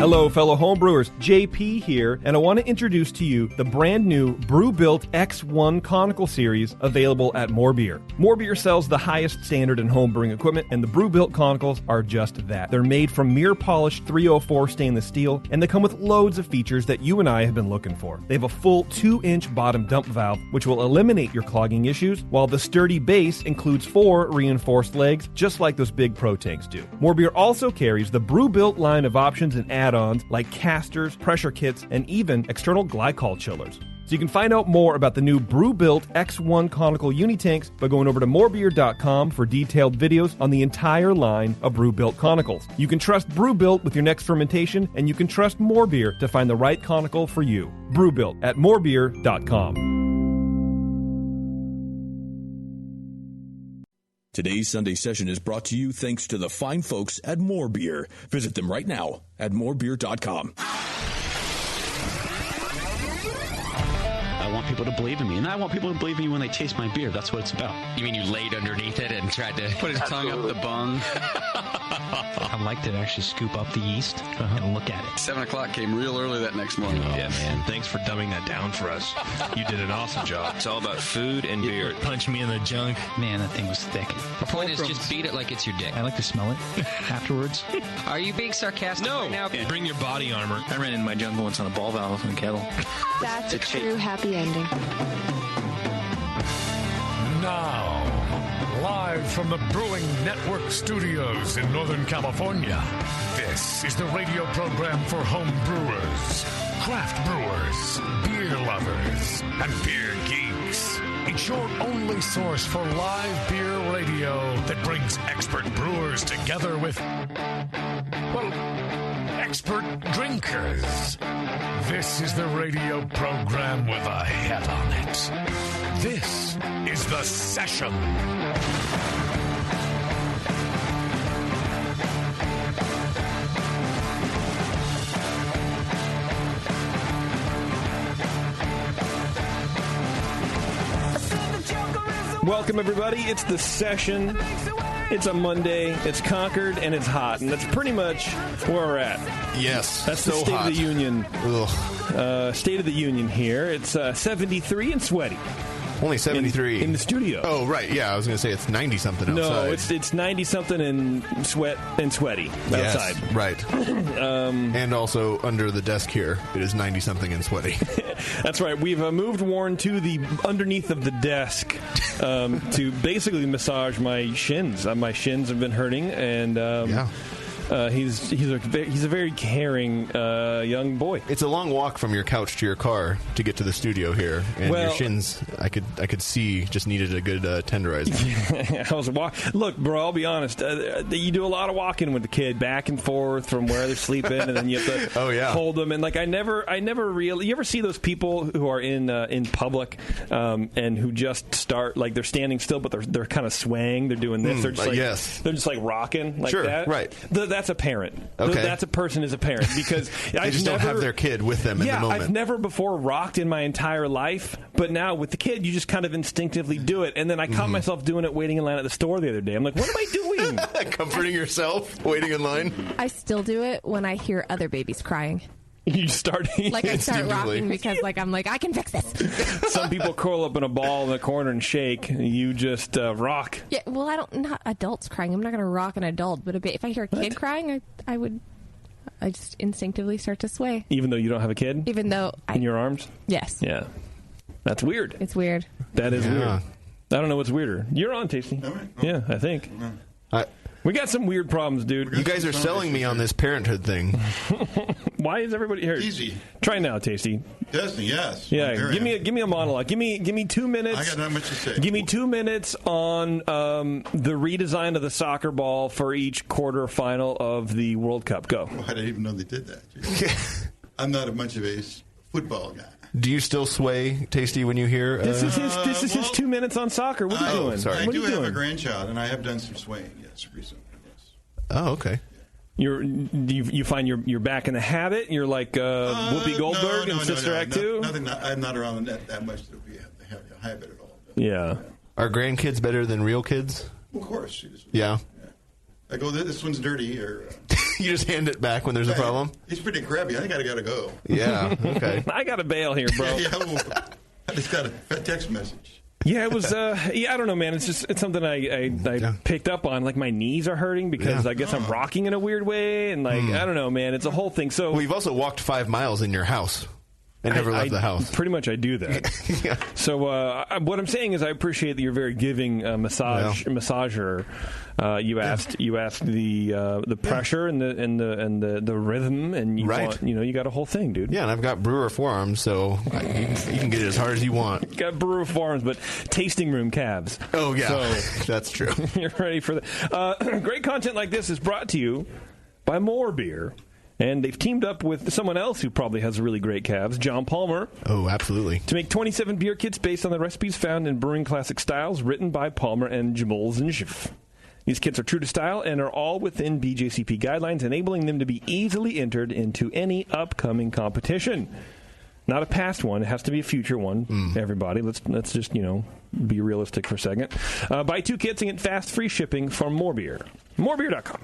Hello, fellow homebrewers. JP here, and I want to introduce to you the brand new Brew-Built X1 Conical Series available at More Beer. More Beer sells the highest standard in homebrewing equipment, and the Brew-Built Conicals are just that. They're made from mirror-polished 304 stainless steel, and they come with loads of features that you and I have been looking for. They have a full 2-inch bottom dump valve, which will eliminate your clogging issues, while the sturdy base includes 4 reinforced legs, just like those big Pro tanks do. More Beer also carries the Brew-Built line of options and add-ons like casters, pressure kits, and even external glycol chillers. So you can find out more about the new Brew-Built X1 Conical Unitanks by going over to morebeer.com for detailed videos on the entire line of Brew-Built Conicals. You can trust Brew-Built with your next fermentation, and you can trust More Beer to find the right conical for you. Brew-Built at morebeer.com. Today's Sunday session is brought to you thanks to the fine folks at More Beer. Visit them right now at morebeer.com. I want people to believe in me, and I want people to believe in me when they taste my beer. That's what it's about. You mean you laid underneath it and tried to put his tongue up the bung? I like to actually scoop up the yeast and look at it. 7 o'clock came real early that next morning. Oh, yeah, man. Thanks for dumbing that down for us. You did an awesome job. It's all about food and beer. Punch me in the junk. Man, that thing was thick. The point is just beat it like it's your dick. I like to smell it afterwards. Are you being sarcastic right now? Yeah, bring your body armor. I ran in my junk once on a ball valve in a kettle. That's a true happy ending. Now, live from the Brewing Network studios in Northern California, this is the radio program for home brewers, craft brewers, beer lovers, and beer geeks. It's your only source for live beer radio that brings expert brewers together with, well, expert drinkers. This is the radio program with a head on it. This is The Session. Welcome, everybody. It's The Session. It's a Monday. It's Concord, and it's hot, and that's pretty much where we're at. Yes, that's so the State hot. of the Union. State of the Union here. It's 73 and sweaty. Only 73 in the studio. Oh, right. Yeah, I was going to say it's 90-something outside. No, it's 90-something and sweaty outside. Yes, right. And also under the desk here, it is 90-something and sweaty. That's right. We've moved Warren to the underneath of the desk to basically massage my shins. My shins have been hurting, and he's a very caring young boy. It's a long walk from your couch to your car to get to the studio here, and your shins, I could see, just needed a good tenderizing. Look, bro, I'll be honest. You do a lot of walking with the kid back and forth from where they're sleeping, and then you have to hold them. And like I never really. You ever see those people who are in public and who just start like they're standing still, but they're kind of swaying. They're doing this. They're just they're just like rocking like that. Right. That's a parent. Okay. That's a person is a parent because they just don't have their kid with them in the moment. I've never before rocked in my entire life, but now with the kid, you just kind of instinctively do it. And then I caught myself doing it waiting in line at the store the other day. I'm like, what am I doing? Comforting yourself, waiting in line. I still do it when I hear other babies crying. You start like I start rocking because I'm like I can fix this. Some people curl up in a ball in the corner and shake. You just rock. Yeah, well, not adults crying. I'm not going to rock an adult, but if I hear a kid crying, I just instinctively start to sway. Even though you don't have a kid? Even though in your arms? Yes. Yeah. That's weird. It's weird. That is weird. I don't know what's weirder. You're on, Tasty. Yeah, I think. We got some weird problems, dude. You guys are selling me on this parenthood thing. Why is everybody here? Easy. Try now, Tasty. Disney, yes. Yeah, give me a monologue. Give me 2 minutes. I got not much to say. Give me 2 minutes on the redesign of the soccer ball for each quarterfinal of the World Cup. Go. Oh, I didn't even know they did that. I'm not much of a football guy. Do you still sway, Tasty, when you hear? This is his 2 minutes on soccer. What are you doing? Sorry. I do have a grandchild, and I have done some swaying. Yes, recently. Yes. Oh, okay. You find you're back in the habit. You're like Whoopi Goldberg in Sister Act 2. Nothing. I'm not around that much to be a habit at all. Yeah. Are grandkids better than real kids? Of course. Yeah. I go, this one's dirty. Or You just hand it back when there's a problem? He's pretty crabby. I think I got to go. Yeah, okay. I got to bail here, bro. I just got a text message. Yeah, it was. I don't know, man. It's something I picked up on. Like my knees are hurting because I guess I'm rocking in a weird way, and I don't know, man. It's a whole thing. So you've also walked 5 miles in your house and never left the house. Pretty much, I do that. Yeah. So what I'm saying is, I appreciate that you're very giving massager. You asked the pressure and the rhythm, and you want, you got a whole thing, dude. Yeah, and I've got brewer forearms, so you can get it as hard as you want. You got brewer forearms, but tasting room calves. Oh yeah, so that's true. You're ready for that. Great content like this is brought to you by More Beer. And they've teamed up with someone else who probably has really great calves, John Palmer. Oh, absolutely. To make 27 beer kits based on the recipes found in Brewing Classic Styles, written by Palmer and Jamal Zinshif. These kits are true to style and are all within BJCP guidelines, enabling them to be easily entered into any upcoming competition. Not a past one. It has to be a future one, everybody. Let's just, be realistic for a second. Buy 2 kits and get fast free shipping from More Beer. Morebeer.com.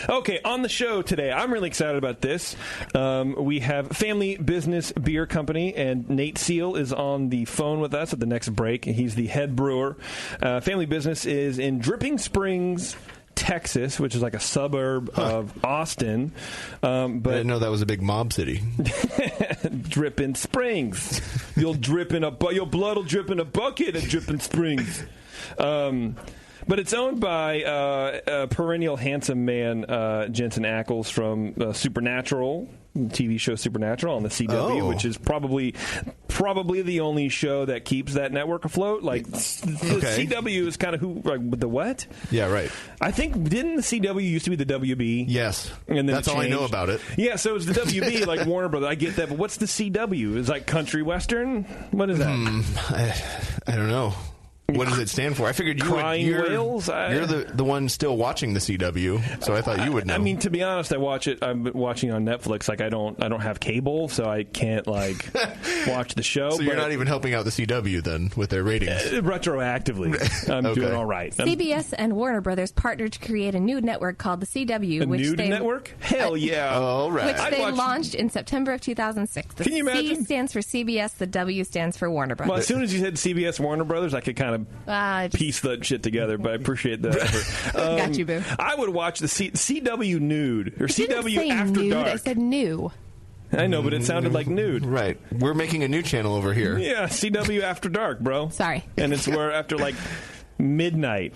Okay, on the show today, I'm really excited about this. We have Family Business Beer Company, and Nate Seale is on the phone with us at the next break. He's the head brewer. Family Business is in Dripping Springs, Texas, which is like a suburb of Austin. But I didn't know that was a big mob city. Dripping Springs. You'll your blood will drip in a bucket at Dripping Springs. But it's owned by a perennial handsome man, Jenson Ackles from Supernatural, TV show Supernatural on the CW, which is probably the only show that keeps that network afloat. Like, the CW is kind of the what? Yeah, right. I think, didn't the CW used to be the WB? Yes. And then that's all I know about it. Yeah, so it's the WB, like Warner Brothers. I get that, but what's the CW? Is like country western? What is that? I don't know. What does it stand for? I figured you're whales. You're the one still watching the CW, so I thought you would know. I mean, to be honest, I watch it. I'm watching on Netflix. Like I don't have cable, so I can't watch the show. So you're not even helping out the CW then with their ratings. Retroactively, I'm doing all right. CBS and Warner Brothers partnered to create a new network called the CW. Network? Hell yeah! All right. Which they launched in September of 2006. The Can you imagine? C stands for CBS. The W stands for Warner Brothers. Well, as soon as you said CBS Warner Brothers, I could kind of piece that shit together, but I appreciate the effort. Got you, boo. I would watch the CW Nude or CW After nude, Dark. I said new. I know, but it sounded like nude. Right. We're making a new channel over here. Yeah, CW After Dark, bro. Sorry. And it's where after midnight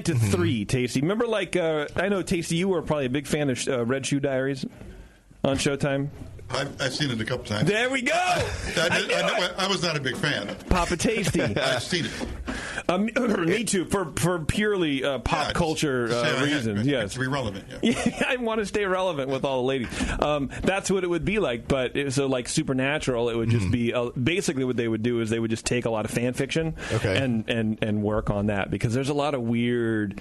to 3, Tasty. Remember, I know, Tasty, you were probably a big fan of Red Shoe Diaries on Showtime. I've seen it a couple times. There we go. I was not a big fan. Papa Tasty. I've seen it. Me too, for purely pop culture reasons. Yes, to be relevant. Yeah, I want to stay relevant with all the ladies. That's what it would be like. But like Supernatural, it would just be basically what they would do is they would just take a lot of fan fiction and work on that, because there's a lot of weird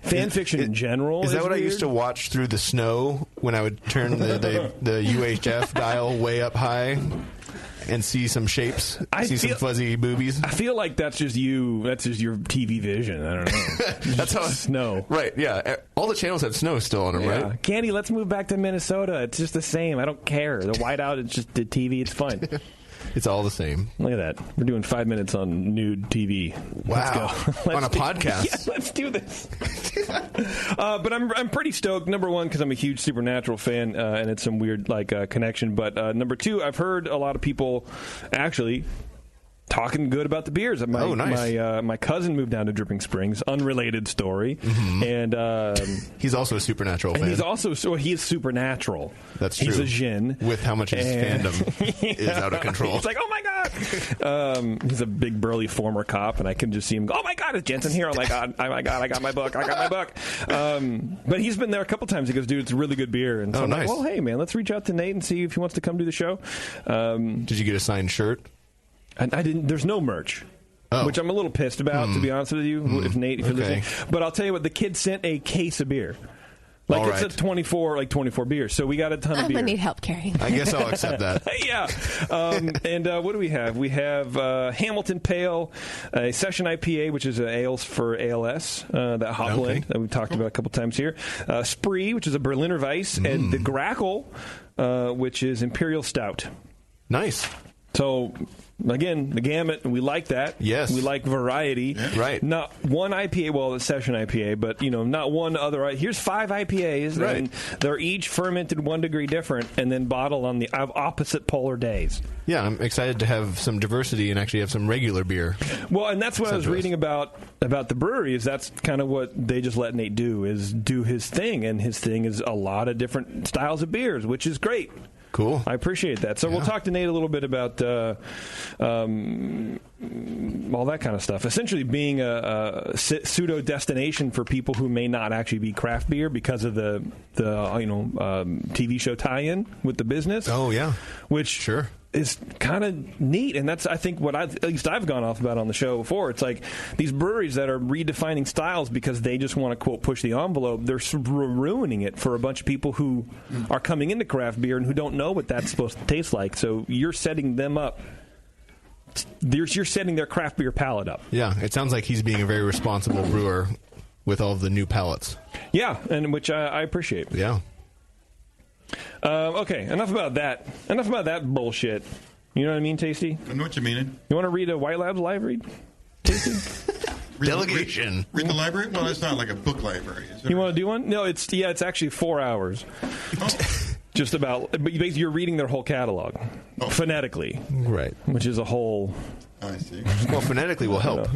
fan fiction in general. Is that what weird. I used to watch through the snow when I would turn the UHF dial way up high and see some shapes? Some fuzzy boobies? I feel like that's just you. That's just your TV vision. I don't know. That's how snow. Right, yeah. All the channels have snow still on them, right? Candy, let's move back to Minnesota. It's just the same. I don't care. The whiteout, it's just the TV. It's fine. It's all the same. Look at that. We're doing 5 minutes on nude TV. Wow. Let's go. On a podcast. Yeah, let's do this. But I'm pretty stoked, number one, because I'm a huge Supernatural fan, and it's some weird connection. But number two, I've heard a lot of people actually talking good about the beers. My cousin moved down to Dripping Springs. Unrelated story. And he's also a Supernatural fan. He is supernatural. That's true. He's a Jin. With how much his fandom is out of control. He's like, oh my god. He's a big burly former cop, and I can just see him go, oh my god, is Jenson here? Oh my god, I got my book. But he's been there a couple times. He goes, dude, it's a really good beer. And so I'm like, well, hey man, let's reach out to Nate and see if he wants to come do the show. Did you get a signed shirt? I didn't. There's no merch, which I'm a little pissed about, to be honest with you. If you're listening, but I'll tell you what, the kid sent a case of beer. Like All it's right. a 24 beers. So we got a ton of I'm beer. gonna need help carrying. I guess I'll accept that. Yeah. And what do we have? We have Hamilton Pale, a session IPA, which is ales for ALS, that hop blend that we've talked about a couple times here. Spree, which is a Berliner Weiss, and the Grackle, which is Imperial Stout. Nice. So, again, the gamut, we like that. Yes. We like variety. Yeah. Right. Not one IPA, well, it's session IPA, but, not one other. Here's 5 IPAs, right. and they're each fermented 1 degree different, and then bottled on the opposite polar days. Yeah, I'm excited to have some diversity and actually have some regular beer. Well, and that's what I was reading about the brewery, is that's kind of what they just let Nate do his thing, and his thing is a lot of different styles of beers, which is great. Cool. I appreciate that. So we'll talk to Nate a little bit about all that kind of stuff. Essentially being a pseudo destination for people who may not actually be craft beer because of the TV show tie-in with the business. Oh yeah, which is kind of neat, and that's I think what at least I've gone off about on the show before. It's like these breweries that are redefining styles because they just want to quote push the envelope. They're ruining it for a bunch of people who are coming into craft beer and who don't know what that's supposed to taste like. So you're setting them up. You're setting their craft beer palate up. Yeah, it sounds like he's being a very responsible brewer with all of the new palates. Yeah, and which I appreciate. Yeah. Okay, enough about that. Enough about that bullshit. You know what I mean, Tasty? I know what you mean. You want to read a White Labs live read? Tasty? Delegation. Read the library? Well, it's not like a book library. Is it? You want to do one? No, it's actually 4 hours. Just about, but you're reading their whole catalog phonetically, right? Which is a whole. I see. Well, phonetically will help.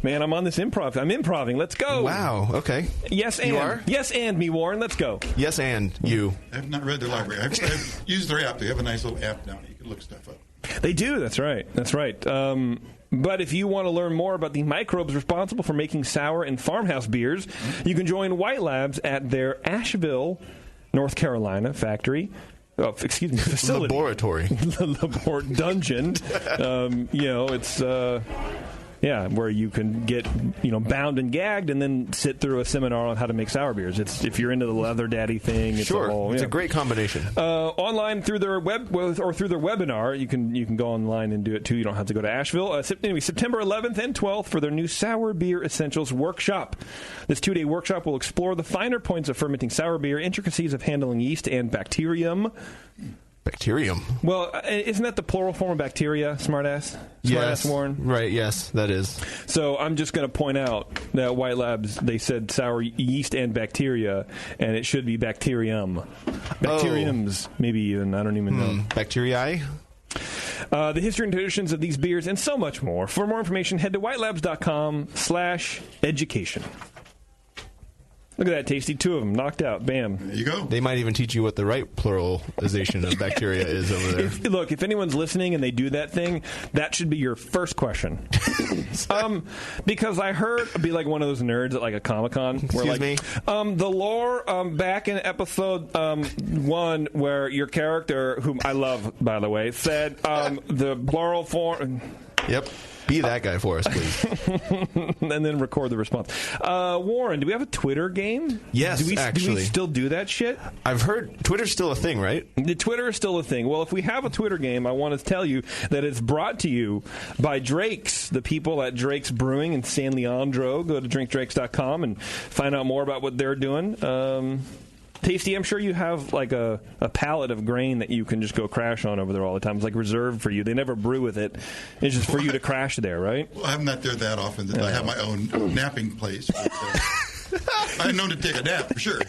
Man, I'm on this improv. I'm improving. Let's go. Wow. Okay. Yes, and you are. Yes, and me, Warren. Let's go. Yes, and you. I have not read the library. I've used their app. They have a nice little app now. You can look stuff up. They do. That's right. That's right. But if you want to learn more about the microbes responsible for making sour and farmhouse beers, you can join White Labs at their Asheville, North Carolina factory. Facility. Laboratory. Dungeon. It's where you can get bound and gagged and then sit through a seminar on how to make sour beers. It's if you're into the leather daddy thing. It's it's a great combination. Online through their web or through their webinar, you can go online and do it too. You don't have to go to Asheville. September 11th and 12th for their new Sour Beer Essentials Workshop. This 2-day workshop will explore the finer points of fermenting sour beer, intricacies of handling yeast and bacterium. Bacterium. Well, isn't that the plural form of bacteria, smartass? Yes. Smartass Warren? Right, yes, that is. So I'm just going to point out that White Labs, they said sour yeast and bacteria, and it should be bacterium. Bacteriums, maybe even. I don't even know. Bacteriae? The history and traditions of these beers and so much more. For more information, head to whitelabs.com/education. Look at that, Tasty. 2 of them knocked out. Bam. There you go. They might even teach you what the right pluralization of bacteria is over there. If anyone's listening and they do that thing, that should be your first question. Because I heard, be like one of those nerds at like a Comic-Con. Excuse me? The lore back in episode 1 where your character, whom I love, by the way, said the plural form... Yep. Be that guy for us, please. And then record the response. Warren, do we have a Twitter game? Yes, actually. Do we still do that shit? I've heard Twitter's still a thing, right? The Twitter is still a thing. Well, if we have a Twitter game, I want to tell you that it's brought to you by Drake's, the people at Drake's Brewing in San Leandro. Go to drinkdrakes.com and find out more about what they're doing. Tasty, I'm sure you have like a pallet of grain that you can just go crash on over there all the time. It's like reserved for you. They never brew with it. It's just for you to crash there, right? Well, I'm not there that often. I have my own napping place. But, I'm known to take a nap, for sure.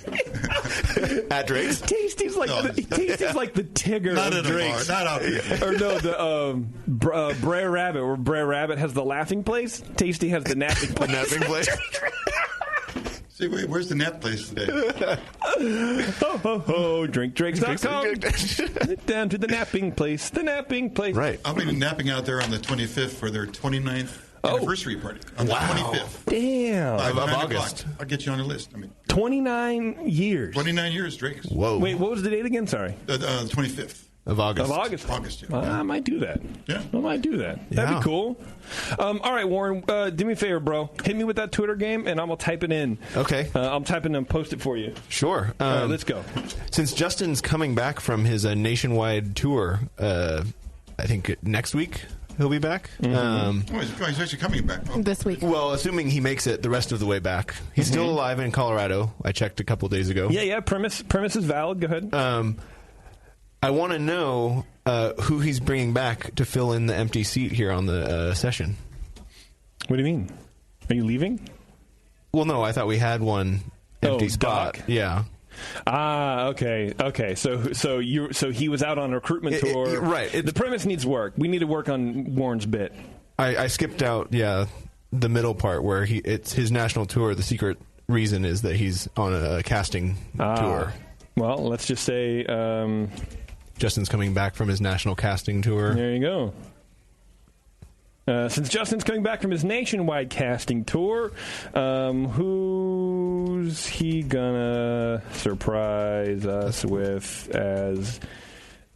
At Drake's? Tasty's like the Tigger not of Drake's. Not out there. Or no, the Brer Rabbit, where Brer Rabbit has the laughing place. Tasty has the napping place. The napping place? See, wait, where's the nap place today? Ho, ho, ho, drinkdrakes.com. Down to the napping place. The napping place. Right. I'll be napping out there on the 25th for their 29th anniversary party. On the 25th. Damn. Of August. I'll get you on the list. 29 years. 29 years, Drake's. Whoa. Wait, what was the date again? Sorry. The 25th. of August. August, yeah. I might do that. Yeah. I might do that. That'd be cool. All right, Warren, do me a favor, bro. Hit me with that Twitter game, and I'm going to type it in. Okay. I'll type it in and post it for you. Sure. All right, let's go. Since Justin's coming back from his nationwide tour, I think next week he'll be back. Mm-hmm. He's actually coming back. Oh. This week. Well, assuming he makes it the rest of the way back. He's still alive in Colorado. I checked a couple days ago. Yeah. Premise is valid. Go ahead. I want to know who he's bringing back to fill in the empty seat here on the session. What do you mean? Are you leaving? Well, no. I thought we had one empty spot. Doc? Yeah. Okay. So he was out on a recruitment tour. Right. The premise needs work. We need to work on Warren's bit. I skipped out, the middle part where it's his national tour. The secret reason is that he's on a casting tour. Well, let's just say Justin's coming back from his national casting tour. There you go. Since Justin's coming back from his nationwide casting tour, who's he gonna surprise us with as,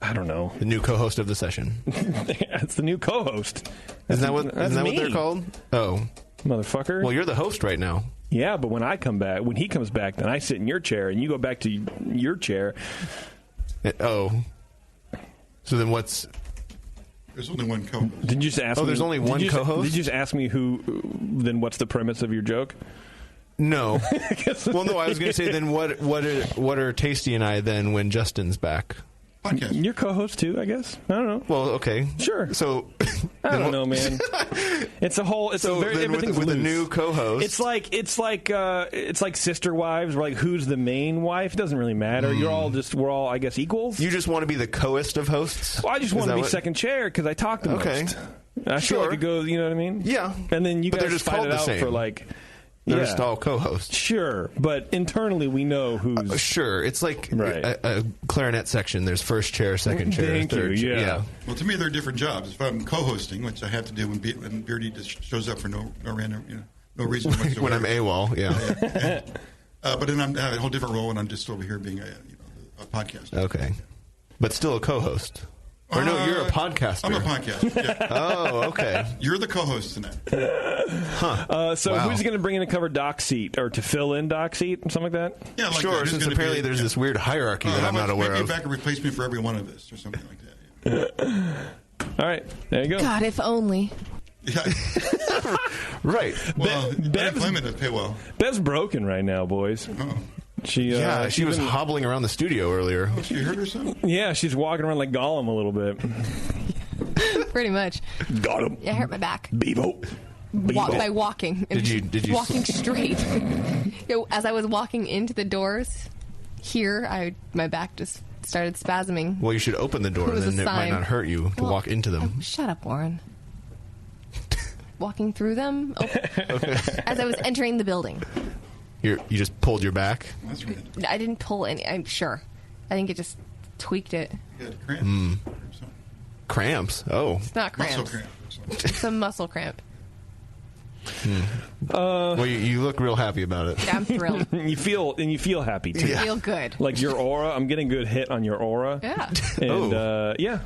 I don't know, the new co-host of the session? That's the new co-host. Isn't that what they're called? Oh, motherfucker! Well, you're the host right now. Yeah, but when he comes back, then I sit in your chair and you go back to your chair. So then what's? There's only one co-host. Did you just ask me? There's only one co-host? Did you just ask me who? Then what's the premise of your joke? No. Well, no. I was going to say then what are Tasty and I then when Justin's back? Podcast. You're co-host too, I guess. I don't know. Well, okay, sure. So I don't know, man. It's a whole. It's so a very then everything's with a loose. new co-host. It's like Sister Wives. Where like who's the main wife? It doesn't really matter. We're all I guess equals. You just want to be the co-host of hosts. Well, I just want to be second chair because I talk the most. I feel like it goes. You know what I mean? Yeah. And then you but guys they're just fight called it the out same. for like. They're just all co-hosts. Sure, but internally we know who's... sure, it's like a clarinet section. There's first chair, second chair, third chair. Yeah. Well, to me, they're different jobs. If I'm co-hosting, which I have to do when Beardy just shows up for no random, no reason whatsoever. When I'm AWOL, yeah. But then I have a whole different role when I'm just over here being a podcaster. Okay. But still a co-host. Or no, you're a podcaster. I'm a podcaster. Yeah. Oh, okay. You're the co-host tonight. So who's going to bring in to cover Doc's seat or to fill in Doc's seat, something like that? Yeah, like sure. that. Since apparently there's this weird hierarchy that I'm not aware of. Back a replacement for every one of us or something like that. Yeah. All right, there you go. God, if only. Yeah. Right. Well, unemployment doesn't pay well. Bev's broken right now, boys. Oh. She was hobbling around the studio earlier. Oh, she hurt herself? Yeah, she's walking around like Gollum a little bit. Pretty much. Got him. Yeah, I hurt my back. Bevo. By walking. Did you walking straight? As I was walking into the doors here, my back just started spasming. Well, you should open the door, and then it might not hurt you to walk into them. Shut up, Warren. Walking through them as I was entering the building. You just pulled your back? That's right. I didn't pull any. I'm sure. I think it just tweaked it. You had cramps. Cramps? Oh. It's not cramps. Muscle cramp. It's a muscle cramp. Well, you look real happy about it. Yeah, I'm thrilled. you feel happy too. I feel good. Like your aura. I'm getting a good hit on your aura. Yeah. And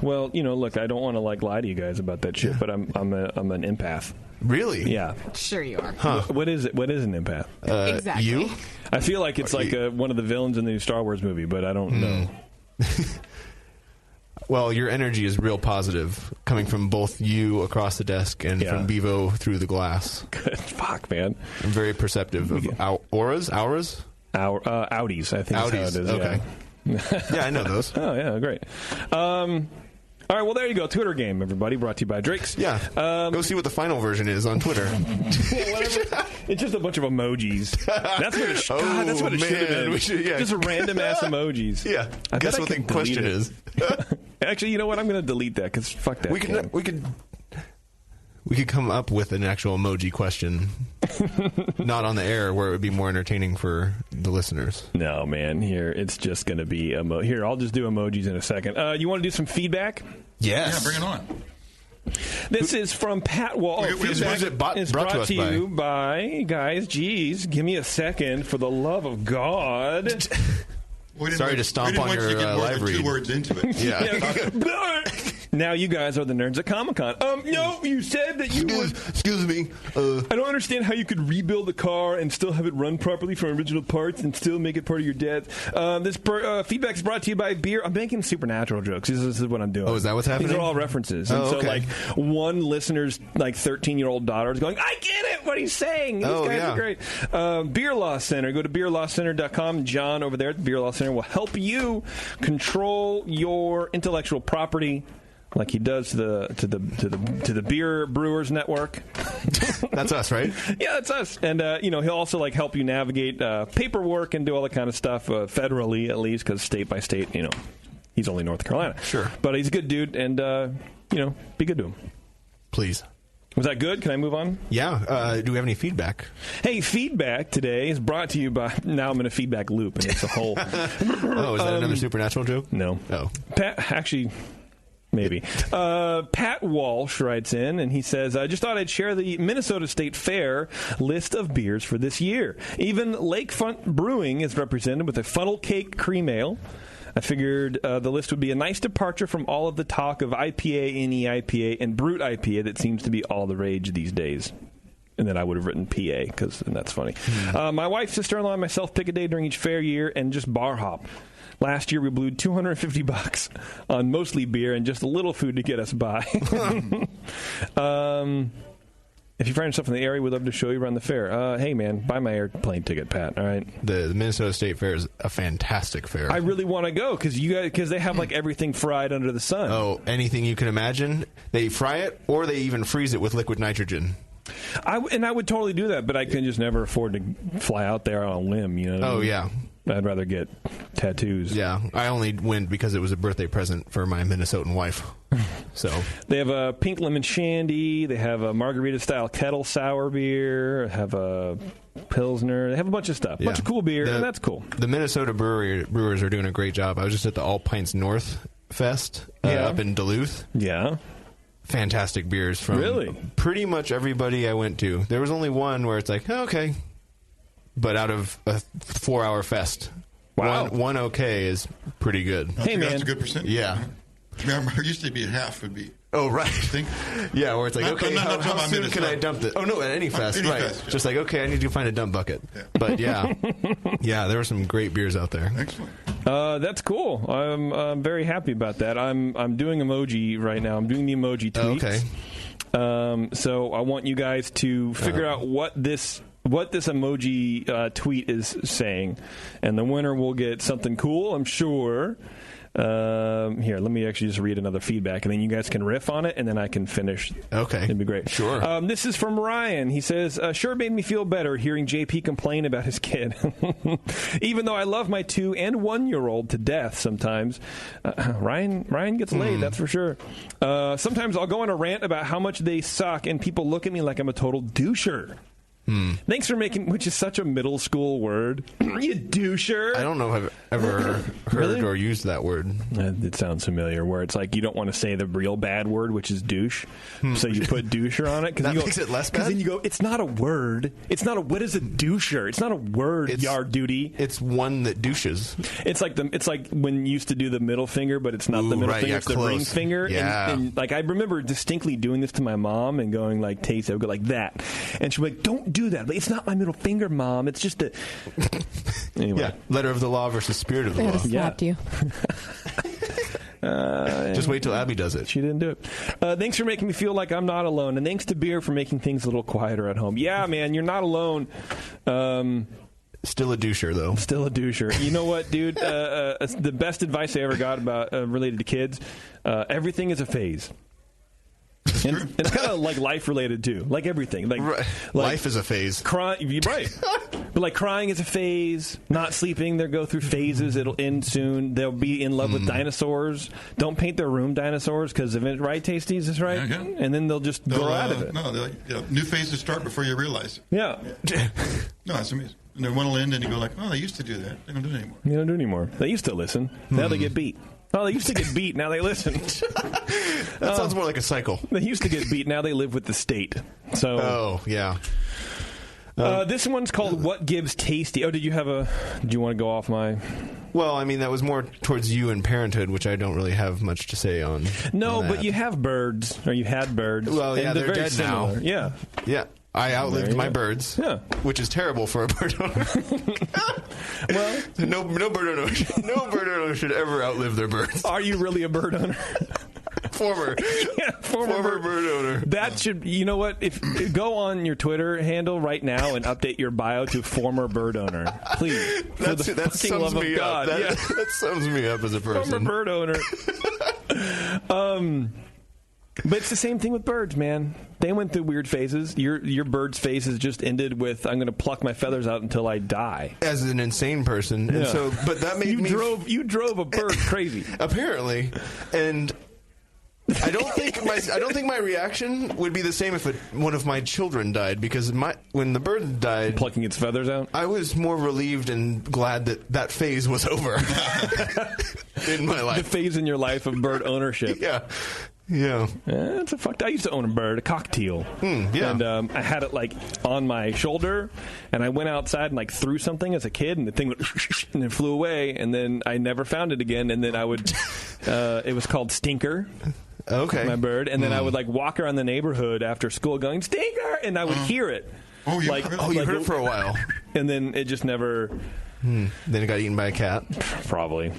well, look, I don't want to lie to you guys about that shit, but I'm an empath. Really? Yeah. Sure you are. Huh. What is it? What is an empath? Exactly. You? I feel like it's like one of the villains in the new Star Wars movie, but I don't know. Well, your energy is real positive, coming from both you across the desk and from Bevo through the glass. Good. Fuck, man. I'm very perceptive of auras? Audis, I think Audis. That's how it is. Okay. Yeah, I know those. Oh, yeah, great. All right, well, there you go. Twitter game, everybody. Brought to you by Drake's. Yeah. Go see what the final version is on Twitter. It's just a bunch of emojis. That's what it, that's what it should have been. Just random ass emojis. Yeah. Guess what the question is. Actually, you know what? I'm going to delete that because fuck that. We could come up with an actual emoji question, not on the air, where it would be more entertaining for the listeners. No, man. Here, it's just going to be here. I'll just do emojis in a second. You want to do some feedback? Yes. Yeah, bring it on. This is from Pat Wall. Feedback is brought to you by guys. Geez, give me a second for the love of God. Sorry to stomp on your live read. 2 words into it. Yeah. Now you guys are the nerds at Comic-Con. No, you said that you would... Excuse me. I don't understand how you could rebuild the car and still have it run properly from original parts and still make it part of your debt. This feedback is brought to you by beer. I'm making supernatural jokes. This is what I'm doing. Oh, is that what's happening? These are all references. And so, like, one listener's, 13-year-old daughter is going, I get it, what he's saying. These guys are great. Beer Law Center. Go to beerlawcenter.com. John over there at the Beer Law Center will help you control your intellectual property like he does to the Beer Brewers Network. That's us, right? Yeah, that's us. And, he'll also, help you navigate paperwork and do all that kind of stuff, federally at least, because state by state, he's only North Carolina. Sure. But he's a good dude, and, be good to him. Please. Was that good? Can I move on? Yeah. Do we have any feedback? Hey, feedback today is brought to you by... Now I'm in a feedback loop, and it's a whole... Is that another supernatural joke? No. Oh. Pat, actually... Maybe. Pat Walsh writes in, and he says, I just thought I'd share the Minnesota State Fair list of beers for this year. Even Lakefront Brewing is represented with a funnel cake cream ale. I figured the list would be a nice departure from all of the talk of IPA, NE IPA, and Brute IPA that seems to be all the rage these days. And then I would have written PA, and that's funny. My wife, sister-in-law, and myself pick a day during each fair year and just bar hop. Last year, we blew $250 on mostly beer and just a little food to get us by. If you find yourself in the area, we'd love to show you around the fair. Hey, man, buy my airplane ticket, Pat. All right. The Minnesota State Fair is a fantastic fair. I really want to go because they have everything fried under the sun. Oh, anything you can imagine. They fry it or they even freeze it with liquid nitrogen. I would totally do that, but I can just never afford to fly out there on a limb. Oh, yeah. I'd rather get tattoos. Yeah, I only went because it was a birthday present for my Minnesotan wife. So they have a pink lemon shandy. They have a margarita-style kettle sour beer. Have a Pilsner. They have a bunch of stuff. A bunch of cool beer, and that's cool. The Minnesota brewers are doing a great job. I was just at the All Pints North Fest up in Duluth. Yeah. Fantastic beers from pretty much everybody I went to. There was only one where it's like, okay. But out of a 4-hour fest, one okay is pretty good. Hey, man. That's a good percentage. Yeah. I remember it used to be half would be. Oh, right. Yeah, where it's like, okay, how soon can I dump this? Oh, no, at any fest, any right. Fest, yeah. Just like, okay, I need to find a dump bucket. Yeah. But, yeah, there were some great beers out there. Excellent. That's cool. I'm very happy about that. I'm doing emoji right now. I'm doing the emoji tweets. Okay. So I want you guys to figure out what this emoji tweet is saying, and the winner will get something cool, I'm sure. Here, let me actually just read another feedback, and then you guys can riff on it, and then I can finish. Okay. It'd be great. Sure. This is from Ryan. He says, sure made me feel better hearing JP complain about his kid. Even though I love my 2- and 1-year-old to death sometimes, Ryan gets laid, that's for sure. Sometimes I'll go on a rant about how much they suck, and people look at me like I'm a total doucher. Thanks for making, which is such a middle school word. You doucher. I don't know if I've ever heard or used that word. It sounds familiar, where it's like you don't want to say the real bad word, which is douche. So you put doucher on it. That makes it less bad? Because then you go, it's not a word. What is a doucher? It's not a word, yard duty. It's one that douches. It's like when you used to do the middle finger, but it's not the middle finger, it's the ring finger. Yeah. And I remember distinctly doing this to my mom and going taste it. I would go like that. And she'd be like, don't do that. It's not my middle finger, Mom. It's just a... Anyway. Yeah, letter of the law versus spirit of the law. I would have slapped you. Just wait till Abby does it. She didn't do it. Thanks for making me feel like I'm not alone, and thanks to beer for making things a little quieter at home. Yeah, man, you're not alone. Still a doucher, though. Still a doucher. You know what, dude? The best advice I ever got about related to kids, everything is a phase. And it's kind of like life related too, like everything. Life is a phase. Crying, right? But crying is a phase. Not sleeping, they'll go through phases. It'll end soon. They'll be in love with dinosaurs. Don't paint their room dinosaurs because if it right, Tasties is right, and then they'll just grow out of it. No, new phases start before you realize it. Yeah. No, that's amazing. And then one will end, and you go like, oh, they used to do that. They don't do it anymore. They don't do it anymore. They used to listen. Now they get beat. Oh, they used to get beat. Now they listen. That sounds more like a cycle. They used to get beat. Now they live with the state. So. Oh, yeah. This one's called "What Gives Tasty." Oh, did you want to go off my? Well, I mean, that was more towards you and parenthood, which I don't really have much to say on. No, on but you have birds, or you had birds. Well, yeah, they're very dead similar. now. Yeah. Yeah. I outlived my birds, which is terrible for a bird owner. Well, no bird owner should ever outlive their birds. Are you really a bird owner? Former bird owner. That should, you know what? If go on your Twitter handle right now and update your bio to former bird owner, please. For the fucking love of God. That sums me up as a person. Former bird owner. But it's the same thing with birds, man. They went through weird phases. Your bird's phases just ended with "I'm going to pluck my feathers out until I die." As an insane person, and so, but that made you drove a bird crazy, apparently, and. I don't think my reaction would be the same if one of my children died, because when the bird died, plucking its feathers out, I was more relieved and glad that phase was over in my life. The phase in your life of bird ownership. Yeah. It's a fucked. I used to own a bird, a cockatiel. And I had it like on my shoulder, and I went outside and like threw something as a kid, and the thing went and it flew away, and then I never found it again. And then I would, it was called Stinker. Okay. My bird, and then I would like walk around the neighborhood after school going Stinker, and I would hear it. You heard it for a while, and then it just never. Then it got eaten by a cat. Probably.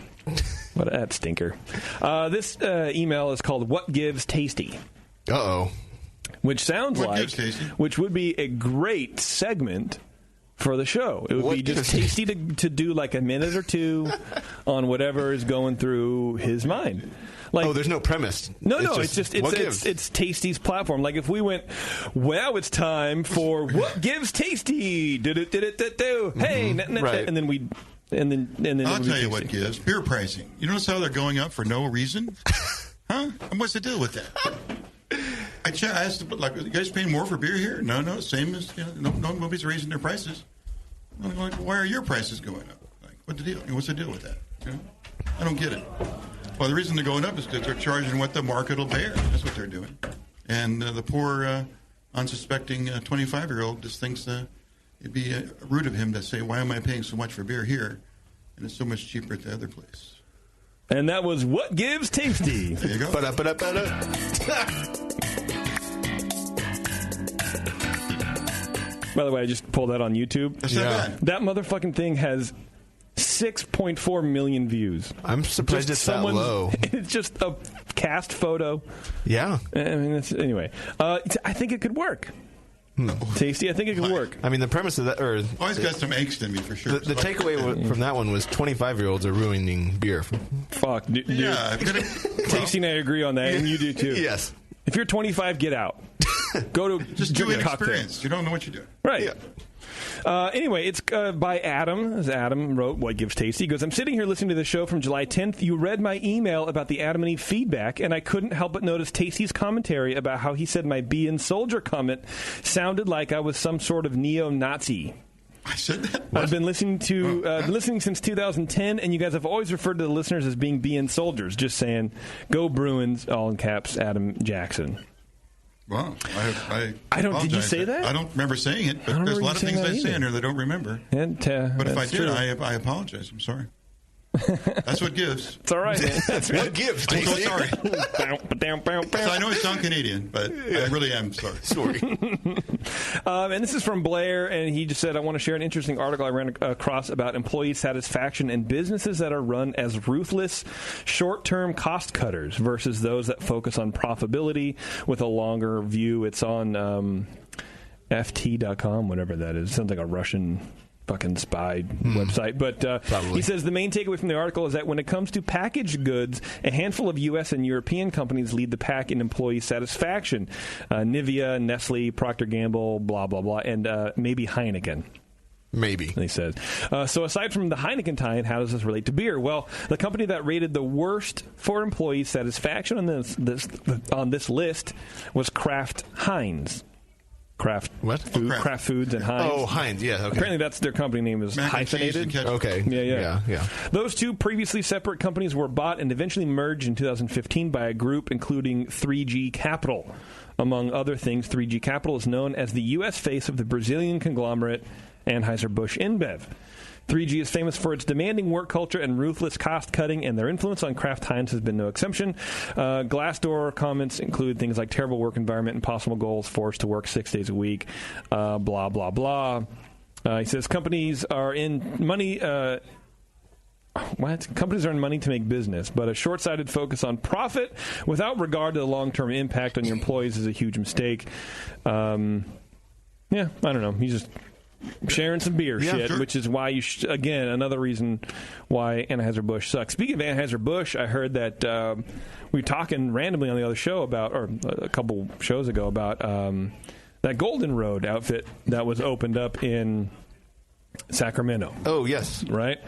But that stinker. This email is called "What Gives Tasty." Uh-oh. Which sounds which would be a great segment for the show. It would be just tasty to do like a minute or two on whatever is going through his mind. Like, there's no premise. No, it's Tasty's platform. Like if we went, well, it's time for What Gives Tasty. Hey, right. And then we. And then I'll tell you what gives. Beer pricing. You notice how they're going up for no reason? Huh? And what's the deal with that? I asked, like, you guys paying more for beer here? No, same as, nobody's raising their prices. I'm like, why are your prices going up? Like, what's the deal? What's the deal with that? I don't get it. Well, the reason they're going up is because they're charging what the market will bear. That's what they're doing. And the poor, unsuspecting 25-year-old just thinks it'd be rude of him to say, why am I paying so much for beer here and it's so much cheaper at the other place? And that was What Gives Tasty. There you go. By the way, I just pulled that on YouTube. That's not bad. That motherfucking thing has 6.4 million views. I'm surprised it's that low. It's just a cast photo. Yeah. I mean, anyway. I think it could work. Tasty, I think it could work. I mean, the premise of that... Always got some angst in me, for sure. The takeaway from that one was 25-years are ruining beer. Fuck. Dude. Yeah. Tasty and I agree on that, and you do too. Yes. If you're 25, get out. Go to just do an cocktail. experience. You don't know what you're doing. Right. Yeah. Anyway, it's by Adam. As Adam wrote, What Gives Tasty. He goes, I'm sitting here listening to the show from July 10th. You read my email about the Adam and Eve feedback, and I couldn't help but notice Tasty's commentary about how he said my Be-In Soldier comment sounded like I was some sort of neo-Nazi. I said that? I've been listening since 2010, and you guys have always referred to the listeners as being Be-In Soldiers. Just saying, go Bruins, all in caps, Adam Jackson. Wow. I don't. Did you say that? I don't remember saying it, but there's a lot of things I say in here that I don't remember. And, but if I did, true. I apologize. I'm sorry. That's what gives. It's all right, man. That's what gives. I'm so sorry. So I know it sounds Canadian, but I really am sorry. Sorry. And this is from Blair, and he just said, I want to share an interesting article I ran across about employee satisfaction and businesses that are run as ruthless, short-term cost cutters versus those that focus on profitability with a longer view. It's on ft.com, whatever that is. Sounds like a Russian fucking spy website. But he says the main takeaway from the article is that when it comes to packaged goods, a handful of U.S. and European companies lead the pack in employee satisfaction. Nivea, Nestle, Procter & Gamble, blah, blah, blah, and maybe Heineken. Maybe. He says. So aside from the Heineken tie, how does this relate to beer? Well, the company that rated the worst for employee satisfaction on this list was Kraft Heinz. Kraft Foods and Heinz. Oh, Heinz, yeah, okay. Apparently that's their company name is hyphenated. Okay. Yeah. Those two previously separate companies were bought and eventually merged in 2015 by a group including 3G Capital. Among other things, 3G Capital is known as the U.S. face of the Brazilian conglomerate Anheuser-Busch InBev. 3G is famous for its demanding work culture and ruthless cost cutting, and their influence on Kraft Heinz has been no exception. Glassdoor comments include things like terrible work environment, impossible goals, forced to work 6 days a week, blah, blah, blah. He says companies are in money... Companies earn money to make business, but a short-sighted focus on profit without regard to the long-term impact on your employees is a huge mistake. I don't know. He's just sharing some beer shit, sure. Which is why again, another reason why Anheuser-Busch sucks. Speaking of Anheuser-Busch, I heard that we were talking randomly on the other show about, or a couple shows ago, about that Golden Road outfit that was opened up in Sacramento. Oh, yes. Right?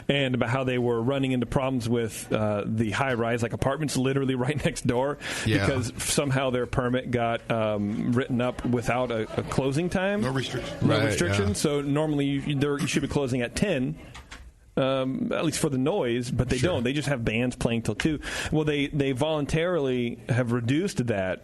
And about how they were running into problems with the high-rise, like apartments literally right next door, because somehow their permit got written up without a closing time. No restrictions. No restrictions. So normally you should be closing at 10. At least for the noise, but they don't. They just have bands playing till 2. Well, they voluntarily have reduced that.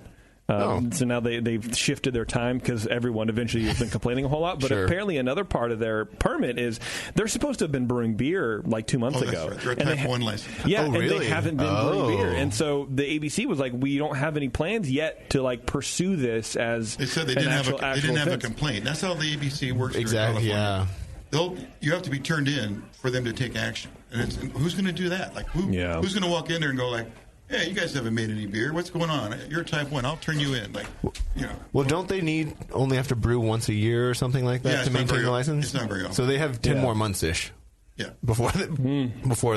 So now they've shifted their time because everyone eventually has been complaining a whole lot. But apparently another part of their permit is they're supposed to have been brewing beer like 2 months ago. Right. They're a Type 1 license. Yeah, really? And they haven't been brewing beer. And so the ABC was like, we don't have any plans yet to like pursue this as they said they didn't have a complaint. That's how the ABC works. Exactly. Yeah. You have to be turned in for them to take action. And who's going to do that? Like who's going to walk in there and go like, "Hey, you guys haven't made any beer. What's going on? You're a Type 1. I'll turn you in." Well, don't they only have to brew once a year or something like that to maintain the license? It's not very often. So they have 10 more months-ish. Yeah. Before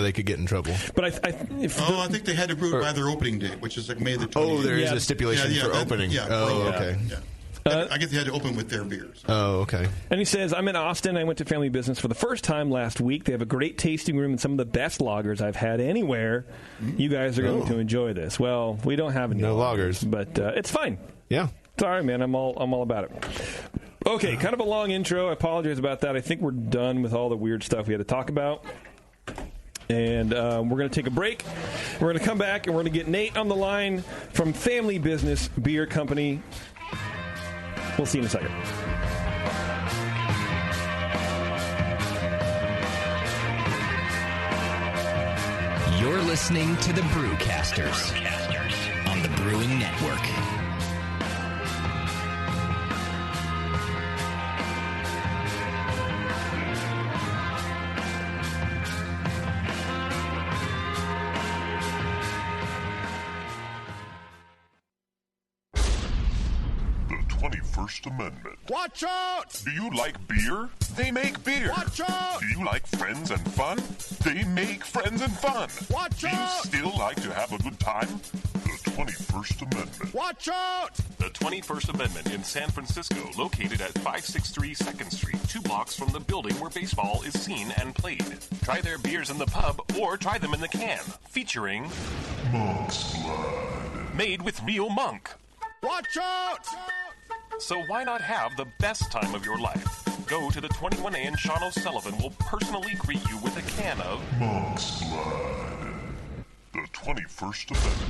they could get in trouble. But I think they had to brew it by their opening date, which is like May the 20th. Oh, there is a stipulation for opening. Yeah. Okay. Yeah. I guess they had to open with their beers. Oh, okay. And he says, I'm in Austin. I went to Family Business for the first time last week. They have a great tasting room and some of the best lagers I've had anywhere. You guys are going to enjoy this. Well, we don't have any lagers. But it's fine. Yeah. Sorry, man. I'm all about it. Okay, kind of a long intro. I apologize about that. I think we're done with all the weird stuff we had to talk about. And we're going to take a break. We're going to come back, and we're going to get Nate on the line from Family Business Beer Company. We'll see you in a second. You're listening to the Brewcasters on the Brewing Network. First Amendment. Watch out! Do you like beer? They make beer. Watch out! Do you like friends and fun? They make friends and fun. Watch out! Do you still like to have a good time? The 21st Amendment. Watch out! The 21st Amendment in San Francisco, located at 563 2nd Street, 2 blocks from the building where baseball is seen and played. Try their beers in the pub or try them in the can, featuring Monk's Blood. Made with real monk. Watch out! So why not have the best time of your life? Go to the 21A and Sean O'Sullivan will personally greet you with a can of Monk's Blood. The 21st Amendment.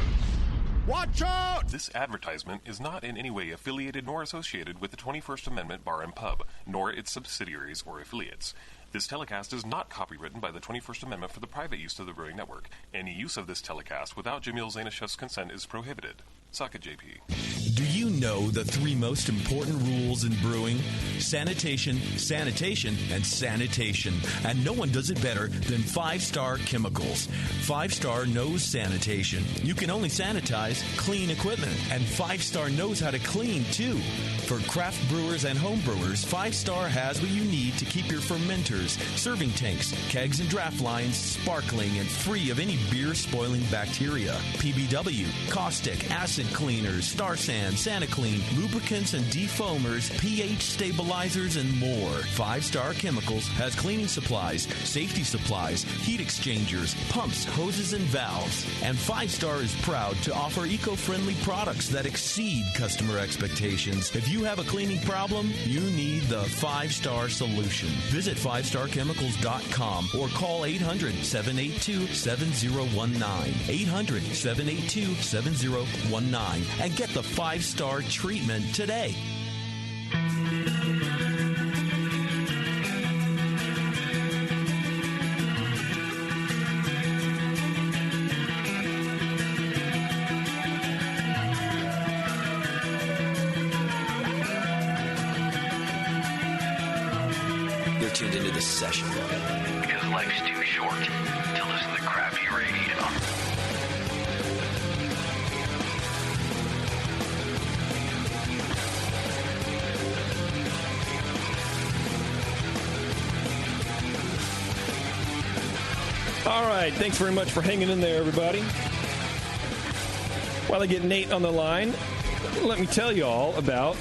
Watch out! This advertisement is not in any way affiliated nor associated with the 21st Amendment Bar and Pub, nor its subsidiaries or affiliates. This telecast is not copywritten by the 21st Amendment for the private use of the Brewing Network. Any use of this telecast without Jamil Zainashev's consent is prohibited. Suck it, JP. Do you know the 3 most important rules in brewing? Sanitation, sanitation, and sanitation. And no one does it better than 5-Star Chemicals. 5-Star knows sanitation. You can only sanitize clean equipment. And 5-Star knows how to clean, too. For craft brewers and home brewers, 5-Star has what you need to keep your fermenters, serving tanks, kegs, and draft lines sparkling and free of any beer-spoiling bacteria. PBW, caustic, acid cleaners, Star Sand, SaniClean, lubricants and defoamers, pH stabilizers, and more. 5-Star Chemicals has cleaning supplies, safety supplies, heat exchangers, pumps, hoses, and valves. And 5-Star is proud to offer eco-friendly products that exceed customer expectations. If you have a cleaning problem, you need the 5-Star solution. Visit 5starchemicals.com or call 800-782-7019. 800-782-7019 and get the 5-Star treatment today. this session. Because life's too short to listen to crappy radio. All right, thanks very much for hanging in there, everybody. While I get Nate on the line, let me tell you all about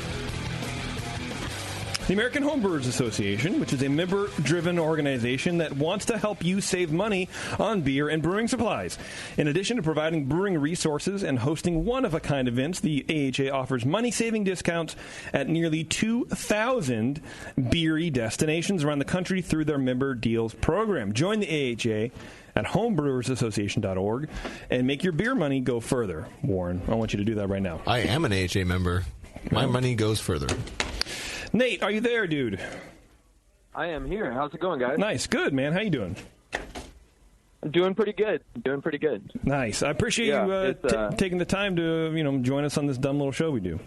the American Homebrewers Association, which is a member-driven organization that wants to help you save money on beer and brewing supplies. In addition to providing brewing resources and hosting one-of-a-kind events, the AHA offers money-saving discounts at nearly 2,000 beery destinations around the country through their member deals program. Join the AHA at homebrewersassociation.org and make your beer money go further. Warren, I want you to do that right now. I am an AHA member. My money goes further. Nate, are you there, dude? I am here. How's it going, guys? Nice. Good, man. How you doing? I'm doing pretty good. Nice. I appreciate you taking the time to, join us on this dumb little show we do.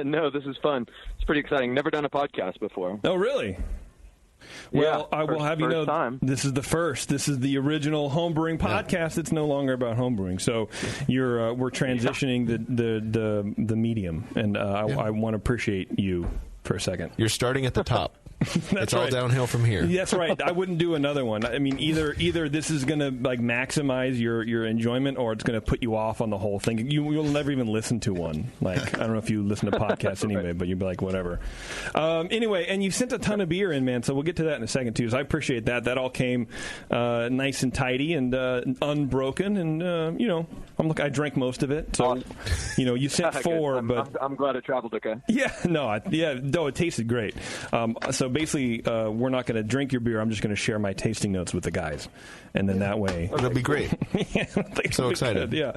No, this is fun. It's pretty exciting. Never done a podcast before. Oh, really? Well, yeah, I will have you know, this is the first. This is the original homebrewing podcast that's no longer about homebrewing. So we're transitioning the medium, and I want to appreciate you for a second. You're starting at the top. It's all right. downhill from here. That's right. I wouldn't do another one. I mean, either this is going to maximize your enjoyment, or it's going to put you off on the whole thing. You'll never even listen to one. I don't know if you listen to podcasts anyway, but you'd be like, whatever. Anyway, and you sent a ton of beer in, man. So we'll get to that in a second too. So I appreciate that. That all came nice and tidy and unbroken. And I drank most of it. So you sent 4, but I'm glad it traveled okay. Yeah, it tasted great. So basically, we're not going to drink your beer. I'm just going to share my tasting notes with the guys, and then that way it'll be great. So excited! Good, yeah.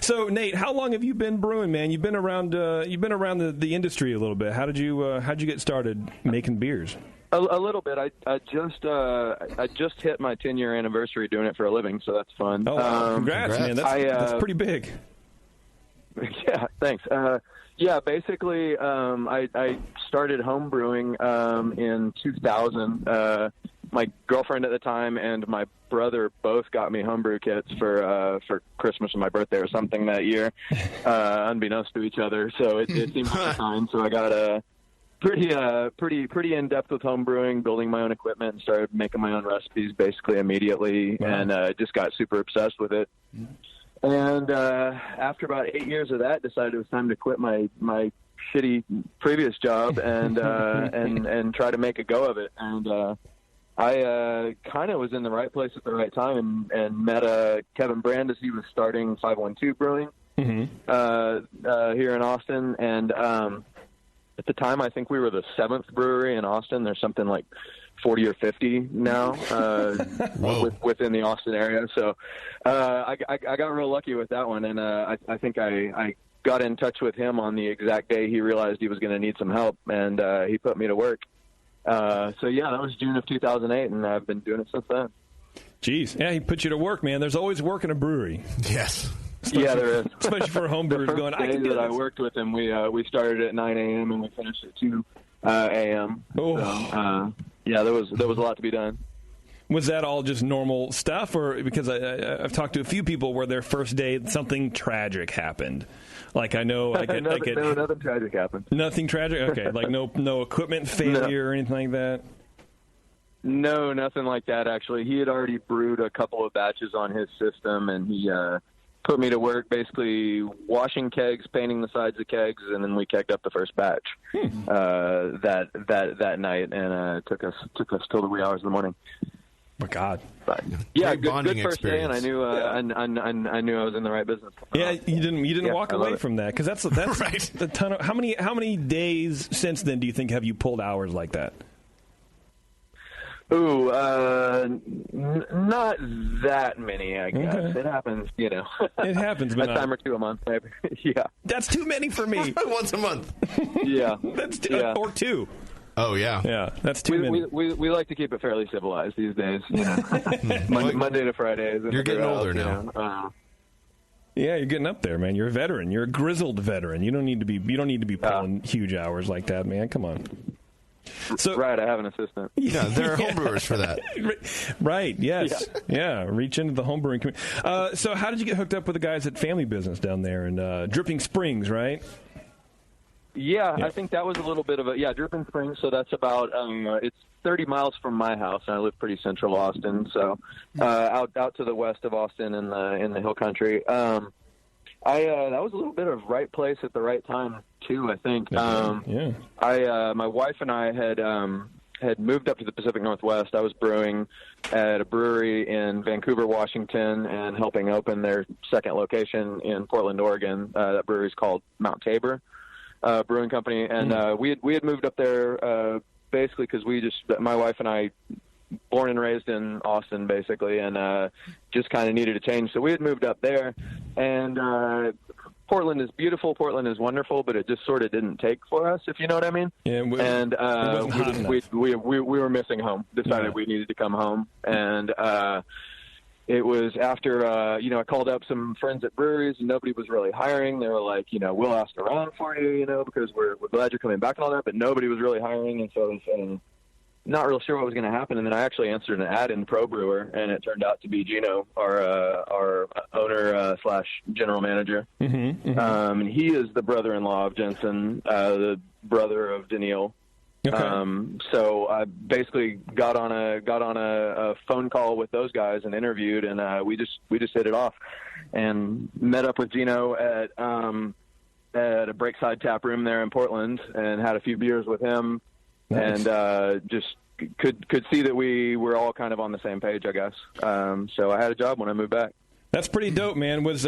So Nate, how long have you been brewing, man? You've been around. The industry a little bit. How'd you get started making beers? A little bit. I just hit my 10-year anniversary doing it for a living, so that's fun. Oh, congrats, man! That's pretty big. Yeah, thanks. Yeah, basically, I started home brewing in 2000. My girlfriend at the time and my brother both got me homebrew kits for Christmas or my birthday or something that year, unbeknownst to each other. So it seemed like a sign. So I got pretty in depth with home brewing, building my own equipment, and started making my own recipes basically immediately, and just got super obsessed with it. And after about 8 years of that, decided it was time to quit my shitty previous job and and try to make a go of it. And I kind of was in the right place at the right time and met Kevin Brand as he was starting 512 Brewing here in Austin. And at the time, I think we were the 7th brewery in Austin. There's something like 40 or 50 now within the Austin area. So I got real lucky with that one, and I think I got in touch with him on the exact day he realized he was going to need some help, and he put me to work. So yeah, that was June of 2008, and I've been doing it since then. Jeez, yeah, he put you to work, man. There's always work in a brewery. Yes. Yeah, there is. Especially for homebrewers going, I can do that. I worked with him. We started at 9 a.m. and we finished at 2 a.m. Oh. So, yeah, there was a lot to be done. Was that all just normal stuff, or because I've talked to a few people where their first day something tragic happened? Like I know, nothing tragic happened. Nothing tragic. Okay, like no equipment failure or anything like that. No, nothing like that. Actually, he had already brewed a couple of batches on his system, and he put me to work basically washing kegs, painting the sides of kegs, and then we kegged up the first batch that night, and took us till the wee hours of the morning. My God! But yeah, good first experience. day, and I knew I knew I was in the right business. Yeah, you didn't walk away from that because that's right. A ton of how many days since then do you think have you pulled hours like that? Ooh, not that many, I guess. Okay. It happens, It happens, but a time or two a month, maybe. Yeah. That's too many for me. Once a month. Yeah. That's or 2. Oh, yeah. Yeah, that's too many. We like to keep it fairly civilized these days. Monday to Fridays. You're getting older now. Yeah, you're getting up there, man. You're a veteran. You're a grizzled veteran. You don't need to be pulling huge hours like that, man. Come on. Right, I have an assistant. Yeah, there are homebrewers for that. Right, yes. Yeah, reach into the homebrewing community. So how did you get hooked up with the guys at Family Business down there in Dripping Springs, right? Yeah, I think that was a little bit of Dripping Springs. So that's about it's 30 miles from my house, and I live pretty central Austin. So out to the west of Austin in the Hill Country. That was a little bit of right place at the right time too, I think. My wife and I had moved up to the Pacific Northwest. I was brewing at a brewery in Vancouver, Washington, and helping open their second location in Portland, Oregon. That brewery is called Mount Tabor Brewing Company, and we had moved up there basically because my wife and I, born and raised in Austin, basically, and just kind of needed a change. So we had moved up there, and Portland is beautiful. Portland is wonderful, but it just sort of didn't take for us, if you know what I mean. Yeah, we were missing home. Decided we needed to come home, and it was after I called up some friends at breweries, and nobody was really hiring. They were like, we'll ask around for you, because we're glad you're coming back and all that, but nobody was really hiring, and so I was not real sure what was going to happen. And then I actually answered an ad in Pro Brewer, and it turned out to be Gino, our owner slash general manager. And he is the brother-in-law of Jenson, the brother of Daniil. Okay. So I basically got on a phone call with those guys and interviewed, and we just hit it off, and met up with Gino at a Breakside tap room there in Portland, and had a few beers with him. Nice. And just could see that we were all kind of on the same page, I guess. So I had a job when I moved back. That's pretty dope, man. Was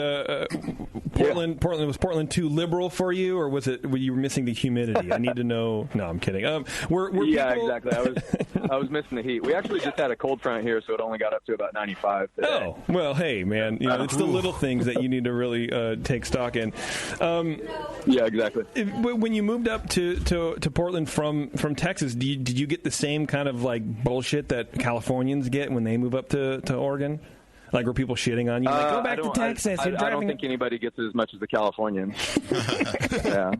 Portland too liberal for you, or were you missing the humidity? I need to know. No, I'm kidding. Exactly. I was missing the heat. We actually just had a cold front here, so it only got up to about 95 today. Oh, well, hey, man, it's the little things that you need to really take stock in. Yeah, exactly. When you moved up to Portland from Texas, did you get the same kind of like bullshit that Californians get when they move up to Oregon? Like, were people shitting on you? Like, go back to Texas. I don't think anybody gets as much as the Californians. Yeah.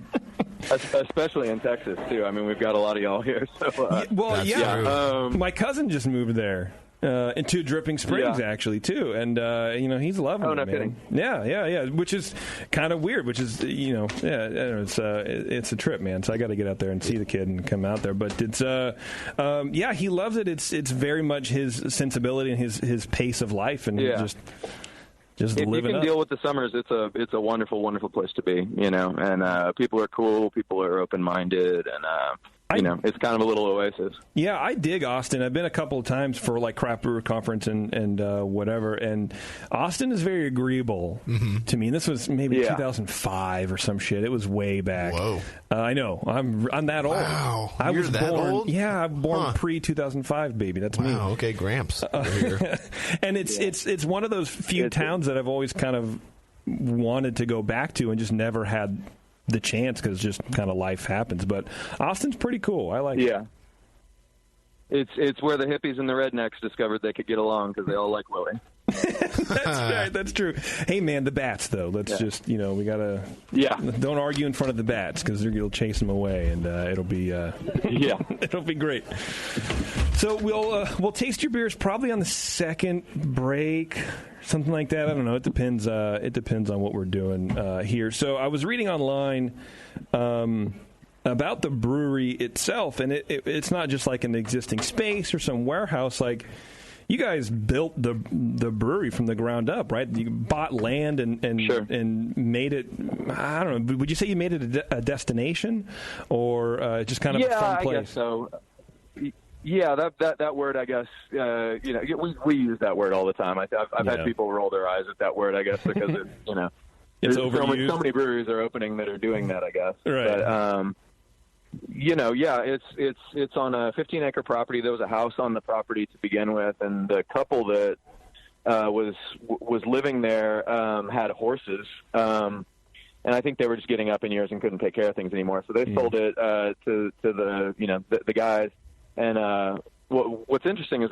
Especially in Texas, too. I mean, we've got a lot of y'all here. So, my cousin just moved there. Into Dripping Springs, actually, too, and he's loving it. No man. kidding. Yeah, which is kind of weird. Which is, it's a trip, man. So I got to get out there and see the kid and come out there. But it's, he loves it. It's very much his sensibility and his pace of life, and just if living you can up. deal with the summers, it's a wonderful, wonderful place to be. And people are cool, people are open minded, and it's kind of a little oasis. Yeah, I dig Austin. I've been a couple of times for like craft brewer conference and whatever, and Austin is very agreeable to me. And this was maybe 2005 or some shit. It was way back. Whoa! I know. I'm that old. Wow, I was that born. Old? Yeah, I'm born pre-2005, baby. That's me. Wow. Okay, Gramps. Over here. And it's one of those few towns that I've always kind of wanted to go back to and just never had the chance because just kind of life happens. But Austin's pretty cool. I like it. Yeah. It's where the hippies and the rednecks discovered they could get along because they all like Willie. That's right. That's true. Hey, man, the bats, though. Let's just, we got to... Yeah. Don't argue in front of the bats because you'll chase them away, and it'll be... it'll be great. So we'll taste your beers probably on the second break, something like that. I don't know. It depends. It depends on what we're doing here. So I was reading online about the brewery itself, and it's not just like an existing space or some warehouse. Like, you guys built the brewery from the ground up, right? You bought land and made it. I don't know. Would you say you made it a destination, or just kind of a fun place? I guess so. Yeah, that word, I guess. We use that word all the time. I've had people roll their eyes at that word, I guess, because it's overused. So many breweries are opening that are doing that, I guess. Right. But it's on a 15-acre property. There was a house on the property to begin with, and the couple that was living there had horses, and I think they were just getting up in years and couldn't take care of things anymore. So they sold it to the guys. And what's interesting is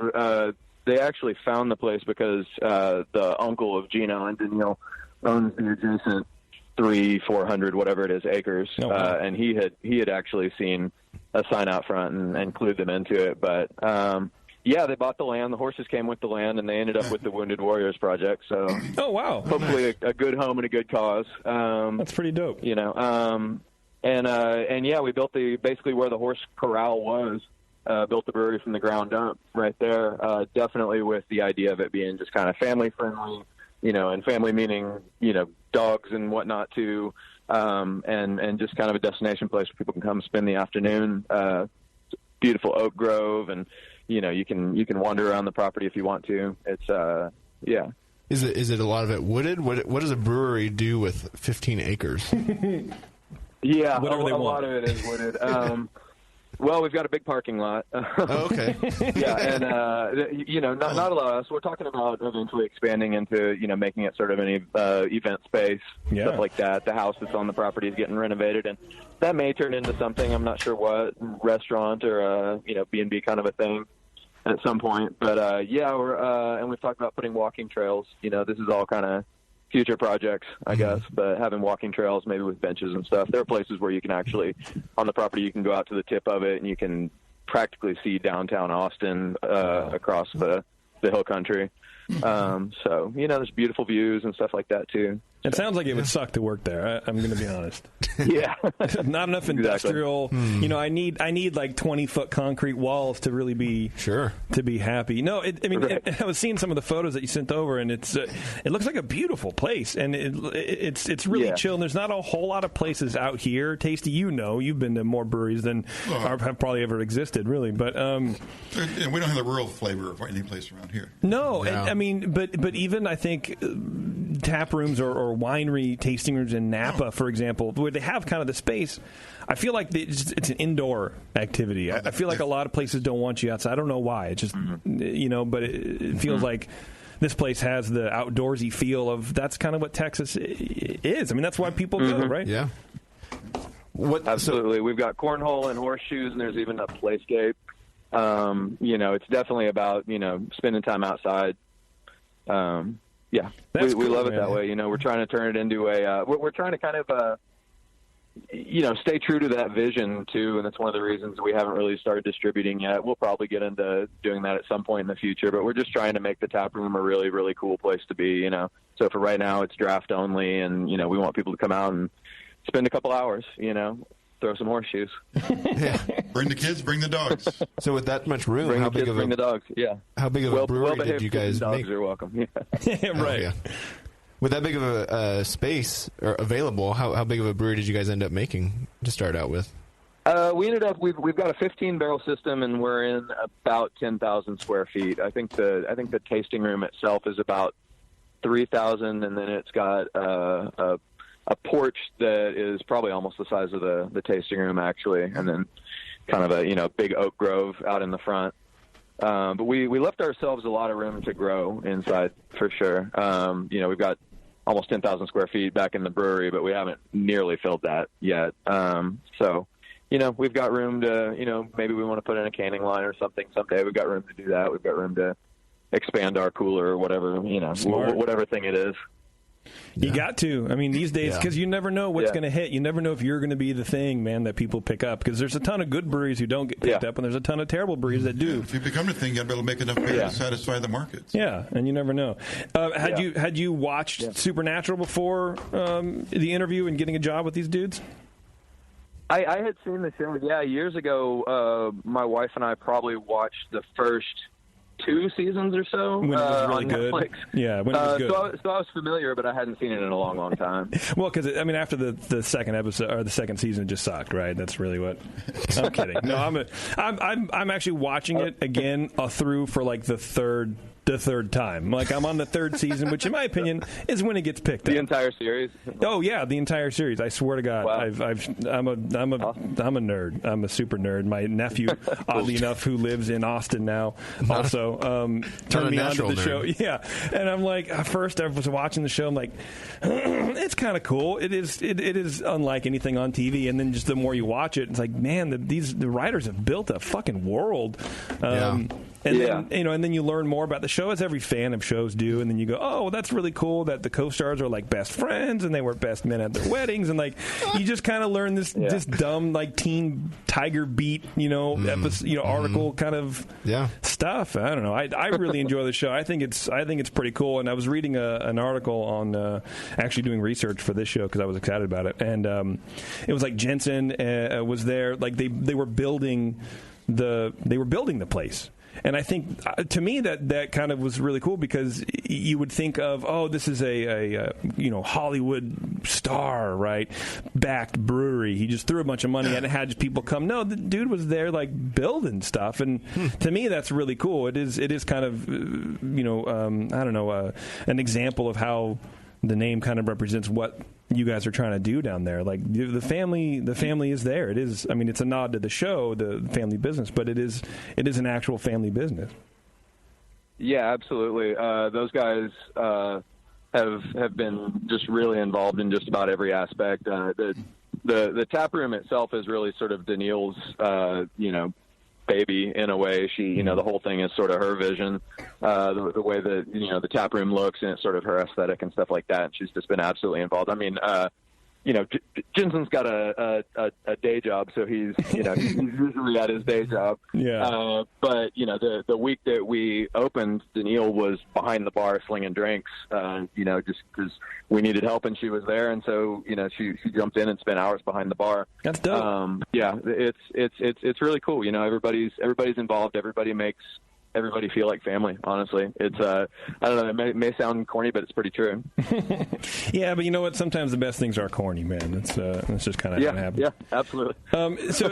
they actually found the place because the uncle of Gino and Daniil owns the adjacent 300-400 whatever it is acres, and he had actually seen sign out front and clued them into it. But yeah, they bought the land. The horses came with the land, and they ended up with the Wounded Warriors Project. So, oh wow, hopefully a good home and a good cause. That's pretty dope. You know, and yeah, we built basically where the horse corral was. Built the brewery from the ground up right there. Definitely with the idea of it being just kind of family friendly, you know, and family meaning, you know, dogs and whatnot too, and just kind of a destination place where people can come spend the afternoon. Beautiful oak grove, and you know, you can wander around the property if you want to. It's yeah. Is it a lot of it wooded? What does a brewery do with 15 acres? Yeah, a lot of it is wooded. Well, we've got a big parking lot. Oh, okay. Yeah, and you know, not a lot of us. We're talking about eventually expanding into, you know, making it sort of an event space, stuff like that. The house that's on the property is getting renovated, and that may turn into something. I'm not sure what, restaurant or you know, B&B kind of a thing at some point. But yeah, and we've talked about putting walking trails. You know, this is all kind of future projects, I guess, but having walking trails maybe with benches and stuff. There are places where you can actually, on the property, you can go out to the tip of it and you can practically see downtown Austin across the hill country. So, you know, there's beautiful views and stuff like that, too. It sounds like it would suck to work there. I'm going to be honest. Yeah. Not enough industrial. You know, I need like 20-foot concrete walls to really be to be happy. No, I mean, I was seeing some of the photos that you sent over, and it looks like a beautiful place, and it's really chill. And there's not a whole lot of places out here. Tasty, you know, you've been to more breweries than have probably ever existed, really. But and we don't have the rural flavor of any place around here. No, I mean, but even I think tap rooms or winery tasting rooms in Napa, for example, where they have kind of the space, I feel like it's an indoor activity. I feel like a lot of places don't want you outside. I don't know why. It's just, you know, but it feels like this place has the outdoorsy feel of that's kind of what Texas is. I mean, that's why people go, right? Yeah. Absolutely. We've got cornhole and horseshoes, and there's even a playscape. You know, it's definitely about, you know, spending time outside. Yeah, we love it that way. You know, we're trying to turn it into we're trying to kind of, you know, stay true to that vision too. And that's one of the reasons we haven't really started distributing yet. We'll probably get into doing that at some point in the future, but we're just trying to make the tap room a really, really cool place to be, you know. So for right now, it's draft only, and, you know, we want people to come out and spend a couple hours, you know, throw some horseshoes. Bring the kids, bring the dogs. So with that much room, bring how the big kids, of bring the dogs? Yeah. How big of a brewery did you guys dogs make? Are welcome. Yeah. Right. Yeah. With that big of a space available, how big of a brewery did you guys end up making to start out with? We ended up we've got a 15-barrel system, and we're in about 10,000 square feet. I think the tasting room itself is about 3,000, and then it's got a porch that is probably almost the size of the tasting room, actually, and then kind of a, you know, big oak grove out in the front. But we left ourselves a lot of room to grow inside, for sure. You know, we've got almost 10,000 square feet back in the brewery, but we haven't nearly filled that yet. So, you know, we've got room to, you know, maybe we want to put in a canning line or something someday. We've got room to do that. We've got room to expand our cooler or whatever, you know, whatever thing it is. You got to. I mean, these days, because you never know what's going to hit. You never know if you're going to be the thing, man, that people pick up. Because there's a ton of good breweries who don't get picked up, and there's a ton of terrible breweries that do. If you become the thing, you got to be able to make enough beer to satisfy the markets. Yeah, and you never know. Had you watched Supernatural before the interview and getting a job with these dudes? I had seen the show, years ago. My wife and I probably watched the first 2 seasons or so when it was really on good. Netflix. Yeah, when it was good. So I was familiar, but I hadn't seen it in a long, long time. Well, because I mean, after the second episode or the second season, it just sucked, right? That's really what. I'm kidding. No, I'm actually watching it again through for like the third time. Like, I'm on the third season, which in my opinion is when it gets picked up. The entire series? Oh yeah, the entire series. I swear to God, wow. I'm a nerd. I'm a super nerd. My nephew, oddly enough, who lives in Austin now, also turned me on to the show. Yeah, and I'm like, at first I was watching the show. I'm like, it's kind of cool. It is unlike anything on TV. And then just the more you watch it, it's like, man, the writers have built a fucking world. And then, and then you learn more about the show, as every fan of shows do, and then you go, oh, well, that's really cool that the co-stars are like best friends and they were best men at their weddings, and like you just kind of learn this dumb like teen Tiger Beat episode, article kind of stuff. I don't know. I really enjoy the show. I think it's pretty cool. And I was reading an article on actually doing research for this show because I was excited about it, and it was like Jenson was there, like they were building the place. And I think, to me, that kind of was really cool, because you would think of, oh, this is a Hollywood star, right, backed brewery. He just threw a bunch of money at it and had people come. No, the dude was there, like, building stuff. And to me, that's really cool. It is kind of, I don't know, an example of how the name kind of represents what you guys are trying to do down there. Like the family is there. It is. I mean, it's a nod to the show, the family business, but it is an actual family business. Yeah, absolutely. Those guys have been just really involved in just about every aspect. The tap room itself is really sort of Daniil's, baby in a way. She, the whole thing is sort of her vision, the way that, the tap room looks, and it's sort of her aesthetic and stuff like that. And she's just been absolutely involved. I mean, Jenson's got a day job, so he's usually at his day job. Yeah. But the week that we opened, Daniil was behind the bar slinging drinks. Just because we needed help and she was there, and so she jumped in and spent hours behind the bar. That's dope. It's really cool. Everybody's involved. Everybody makes everybody feel like family. Honestly, it's I don't know. It may sound corny, but it's pretty true. Yeah, but you know what? Sometimes the best things are corny, man. It's just kind of how it happens. Yeah, absolutely. So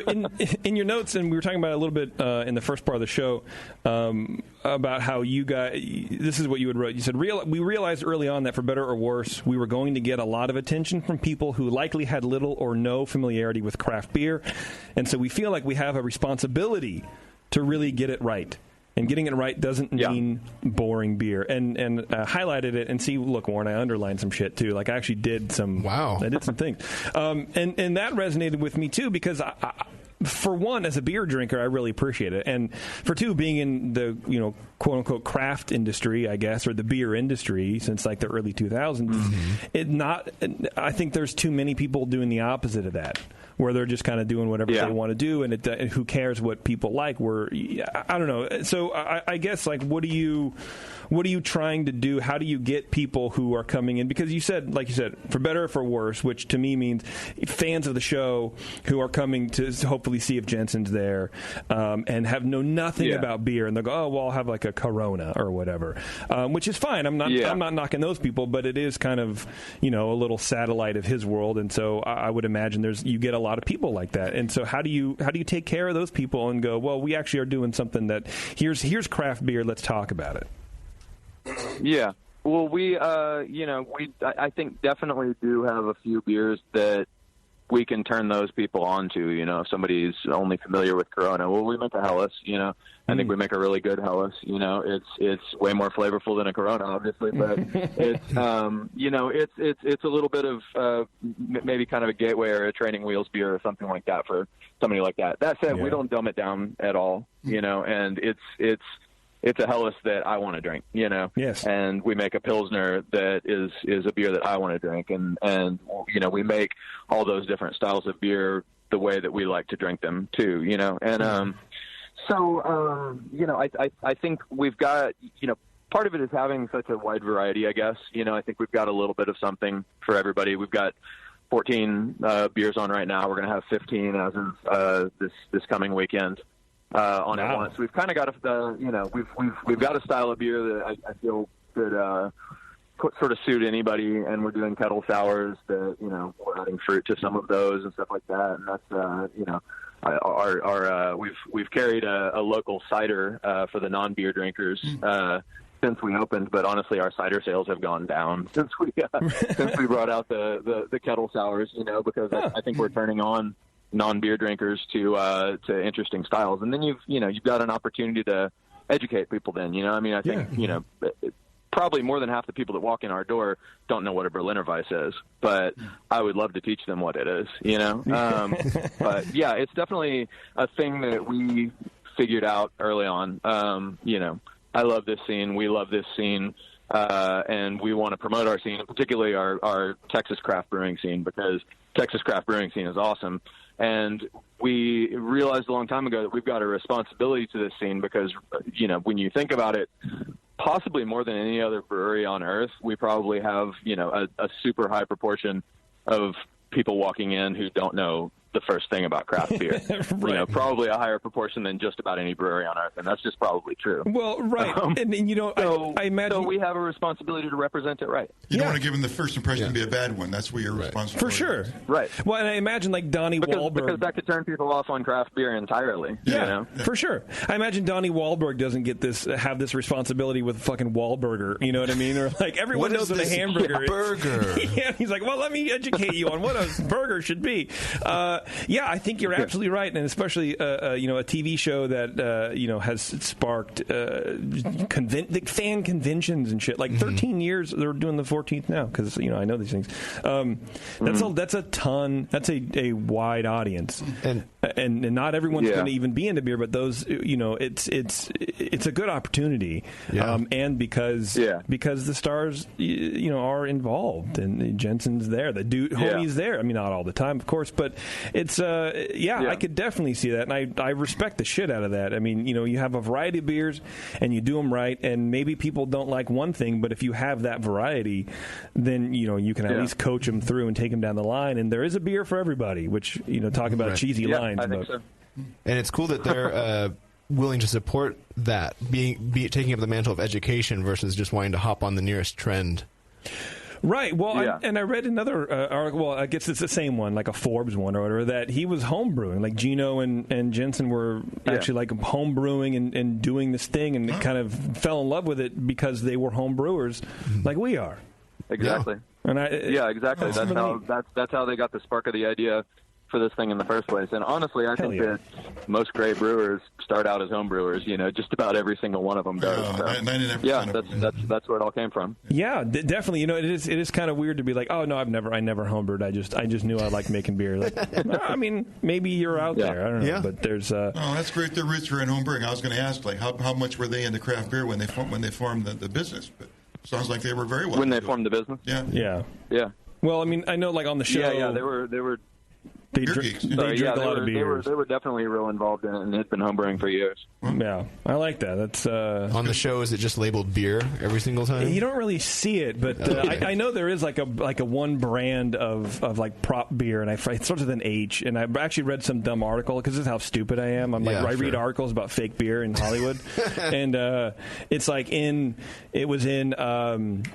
in your notes, and we were talking about it a little bit in the first part of the show, about how you guys. This is what you had wrote. You said, "We realized early on that for better or worse, we were going to get a lot of attention from people who likely had little or no familiarity with craft beer, and so we feel like we have a responsibility to really get it right." And getting it right doesn't mean boring beer. And highlighted it, and see, look, Warren, I underlined some shit too. Like I actually did some. Wow. I did some things. And that resonated with me too, because for one, as a beer drinker, I really appreciate it. And for two, being in the, quote unquote craft industry, I guess, or the beer industry since like the early 2000s, I think there's too many people doing the opposite of that, where they're just kind of doing whatever they want to do, and who cares what people like? I don't know. So I guess, like, what are you trying to do? How do you get people who are coming in? Because you said, for better or for worse, which to me means fans of the show who are coming to hopefully see if Jenson's there, and know nothing about beer, and they'll go, oh, well, I'll have like a Corona or whatever, which is fine. I'm not knocking those people, but it is kind of a little satellite of his world, and so I would imagine you get a lot of people like that. And so how do you take care of those people and go, well, we actually are doing something that here's craft beer, let's talk about it? Yeah. Well, I think definitely do have a few beers that we can turn those people on to, if somebody's only familiar with Corona. Well, we make a Helles, I think we make a really good Helles. It's way more flavorful than a Corona, obviously, but it's, it's a little bit of maybe kind of a gateway or a training wheels beer or something like that for somebody like that. That said, we don't dumb it down at all, and it's a Helles that I want to drink, Yes. And we make a Pilsner that is a beer that I want to drink. And we make all those different styles of beer the way that we like to drink them too, And, I think we've got, part of it is having such a wide variety, I guess. I think we've got a little bit of something for everybody. We've got 14 beers on right now. We're going to have 15 as of this coming weekend. On at once. We've kind of got we've got a style of beer that I feel could sort of suit anybody, and we're doing kettle sours that we're adding fruit to some of those and stuff like that, and that's we've carried a local cider for the non-beer drinkers since we opened, but honestly our cider sales have gone down since we brought out the kettle sours, because I think we're turning on non-beer drinkers to interesting styles, and then you've got an opportunity to educate people. Then I think probably more than half the people that walk in our door don't know what a Berliner Weiss is, but I would love to teach them what it is. But yeah, it's definitely a thing that we figured out early on, I love this scene. We love this scene. And we want to promote our scene, and particularly our Texas craft brewing scene, because Texas craft brewing scene is awesome. And we realized a long time ago that we've got a responsibility to this scene because, when you think about it, possibly more than any other brewery on earth, we probably have, a super high proportion of people walking in who don't know the first thing about craft beer. Right. Probably a higher proportion than just about any brewery on earth, and that's just probably true. Well, right. I imagine... So we have a responsibility to represent it right. You don't want to give them the first impression to be a bad one. That's where you're responsible. For sure. Right. Well, and I imagine like Donnie Wahlberg... Because that could turn people off on craft beer entirely. Yeah, for sure. I imagine Donnie Wahlberg doesn't have this responsibility with fucking Wahlburger. You know what I mean? Or like everyone knows what a hamburger is. Burger. Yeah, he's like, well, let me educate you on what a burger should be. I think you're absolutely right, and especially a TV show that has sparked fan conventions and shit. Like 13 years, they're doing the 14th now because I know these things. That's a ton. That's a wide audience, and not everyone's going to even be into beer, but those it's a good opportunity, and because the stars are involved and Jenson's there, the dude homie's there. I mean, not all the time, of course, but it's. I could definitely see that, and I respect the shit out of that. I mean, you have a variety of beers, and you do them right, and maybe people don't like one thing, but if you have that variety, then, you can at least coach them through and take them down the line, and there is a beer for everybody, which, talk about cheesy lines. I think so. And it's cool that they're willing to support that, taking up the mantle of education versus just wanting to hop on the nearest trend. Right. Well, I read another article. Well, I guess it's the same one, like a Forbes one or whatever, that he was home brewing. Like Gino and Jenson were actually like home brewing and doing this thing, and kind of fell in love with it because they were home brewers, like we are. Exactly. And exactly. That's how they got the spark of the idea for this thing in the first place. And honestly, I think that most great brewers start out as home brewers. Just about every single one of them does. That's where it all came from. Yeah, definitely. It is kind of weird to be like, oh no, I never homebrewed. I just knew I liked making beer. Like, I mean, maybe you're out there. I don't know. Yeah. But there's. Oh, that's great. Their roots were in homebrewing. I was going to ask, like, how much were they into craft beer when they formed the business? But sounds like they were very well. When they formed the business. Yeah. Well, I mean, I know, like on the show. Yeah. They were. They drink a lot of beers. They were definitely real involved in it, and had been homebrewing for years. Yeah, I like that. That's on the show. Is it just labeled beer every single time? You don't really see it, but I know there is like a one brand of like prop beer, and it starts with an H. And I actually read some dumb article because this is how stupid I am. I read articles about fake beer in Hollywood, and it's like it was in.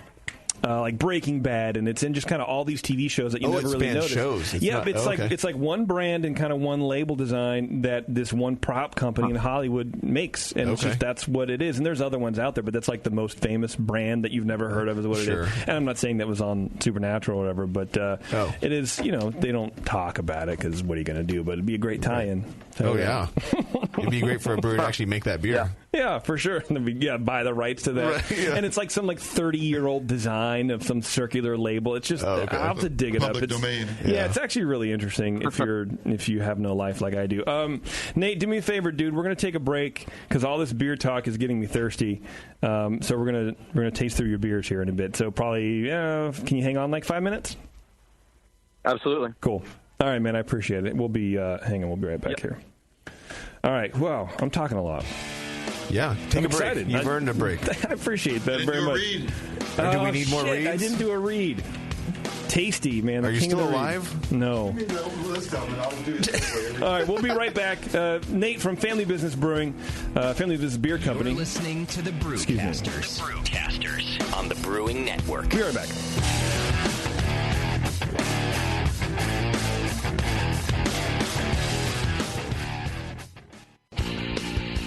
Like Breaking Bad, and it's in just kind of all these TV shows that you never really notice. Shows. It's like one brand and kind of one label design that this one prop company in Hollywood makes, and it's just, that's what it is. And there's other ones out there, but that's like the most famous brand that you've never heard of is what it is. And I'm not saying that was on Supernatural or whatever, but it is. They don't talk about it because what are you going to do? But it'd be a great tie-in. So, it'd be great for a brewer to actually make that beer. Yeah, for sure. Buy the rights to that, and it's like some 30-year-old design of some circular label. It's just I'll have to dig it up. Public domain. Yeah, it's actually really interesting if you have no life like I do. Nate, do me a favor, dude. We're going to take a break because all this beer talk is getting me thirsty. So we're gonna taste through your beers here in a bit. So probably can you hang on like 5 minutes? Absolutely. Cool. All right, man. I appreciate it. We'll be hang on. We'll be right back here. All right. Wow, I'm talking a lot. Yeah, take a break. Excited. You've earned a break. I appreciate that very much. Do we need more reads? I didn't do a read. Tasty, man. Are you still alive? No. All right, we'll be right back. Nate from Family Business Brewing, Family Business Beer Company. You're listening to the Brewcasters. The Brewcasters on the Brewing Network. Be right back.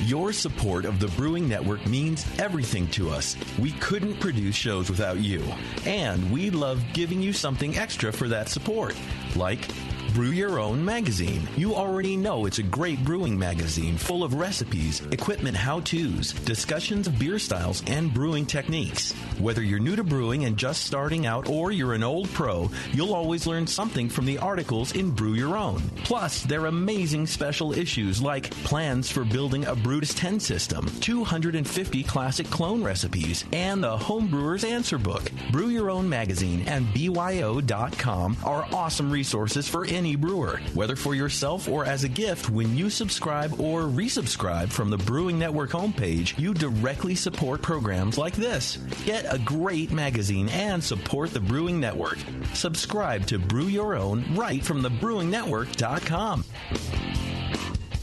Your support of the Brewing Network means everything to us. We couldn't produce shows without you. And we love giving you something extra for that support, like Brew Your Own magazine. You already know it's a great brewing magazine full of recipes, equipment how-tos, discussions of beer styles, and brewing techniques. Whether you're new to brewing and just starting out or you're an old pro, you'll always learn something from the articles in Brew Your Own. Plus, there are amazing special issues like plans for building a Brutus 10 system, 250 classic clone recipes, and the Homebrewer's Answer Book. Brew Your Own magazine and BYO.com are awesome resources for any brewer. Whether for yourself or as a gift, when you subscribe or resubscribe from the Brewing Network homepage, you directly support programs like this. Get a great magazine and support the Brewing Network. Subscribe to Brew Your Own right from the BrewingNetwork.com.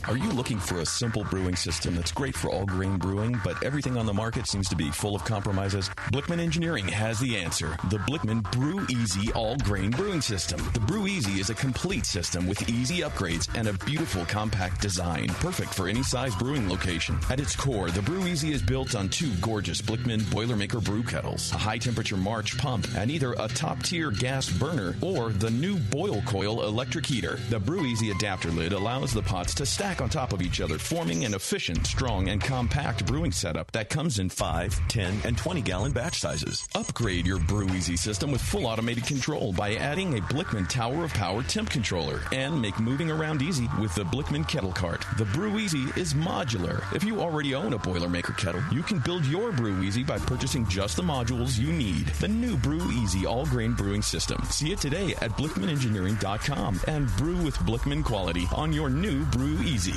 Are you looking for a simple brewing system that's great for all grain brewing, but everything on the market seems to be full of compromises? Blickman Engineering has the answer. The Blickman Brew Easy All Grain Brewing System. The Brew Easy is a complete system with easy upgrades and a beautiful compact design, perfect for any size brewing location. At its core, the Brew Easy is built on two gorgeous Blickman Boilermaker brew kettles, a high-temperature March pump, and either a top-tier gas burner or the new Boil Coil electric heater. The Brew Easy adapter lid allows the pots to stack on top of each other, forming an efficient, strong, and compact brewing setup that comes in 5, 10, and 20-gallon batch sizes. Upgrade your Brew Easy system with full automated control by adding a Blickman Tower of Power temp controller, and make moving around easy with the Blickman Kettle Cart. The Brew Easy is modular. If you already own a Boilermaker kettle, you can build your Brew Easy by purchasing just the modules you need. The new Brew Easy all-grain brewing system. See it today at BlickmanEngineering.com and brew with Blickman quality on your new Brew Easy.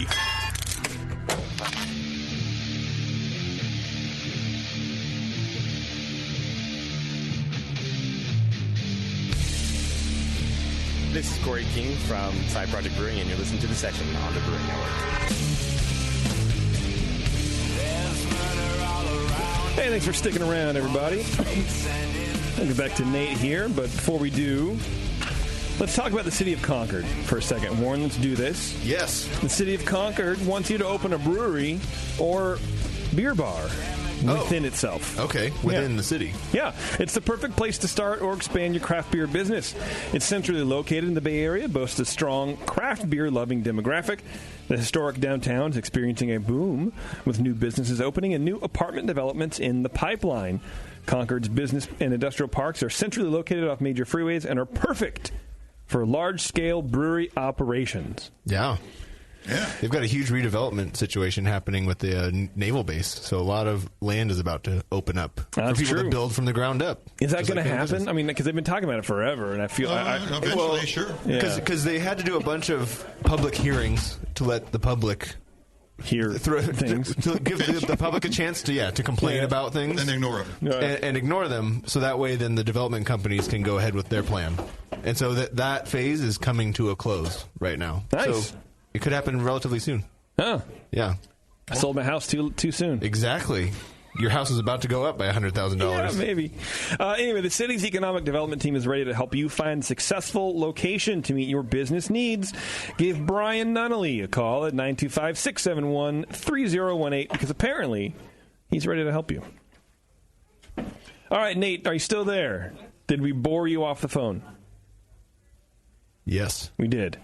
This is Corey King from Side Project Brewing, and you're listening to The Session on the Brewing Network. Hey, thanks for sticking around, everybody. I'll get back to Nate here, but before we do, let's talk about the city of Concord for a second. Warren, let's do this. Yes. The city of Concord wants you to open a brewery or beer bar within itself. Okay, within the city. Yeah, it's the perfect place to start or expand your craft beer business. It's centrally located in the Bay Area, boasts a strong craft beer-loving demographic. The historic downtown is experiencing a boom with new businesses opening and new apartment developments in the pipeline. Concord's business and industrial parks are centrally located off major freeways and are perfect for large-scale brewery operations. Yeah. Yeah. They've got a huge redevelopment situation happening with the naval base, so a lot of land is about to open up for people to build from the ground up. Is that going to happen? I mean, because they've been talking about it forever, and I feel... eventually, sure. Because they had to do a bunch of public hearings to let the public... hear things. To give the public a chance to complain about things. And ignore them. And ignore them, so that way then the development companies can go ahead with their plan. And so that phase is coming to a close right now. Nice. So it could happen relatively soon. Huh. Yeah. I sold my house too soon. Exactly. Your house is about to go up by $100,000. Yeah, maybe. Anyway, the city's economic development team is ready to help you find a successful location to meet your business needs. Give Brian Nunnally a call at 925-671-3018 because apparently he's ready to help you. All right, Nate, are you still there? Did we bore you off the phone? Yes. We did.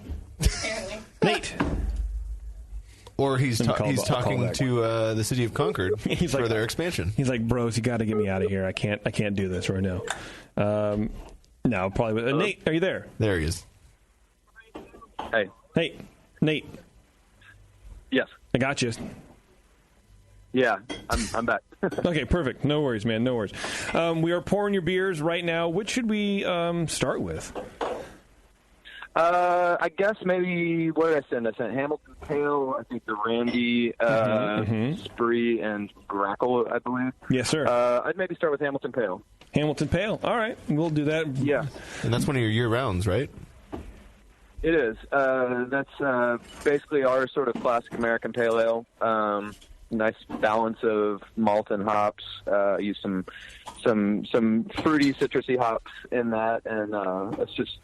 Nate. Or he's talking to the city of Concord for their expansion. He's like, bros, you got to get me out of here. I can't do this right now. No, probably. Nate, are you there? There he is. Hey, Nate. Yes. I got you. Yeah, I'm back. Okay, perfect. No worries, man. No worries. We are pouring your beers right now. Which should we start with? I guess maybe, what did I send? I sent Hamilton Pale, I think the Randy, Spree, and Grackle, I believe. Yes, sir. I'd maybe start with Hamilton Pale. Hamilton Pale. All right, we'll do that. Yeah. And that's one of your year-rounds, right? It is. That's basically our sort of classic American Pale Ale. Nice balance of malt and hops. Use some fruity, citrusy hops in that, and it's just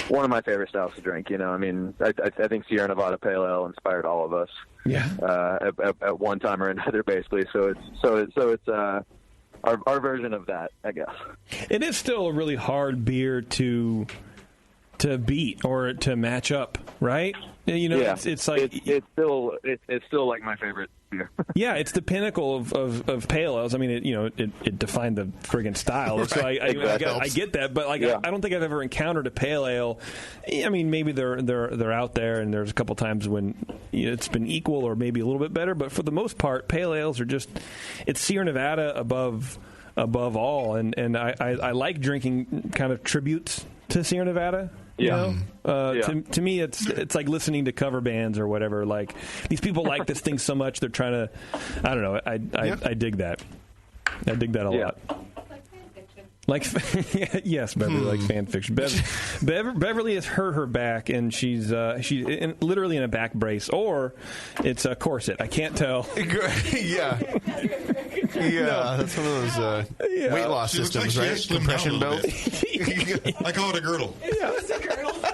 one of my favorite styles to drink. You know, I mean, I think Sierra Nevada Pale Ale inspired all of us. Yeah. At one time or another, basically. So it's our version of that, I guess. It is still a really hard beer to to beat or to match up, right? You know, it's like it's still like my favorite beer. Yeah, it's the pinnacle of pale ales. I mean, it defined the friggin' style. So I get that, but I don't think I've ever encountered a pale ale. I mean, maybe they're out there, and there's a couple times when it's been equal or maybe a little bit better. But for the most part, pale ales are it's Sierra Nevada above all, and I like drinking kind of tributes to Sierra Nevada. To me, it's like listening to cover bands or whatever. Like, these people like this thing so much, they're trying to. I don't know. I dig that. I dig that a lot. Like yes, Beverly, like fan fiction. Beverly has hurt her back, and she's literally in a back brace, or it's a corset. I can't tell. Yeah, that's one of those weight loss systems, right? Compression belt. I call it a girdle. Yeah.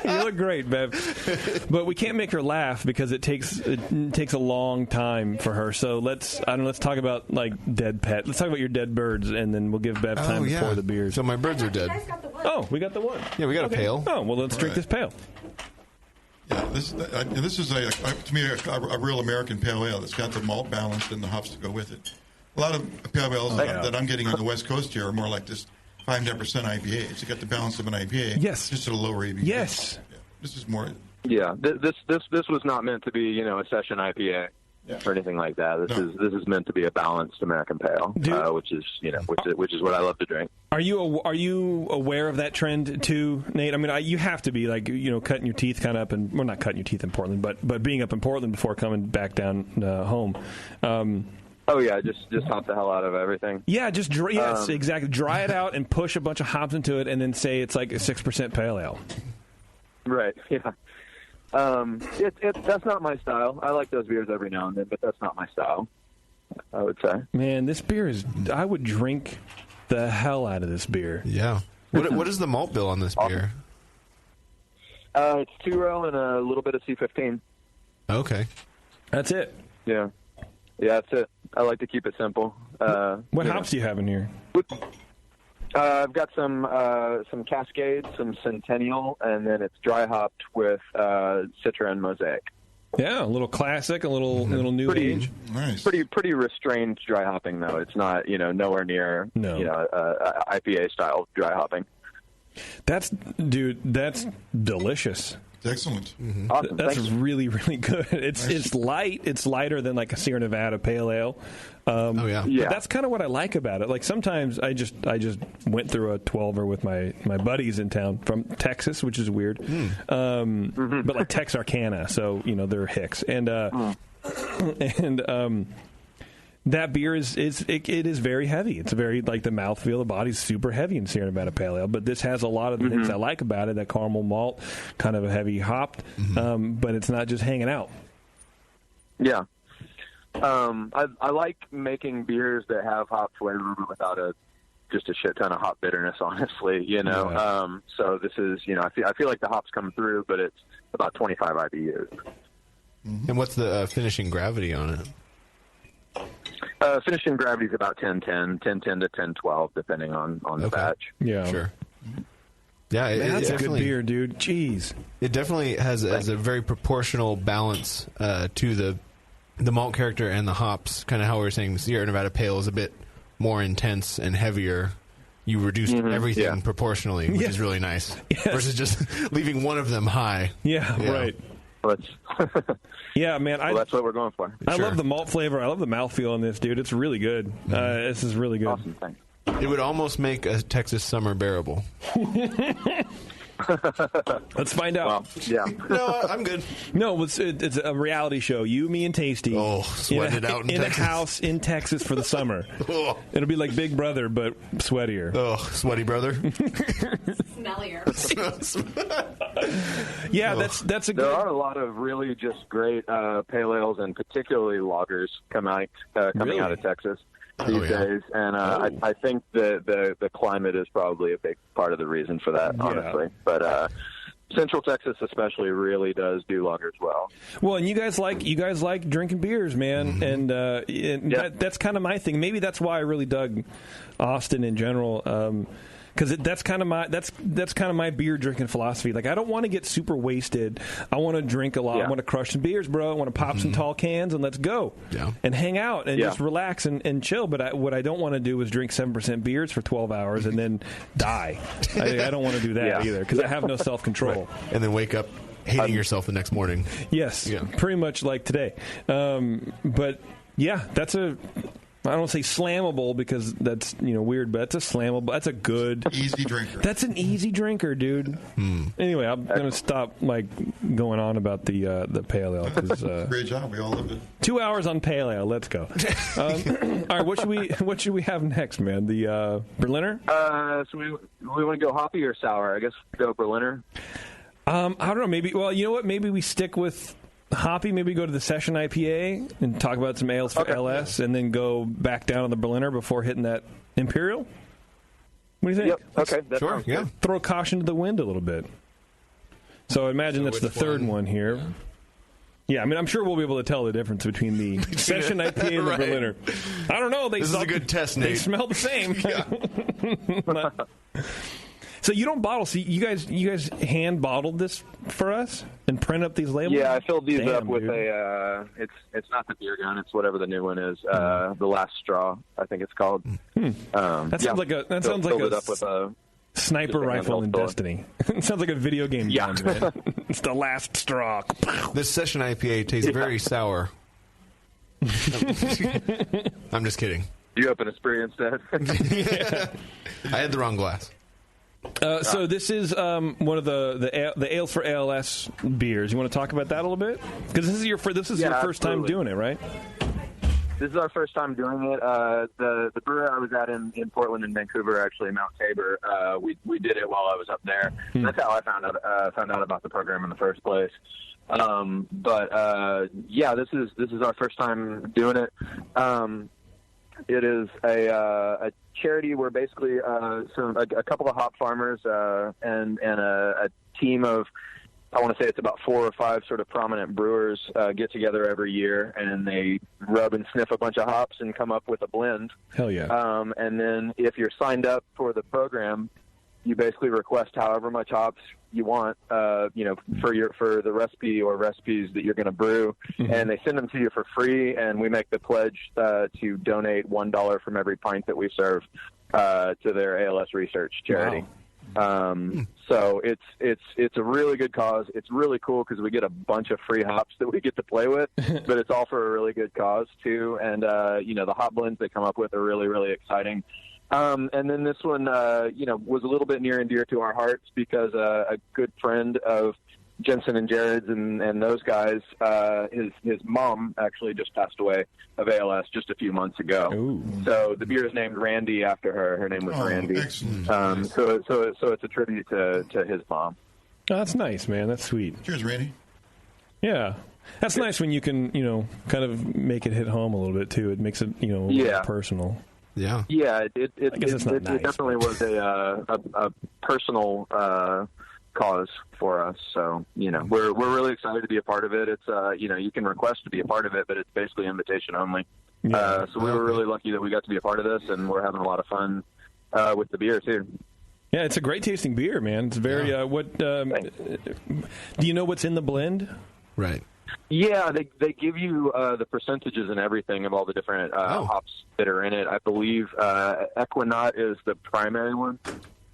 You look great, Bev. But we can't make her laugh because it takes a long time for her. So let's talk about like dead pet. Let's talk about your dead birds, and then we'll give Bev time to pour the beers. So my birds are dead. Oh, we got the one. Yeah, we got a pail. Oh, well, let's drink this pail. Yeah, this is to me a real American pale ale that's got the malt balance and the hops to go with it. A lot of pale ales that I'm getting on the West Coast here are more like just 5-10% IPAs. You got the balance of an IPA, just at a lower ABV. Yes, this is more. Yeah, this was not meant to be a session IPA or anything like that. This is meant to be a balanced American pale, which is what I love to drink. Are you aware of that trend too, Nate? I mean, you have to be like cutting your teeth kind of up, and not cutting your teeth in Portland, but being up in Portland before coming back down home. Oh yeah, just hop the hell out of everything. Yeah, yes, exactly. Dry it out and push a bunch of hops into it, and then say it's like a 6% pale ale. Right. Yeah. That's not my style. I like those beers every now and then, but that's not my style, I would say. Man, this beer is. I would drink the hell out of this beer. Yeah. What is the malt bill on this beer? It's 2-row and a little bit of C15. Okay. That's it. Yeah. Yeah, that's it. I like to keep it simple. What hops do you have in here? I've got some Cascade, some Centennial, and then it's dry hopped with Citra and Mosaic. Yeah, a little classic, a little new age. Nice. Pretty restrained dry hopping though. It's not nowhere near IPA style dry hopping. That's delicious. Excellent. Mm-hmm. Awesome. That's really, really good. It's light. It's lighter than like a Sierra Nevada pale ale. But that's kind of what I like about it. Like sometimes I just went through a 12er with my buddies in town from Texas, which is weird. But like Texarkana, so they're Hicks, and that beer is very heavy. It's very like the mouthfeel, the body's super heavy in Sierra Nevada Pale Ale. But this has a lot of the things I like about it. That caramel malt, kind of a heavy hopped, but it's not just hanging out. Yeah, I like making beers that have hop flavor but without just a shit ton of hop bitterness. Honestly, so this is I feel like the hops come through, but it's about 25 IBUs. And what's the finishing gravity on it? Finishing gravity is about 10-10 to 10-12, depending on the batch. Yeah, sure. Yeah, that's a good beer, dude. Jeez, it definitely has a very proportional balance to the malt character and the hops. Kind of how we were saying, Sierra Nevada Pale is a bit more intense and heavier. You reduced everything proportionally, which is really nice, versus just leaving one of them high. Yeah. Right. Yeah, man. That's what we're going for. I love the malt flavor. I love the mouthfeel on this, dude. It's really good. This is really good. Awesome, thanks. It would almost make a Texas summer bearable. Let's find out. Well, yeah. No, I'm good. No, it's a reality show. You, me, and Tasty. Oh, sweat it out in Texas. A house in Texas for the summer. It'll be like Big Brother, but sweatier. Oh, sweaty brother. Smellier. Yeah, that's a good... There are a lot of really just great pale ales and particularly lagers coming out of Texas these days, and I think the climate is probably a big part of the reason for that, honestly. But Central Texas especially really does do lagers well. Well, and you guys like drinking beers, man, and that's kind of my thing. Maybe that's why I really dug Austin in general. because that's kind of my beer drinking philosophy. Like, I don't want to get super wasted. I want to drink a lot. I want to crush some beers, bro. I want to pop some tall cans and let's go and hang out and just relax and chill. But what I don't want to do is drink 7% beers for 12 hours and then die. I don't want to do that either because I have no self-control. Right. And then wake up hating yourself the next morning. Yes, pretty much like today. But yeah, that's I don't say slammable because that's weird, but that's a slammable. That's a good easy drinker. That's an easy drinker, dude. Anyway, I'm gonna stop going on about the pale ale because great job. We all loved it. 2 hours on pale ale. Let's go. All right, what should we have next, man? The Berliner. So we want to go hoppy or sour? I guess go Berliner. I don't know. Maybe. Well, you know what? Maybe we stick with hoppy. Maybe go to the Session IPA and talk about some ales for LS, and then go back down on the Berliner before hitting that Imperial. What do you think? Yep. Okay. That sure. Yeah. Throw caution to the wind a little bit. So I imagine that's the third one here. Yeah, I mean, I'm sure we'll be able to tell the difference between the Session IPA and the Berliner. I don't know. This is a good test, Nate. They smell the same. So you don't bottle. So you guys hand bottled this for us and print up these labels. Yeah, I filled these up with a. It's not the beer gun. It's whatever the new one is. The Last Straw, I think it's called. That sounds like a. That sounds like it up with a sniper rifle in Destiny. It sounds like a video game. Yeah, man. It's the last straw. This Session IPA tastes very sour. I'm just kidding. You have an experience, Dad? I had the wrong glass. So this is one of the ales for ALS beers. You want to talk about that a little bit? Because this is your first time doing it, right? This is our first time doing it. The brewery I was at in Portland and Vancouver, actually, Mount Tabor, we did it while I was up there. That's how I found out about the program in the first place. This is our first time doing it. It is a charity where basically a couple of hop farmers and a team of, I want to say it's about 4 or 5 sort of prominent brewers get together every year, and they rub and sniff a bunch of hops and come up with a blend. Hell yeah. And then if you're signed up for the program, you basically request however much hops you want, for the recipe or recipes that you're going to brew, and they send them to you for free. And we make the pledge to donate $1 from every pint that we serve to their ALS research charity. Wow. So it's a really good cause. It's really cool because we get a bunch of free hops that we get to play with, but it's all for a really good cause too. And the hop blends they come up with are really, really exciting. And then this one, was a little bit near and dear to our hearts because a good friend of Jenson and Jared's and those guys, his mom actually just passed away of ALS just a few months ago. Ooh. So the beer is named Randy after her. Her name was Randy. Excellent. So it's a tribute to his mom. Oh, that's nice, man. That's sweet. Cheers, Randy. Yeah. That's nice when you can, kind of make it hit home a little bit too. It makes it, a little personal. Yeah. Yeah, it nice, definitely was a personal cause for us. So, we're really excited to be a part of it. It's you can request to be a part of it, but it's basically invitation only. Yeah. So we were really lucky that we got to be a part of this, and we're having a lot of fun with the beer too. Yeah, it's a great tasting beer, man. It's very do you know what's in the blend? Right. Yeah, they give you the percentages and everything of all the different hops that are in it. I believe Equinaut is the primary one,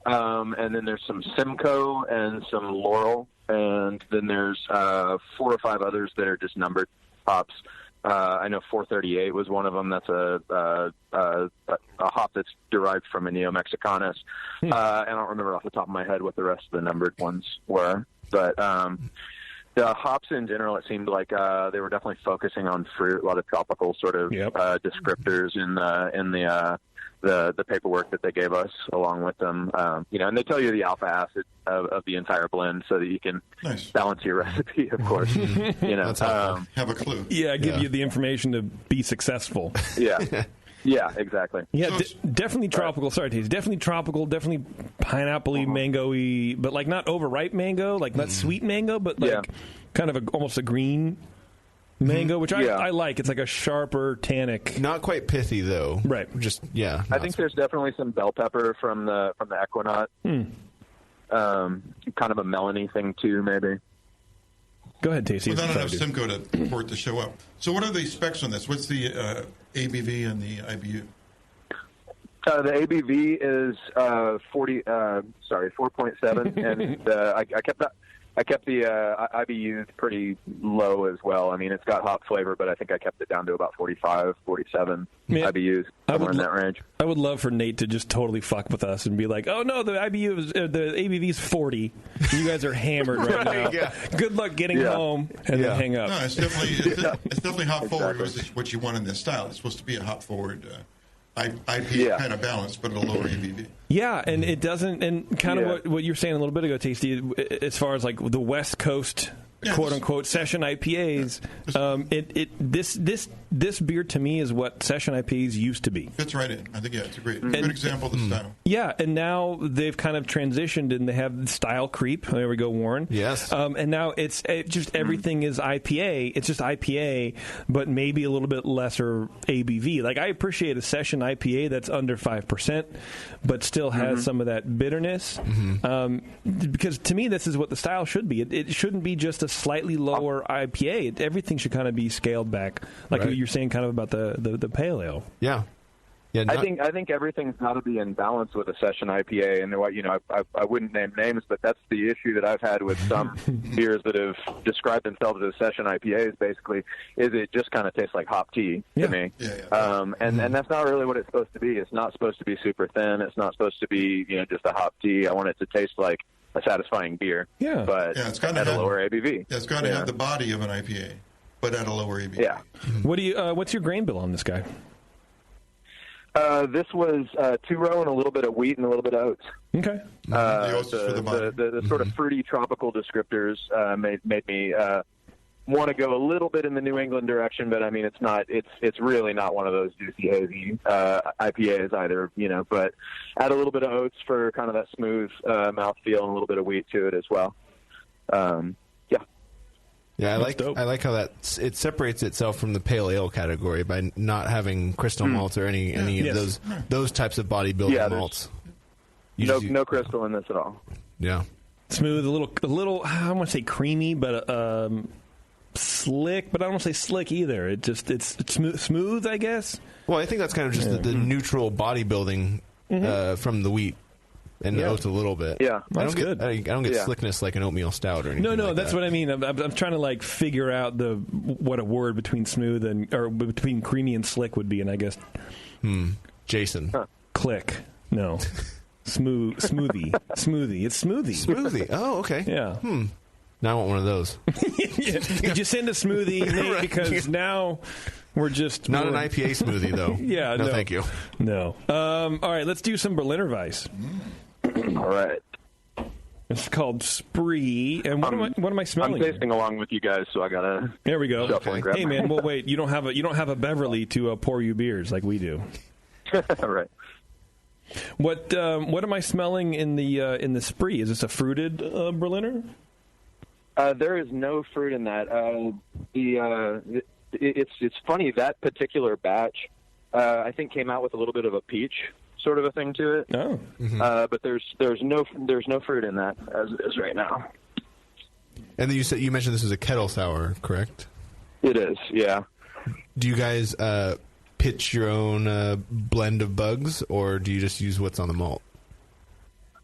and then there's some Simcoe and some Laurel, and then there's 4 or 5 others that are just numbered hops. I know 438 was one of them. That's a hop that's derived from a Neo-Mexicanus. I don't remember off the top of my head what the rest of the numbered ones were, but the hops in general, it seemed like they were definitely focusing on fruit, a lot of tropical sort of descriptors in the paperwork that they gave us along with them. And they tell you the alpha acid of the entire blend so that you can balance your recipe, of course. That's have a clue. Yeah, give you the information to be successful. Yeah. Yeah, exactly. Yeah, definitely tropical. Sorry, Taze. Definitely tropical. Definitely pineapple-y, mango-y, but like not overripe mango, like not sweet mango, but like kind of almost a green Mango, which I like. It's like a sharper tannic. Not quite pithy though. Right. Just I think there's definitely some bell pepper from the Equinaut. Kind of a melony thing too, maybe. Go ahead, Tasty. Without enough Simcoe for it to show up. So what are the specs on this? What's the ABV and the IBU? The ABV is 4.7, and I kept the IBU pretty low as well. I mean, it's got hop flavor, but I think I kept it down to about 45, 47 IBUs, somewhere in that range. I would love for Nate to just totally fuck with us and be like, "Oh no, the ABV is 40. You guys are hammered right now. Yeah. Good luck getting home," and then hang up. No, it's definitely hop forward. Which is what you want in this style. It's supposed to be a hop forward IPA kind of balance, but at a lower ABV. Yeah, and it doesn't, and kind of what you were saying a little bit ago, Tasty, as far as like the West Coast quote unquote session IPAs, this beer to me is what session IPAs used to be. Fits right in. I think it's a good example of the style. Yeah, and now they've kind of transitioned and they have style creep. There we go, Warren. Yes. And now it's just everything is IPA. It's just IPA, but maybe a little bit lesser ABV. Like I appreciate a session IPA that's under 5%, but still has some of that bitterness. Because to me, this is what the style should be. It shouldn't be just a slightly lower IPA. Everything should kind of be scaled back, like you're saying, kind of about the pale ale. Yeah. I think everything's got to be in balance with a session IPA, and I wouldn't name names, but that's the issue that I've had with some beers that have described themselves as session IPAs. Basically, is it just kind of tastes like hop tea to me, and that's not really what it's supposed to be. It's not supposed to be super thin. It's not supposed to be just a hop tea. I want it to taste like a satisfying beer, but it's at a lower ABV. It's got to have the body of an IPA, but at a lower ABV. Yeah. What's your grain bill on this guy? This was 2-row and a little bit of wheat and a little bit of oats. Okay. The sort of fruity tropical descriptors made me want to go a little bit in the New England direction, but I mean it's really not one of those juicy hazy IPAs either, but add a little bit of oats for kind of that smooth mouthfeel and a little bit of wheat to it as well. Yeah, I like how it separates itself from the pale ale category by not having crystal malts or any of those types of bodybuilding malts. No crystal in this at all. Yeah, smooth, a little. I don't want to say creamy, but slick. But I don't want to say slick either. It's smooth, I guess. Well, I think that's kind of just the neutral bodybuilding from the wheat. And the oats a little bit. Yeah, that's good. I don't get slickness like an oatmeal stout or anything. No, that's what I mean. I'm trying to like figure out what a word between smooth or between creamy and slick would be, and I guess Jason click. No, smoothie. It's smoothie. Smoothie. Oh, okay. Yeah. Now I want one of those. Did you send a smoothie, Nate? Because now we're just not an IPA smoothie though. Yeah, no, thank you. No. All right, let's do some Berliner Weiss. All right. It's called Spree, and what am I smelling? I'm tasting along with you guys, so I gotta. There we go. Okay. Hey man, well wait, you don't have a Beverly to pour you beers like we do. Right. What am I smelling in the Spree? Is this a fruited Berliner? There is no fruit in that. It's funny, that particular batch I think came out with a little bit of a peach sort of a thing to it. Oh. But there's no fruit in that as it is right now. And then you mentioned this is a kettle sour, correct? It is, yeah. Do you guys pitch your own blend of bugs, or do you just use what's on the malt?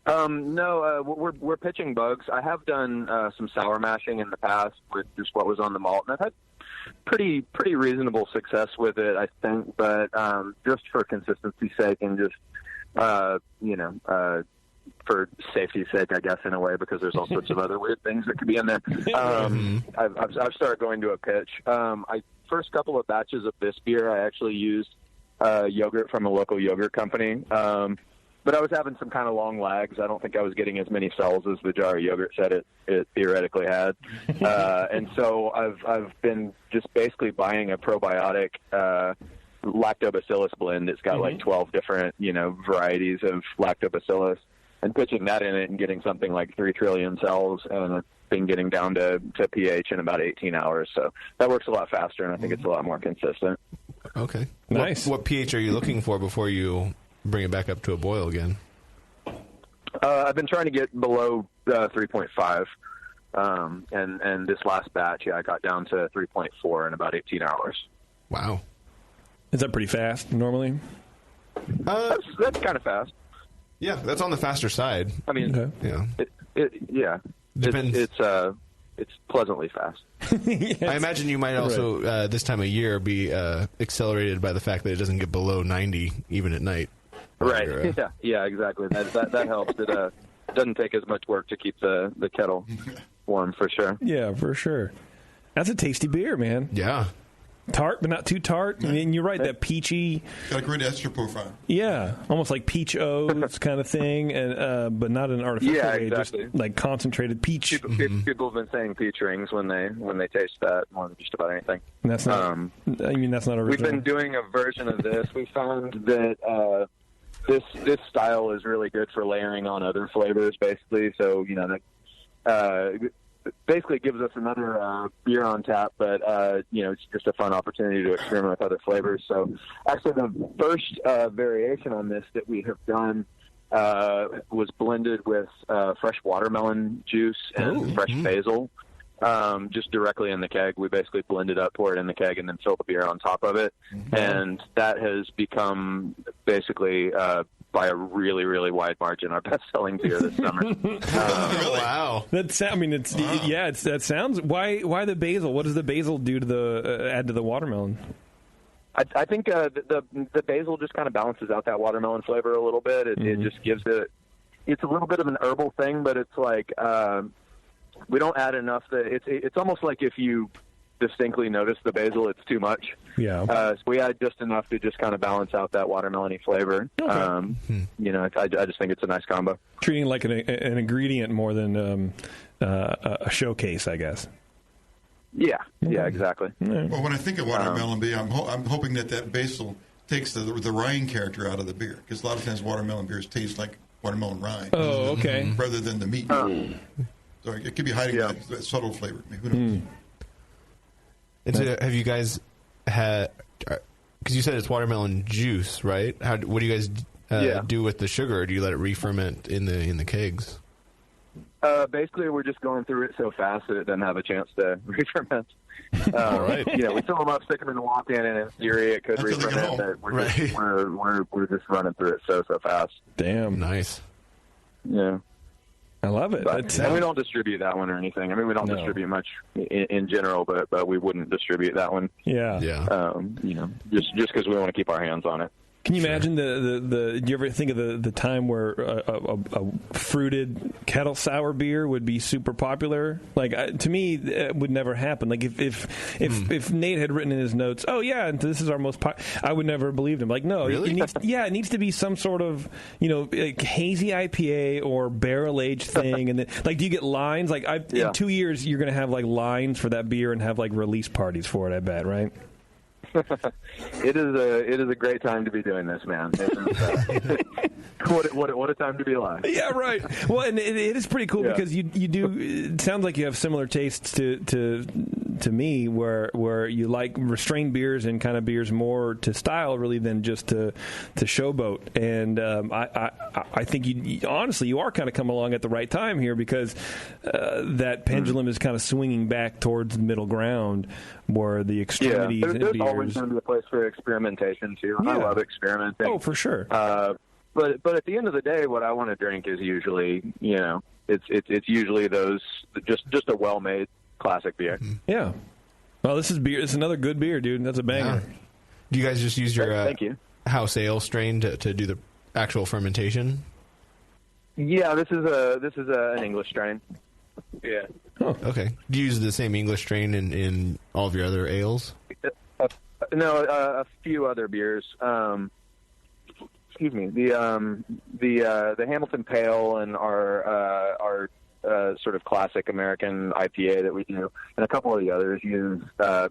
No, we're pitching bugs. I have done some sour mashing in the past with just what was on the malt, and I've had pretty reasonable success with it, I think. But just for consistency's sake and just for safety's sake, I guess, in a way, because there's all sorts of other weird things that could be in there. I've started going to a pitch. First couple of batches of this beer, I actually used yogurt from a local yogurt company. But I was having some kind of long lags. I don't think I was getting as many cells as the jar of yogurt said it theoretically had. And so I've been just basically buying a probiotic lactobacillus blend. It's got like 12 different, varieties of lactobacillus. and pitching that in it and getting something like 3 trillion cells and been getting down to pH in about 18 hours. So that works a lot faster, and I think it's a lot more consistent. Okay. Nice. What pH are you looking for before you bring it back up to a boil again? I've been trying to get below 3.5. And this last batch, I got down to 3.4 in about 18 hours. Wow. Is that pretty fast normally? That's kind of fast. Yeah, that's on the faster side. I mean, yeah. Depends. It's pleasantly fast. I imagine you might also, this time of year, be accelerated by the fact that it doesn't get below 90 even at night. Right. Yeah, exactly. That helps. It doesn't take as much work to keep the kettle warm, for sure. Yeah, for sure. That's a tasty beer, man. Yeah. Tart, but not too tart. I mean, you're right, that peachy. Got a great ester profile. Yeah, almost like peach O's kind of thing, and but not in an artificial way, exactly. just like concentrated peach. People have been saying peach rings when they taste that more than just about anything. And that's not. I mean, that's not original. We've been doing a version of this. We found that this style is really good for layering on other flavors, basically. So that basically gives us another beer on tap, but it's just a fun opportunity to experiment with other flavors. So actually the first variation on this that we have done was blended with fresh watermelon juice and fresh basil, just directly in the keg. We basically blend it up, pour it in the keg, and then fill the beer on top of it. And that has become basically by a really, really wide margin, our best-selling beer this summer. Wow! That sounds. Why the basil? What does the basil do to the add to the watermelon? I think the basil just kind of balances out that watermelon flavor a little bit. It just gives it. It's a little bit of an herbal thing, but it's like we don't add enough. It's almost like if you distinctly notice the basil, it's too much. Yeah. So we add just enough to just kind of balance out that watermelon-y flavor. Okay. I just think it's a nice combo. Treating it like an ingredient more than a showcase, I guess. Yeah, exactly. Well, when I think of watermelon beer, I'm hoping that basil takes the rind character out of the beer, because a lot of times watermelon beers taste like watermelon rind. Oh, okay. Rather than the meat. So it could be hiding that subtle flavor. Who knows? And so have you guys had? Because you said it's watermelon juice, right? What do you guys do with the sugar? Or do you let it re-ferment in the kegs? Basically, we're just going through it so fast that it doesn't have a chance to re-ferment. All right. We fill them up, stick them in the walk-in, and in theory, it could re-ferment. But we're just running through it so fast. Damn. Nice. Yeah. I love it. And we don't distribute that one or anything. I mean, we don't distribute much in general, but we wouldn't distribute that one. Yeah. Just because we want to keep our hands on it. Can you imagine do you ever think of the time where a fruited kettle sour beer would be super popular? Like to me, it would never happen. Like if Nate had written in his notes, "Oh yeah, and this is our most," I would never have believed him. Like no, really? it needs to be some sort of like hazy IPA or barrel aged thing. And then, like, do you get lines? Like in 2 years, you're going to have like lines for that beer and have like release parties for it. I bet, right? It is a great time to be doing this, man. What a time to be alive. Yeah, right. Well, and it is pretty cool because you do. It sounds like you have similar tastes to me, where you like restrained beers and kind of beers more to style, really, than just to showboat. And I think you honestly you are kind of coming along at the right time here, because that pendulum is kind of swinging back towards the middle ground, where the extremities. Yeah, there's always going to be a place for experimentation too. I love experimenting. Oh, for sure. But at the end of the day, what I want to drink is usually, it's usually those just a well-made classic beer. Yeah. Well, this is beer. It's another good beer, dude. That's a banger. Yeah. Do you guys just use your Thank you. house ale strain to do the actual fermentation? Yeah, this is an English strain. Yeah. Oh, okay. Do you use the same English strain in all of your other ales? No, a few other beers. Excuse me. The Hamilton Pale and our sort of classic American IPA that we do, and a couple of the others use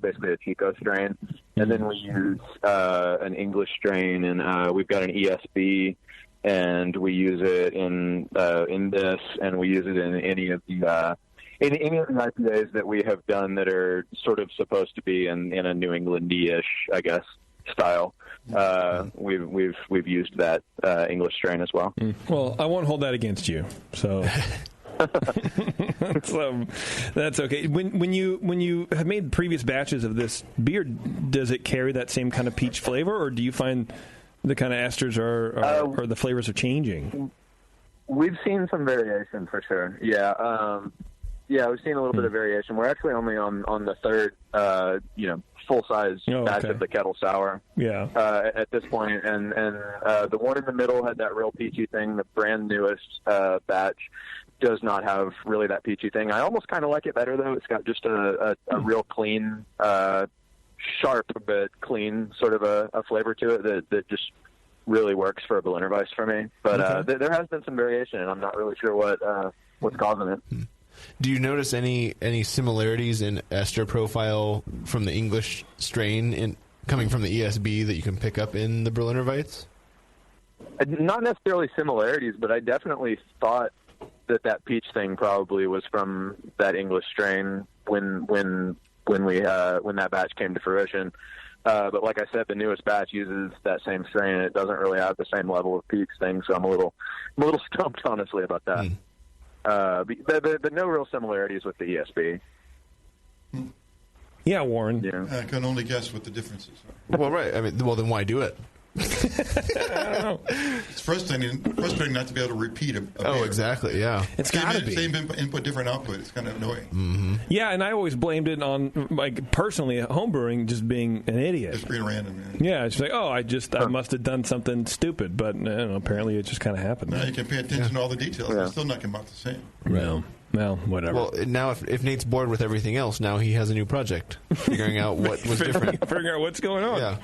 basically a Chico strain, and then we use an English strain, and we've got an ESB and we use it in this, and we use it in any of the IPAs that we have done that are sort of supposed to be in a New England-y-ish, I guess, style. We've used that English strain as well. Well, I won't hold that against you. So. So that's okay. When you have made previous batches of this beer, does it carry that same kind of peach flavor, or do you find the kind of esters or the flavors are changing? We've seen some variation for sure. Yeah. We've seen a little bit of variation. We're actually only on the third, full-size batch of the Kettle Sour. Yeah. At this point, and the one in the middle had that real peachy thing. The brand newest batch does not have really that peachy thing. I almost kind of like it better, though. It's got just a real clean, sharp but clean sort of a flavor to it that just really works for a Berliner Weiss for me. But there has been some variation, and I'm not really sure what's causing it. Do you notice any similarities in ester profile from the English strain coming from the ESB that you can pick up in the Berliner Weiss? Not necessarily similarities, but I definitely thought that peach thing probably was from that English strain when that batch came to fruition. But like I said, the newest batch uses that same strain, and it doesn't really have the same level of peach thing. So I'm a little stumped, honestly, about that. But no real similarities with the ESB. Yeah, Warren. Yeah. I can only guess what the differences are. Well, right. I mean, then why do it? It's frustrating not to be able to repeat a beer. Oh, exactly, yeah. It's got to be. Same input, different output. It's kind of annoying. Mm-hmm. Yeah, and I always blamed it on, personally, at homebrewing, just being an idiot. Just being random. Yeah, it's like, I must have done something stupid, but apparently it just kind of happened. Now you can pay attention to all the details. It's still not come out the same. Well, whatever. Well, now if Nate's bored with everything else, now he has a new project, figuring out what was different. Figuring out what's going on. Yeah.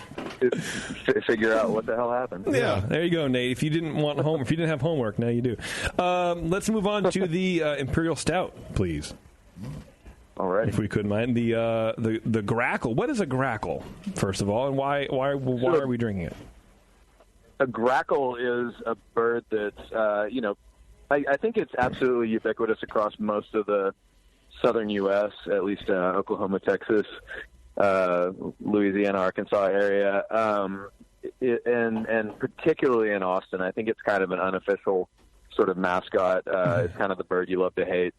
Figure out what the hell happened. Yeah, there you go, Nate. If you didn't have homework, now you do. Let's move on to the Imperial Stout, please. All right. If we could mind the grackle. What is a grackle, first of all, and why are we drinking it? A grackle is a bird that's I think it's absolutely ubiquitous across most of the southern U.S., at least Oklahoma, Texas, Louisiana, Arkansas area, and particularly in Austin. I think it's kind of an unofficial sort of mascot. It's kind of the bird you love to hate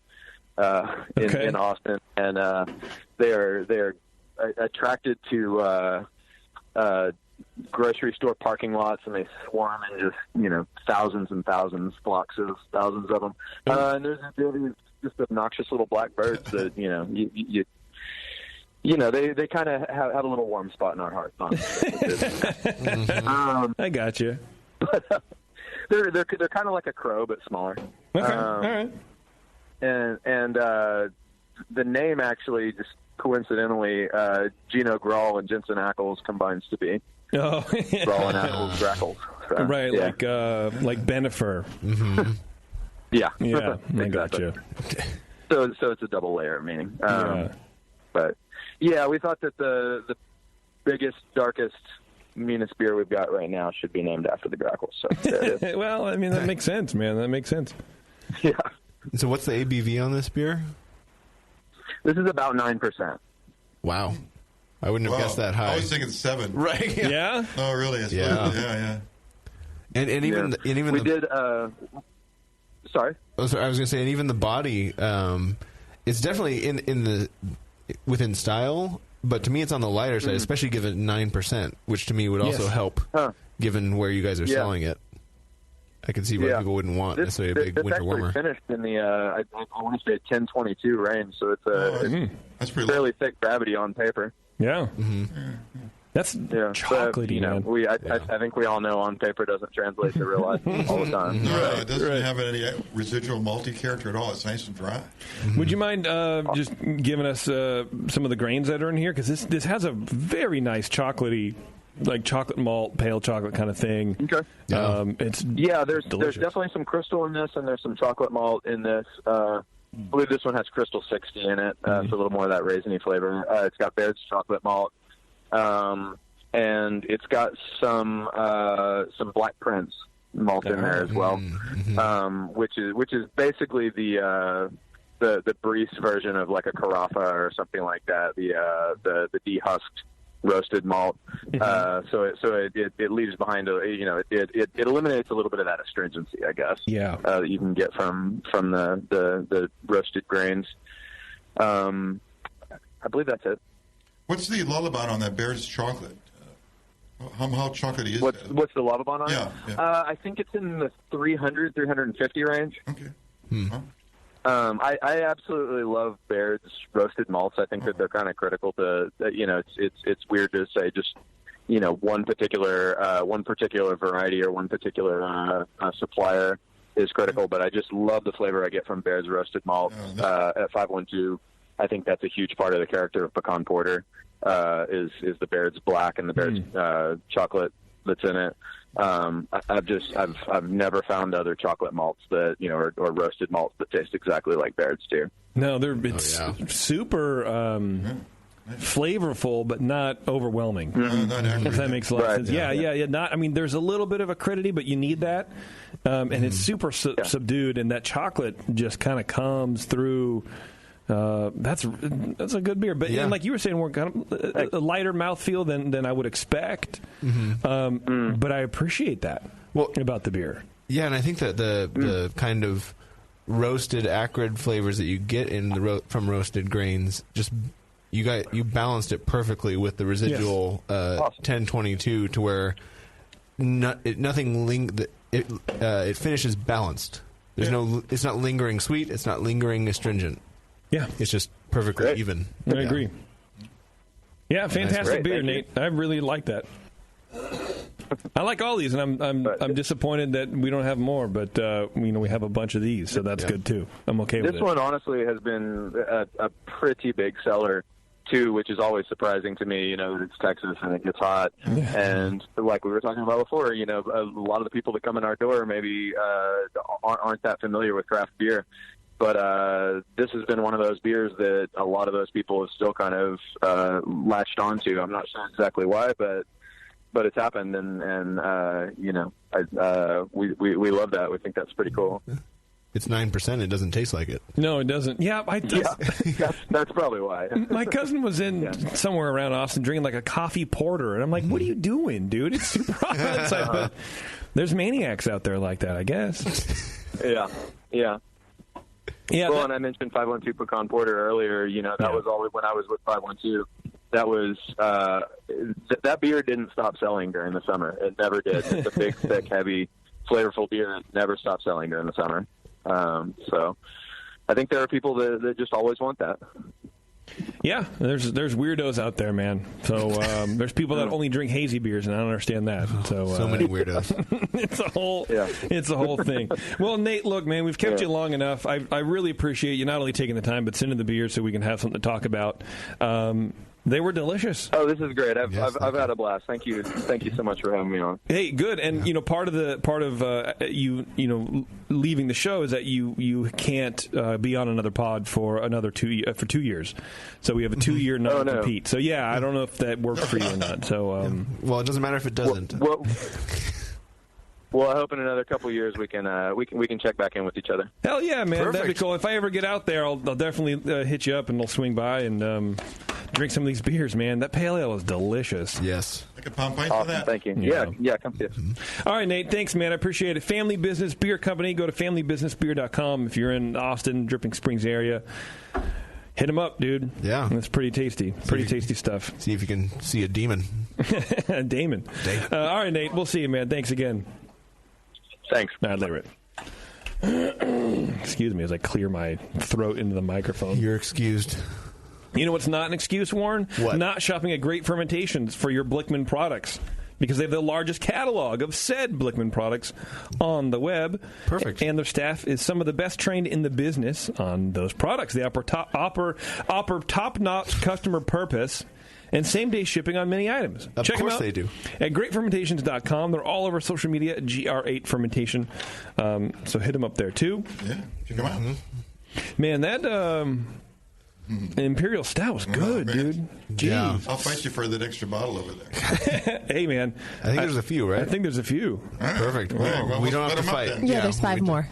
in Austin, and they're attracted to grocery store parking lots, and they swarm in just thousands and thousands, flocks of thousands of them. And there's these just obnoxious little black birds that they kind of have a little warm spot in our hearts. I got you. But they're kind of like a crow, but smaller. Okay, all right. And the name actually just coincidentally Gino Grawl and Jenson Ackles combines to be. Oh, Grawl and Ackles, Grackles. So, right, yeah. like Benifer. Mm-hmm. Yeah, I got you. So it's a double layer meaning. Yeah. But yeah, we thought that the biggest, darkest, meanest beer we've got right now should be named after the Grackles. So there it is. Well, I mean that makes sense, man. That makes sense. Yeah. So what's the ABV on this beer? This is about 9%. Wow. I wouldn't have guessed that high. I was thinking 7. Right? Yeah. Oh, really? Yeah. And even we did. Sorry. I was going to say, and even the body, it's definitely in within style, but to me, it's on the lighter side, especially given 9%, which to me would also help, given where you guys are selling it. I can see why people wouldn't want necessarily a big winter warmer. This actually finished in the I want to say 1022 range, so it's that's pretty fairly thick gravity on paper. Yeah. Mm-hmm. That's chocolatey, man. I think we all know on paper doesn't translate to real life all the time. No, it doesn't have any residual malty character at all. It's nice and dry. Mm-hmm. Would you mind just giving us some of the grains that are in here? Because this has a very nice chocolatey, like chocolate malt, pale chocolate kind of thing. Okay. It's there's delicious. definitely some crystal in this, and there's some chocolate malt in this. I believe this one has Crystal 60 in it, so a little more of that raisiny flavor. It's got Baird's chocolate malt, and it's got some Black Prince malt in there as well, which is basically the Brice version of like a Carafa or something like that. The dehusked roasted malt. So it leaves behind it eliminates a little bit of that astringency, I guess. Yeah. That you can get from the roasted grains. I believe that's it. What's the lullaby on that Bear's chocolate? How chocolatey is that? What's the lullaby on it? Yeah. I think it's in the 300, 350 range. Okay. I absolutely love Baird's roasted malts. I think that they're kind of critical to, it's weird to say just, one particular variety or one particular supplier is critical, but I just love the flavor I get from Baird's roasted malt at 512. I think that's a huge part of the character of Pecan Porter, is the Baird's black and the Baird's chocolate that's in it. I've never found other chocolate malts that or roasted malts that taste exactly like Baird's do. No, it's super flavorful, but not overwhelming. If that makes a lot of sense. Yeah. Not. I mean, there's a little bit of a acidity, but you need that, and it's super subdued, and that chocolate just kind of comes through. That's a good beer, but and like you were saying, we're kind of a lighter mouthfeel than I would expect. But I appreciate that about the beer. Yeah, and I think that the kind of roasted acrid flavors that you get from roasted grains, just you balanced it perfectly with the residual 1022 to where it finishes balanced. It's not lingering sweet. It's not lingering astringent. Yeah, it's just perfectly even. I agree. Yeah, fantastic beer, Nate. I really like that. I like all these, and I'm disappointed that we don't have more, but we have a bunch of these, so that's good too. I'm okay with it. This one honestly has been a pretty big seller too, which is always surprising to me. It's Texas and it gets hot, and like we were talking about before, a lot of the people that come in our door maybe aren't that familiar with craft beer. But this has been one of those beers that a lot of those people have still kind of latched onto. I'm not sure exactly why, but it's happened, and we love that. We think that's pretty cool. It's 9%. It doesn't taste like it. No, it doesn't. Yeah, that's probably why. My cousin was in somewhere around Austin drinking like a coffee porter, and I'm like, "What are you doing, dude? It's super hot outside." But there's maniacs out there like that, I guess. Yeah. Well, and I mentioned 512 Pecan Porter earlier. That was always when I was with 512. That was that beer didn't stop selling during the summer. It never did. It's a big, thick, heavy, flavorful beer that never stopped selling during the summer. So I think there are people that just always want that. Yeah, there's weirdos out there, man. So there's people that only drink hazy beers, and I don't understand that. So many weirdos. It's a whole thing. Well, Nate, look, man, we've kept you long enough. I really appreciate you not only taking the time, but sending the beer so we can have something to talk about. They were delicious. Oh, this is great. I've had a blast. Thank you so much for having me on. Hey, good. And part of you leaving the show is that you can't be on another pod for another 2 years. So we have a 2-year non-compete. So yeah, I don't know if that works for you or not. So well, it doesn't matter if it doesn't. Well, I hope in another couple of years we can check back in with each other. Hell yeah, man! Perfect. That'd be cool. If I ever get out there, I'll definitely hit you up and I'll swing by and drink some of these beers, man. That pale ale is delicious. Yes. Like a pound pint for that. Thank you. Yeah, come see us. All right, Nate. Thanks, man. I appreciate it. Family Business Beer Company. Go to familybusinessbeer.com if you're in Austin, Dripping Springs area. Hit them up, dude. Yeah. It's pretty tasty. Pretty tasty stuff. See if you can see a demon. Damon. All right, Nate. We'll see you, man. Thanks again. Thanks. All right, later. Excuse me as I clear my throat into the microphone. You're excused. You know what's not an excuse, Warren? What? Not shopping at Great Fermentations for your Blickman products. Because they have the largest catalog of said Blickman products on the web. Perfect. And their staff is some of the best trained in the business on those products. They offer top-notch customer purpose and same-day shipping on many items. Check them out. Of course they do. At greatfermentations.com. They're all over social media at GR8 Fermentation. So hit them up there, too. Yeah, check them out. Man, that... Imperial Stout was good, dude. Jeez. Yeah. I'll fight you for that extra bottle over there. Hey, man. I think there's a few, right? I think there's a few. Right. Perfect. Well, we don't have to split 'em up fight. then. Yeah, there's 5 more.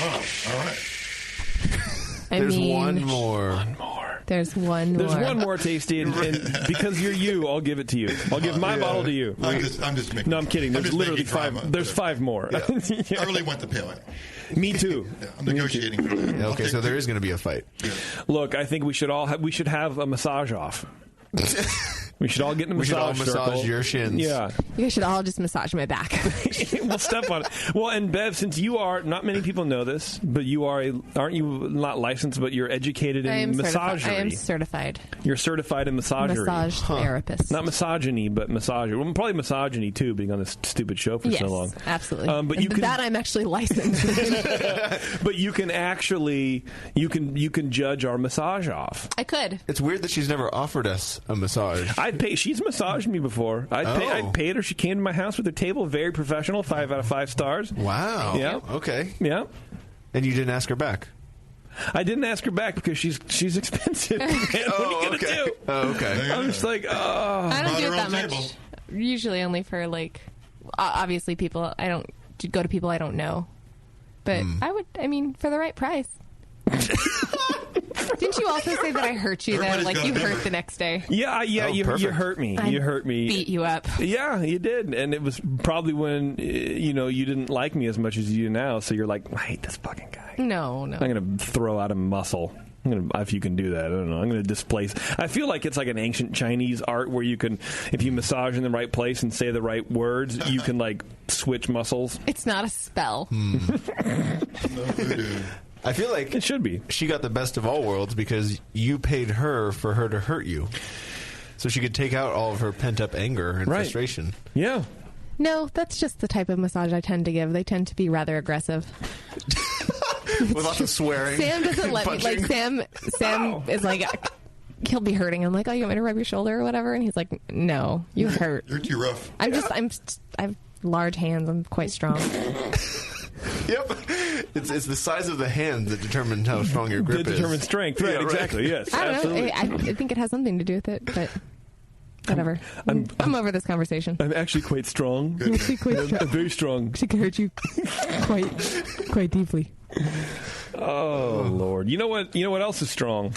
Oh, all right. There's one more. There's one more. There's one more, Tasty, and because you're you, I'll give it to you. I'll give my bottle to you. I'm just making. No, I'm kidding. There's just literally making drama. 5. There's 5 more. Yeah. I really want the pale ale. Me too. Yeah, I'm negotiating for that. Okay, so there is going to be a fight. Look, I think we should have a massage off. We should all get in a massage We should all massage circle. your shins. Yeah. You guys should all just massage my back. We'll step on it. Well, and Bev, since you are, not many people know this, but you are, aren't you not licensed, but you're educated in massagery. I am certified. You're certified in massagery. Massage therapist. Not misogyny, but massagery. Well, probably misogyny, too, being on this stupid show for so long. Absolutely. But you can, that I'm actually licensed. but you can actually, you can judge our massage off. I could. It's weird that she's never offered us a massage. I'd pay. She's massaged me before. I'd paid her. She came to my house with her table. Very professional. 5 out of 5 stars. Wow. Yeah. Okay. Yeah. And you didn't ask her back? I didn't ask her back because she's expensive. Man, what are you gonna do? Oh, okay. I'm just like, oh. I don't do it that much. Usually only for obviously people. I don't go to people I don't know. But I mean, for the right price. Didn't you also say that I hurt you, though? Like, you hurt the next day. Yeah, you hurt me. You hurt me. Beat you up. Yeah, you did. And it was probably when, you didn't like me as much as you do now, so you're like, I hate this fucking guy. No. I'm going to throw out a muscle. If you can do that, I don't know. I'm going to displace. I feel like it's like an ancient Chinese art where you can, if you massage in the right place and say the right words, you can, like, switch muscles. It's not a spell. I feel like it should be. She got the best of all worlds because you paid her for her to hurt you. So she could take out all of her pent-up anger and frustration. Yeah. No, that's just the type of massage I tend to give. They tend to be rather aggressive. With lots of swearing. Sam doesn't let me. Like, Sam is like, he'll be hurting. I'm like, oh, you want me to rub your shoulder or whatever? And he's like, no, you hurt. You're too rough. I have large hands. I'm quite strong. Yep. It's the size of the hand that determines how strong your grip is. That determines strength. Right, exactly. Yes, I don't absolutely. know. I think it has something to do with it, but whatever. I'm over this conversation. I'm actually quite strong. I'm actually quite strong. I'm very strong. She can hurt you quite deeply. Oh, Lord. You know what else is strong?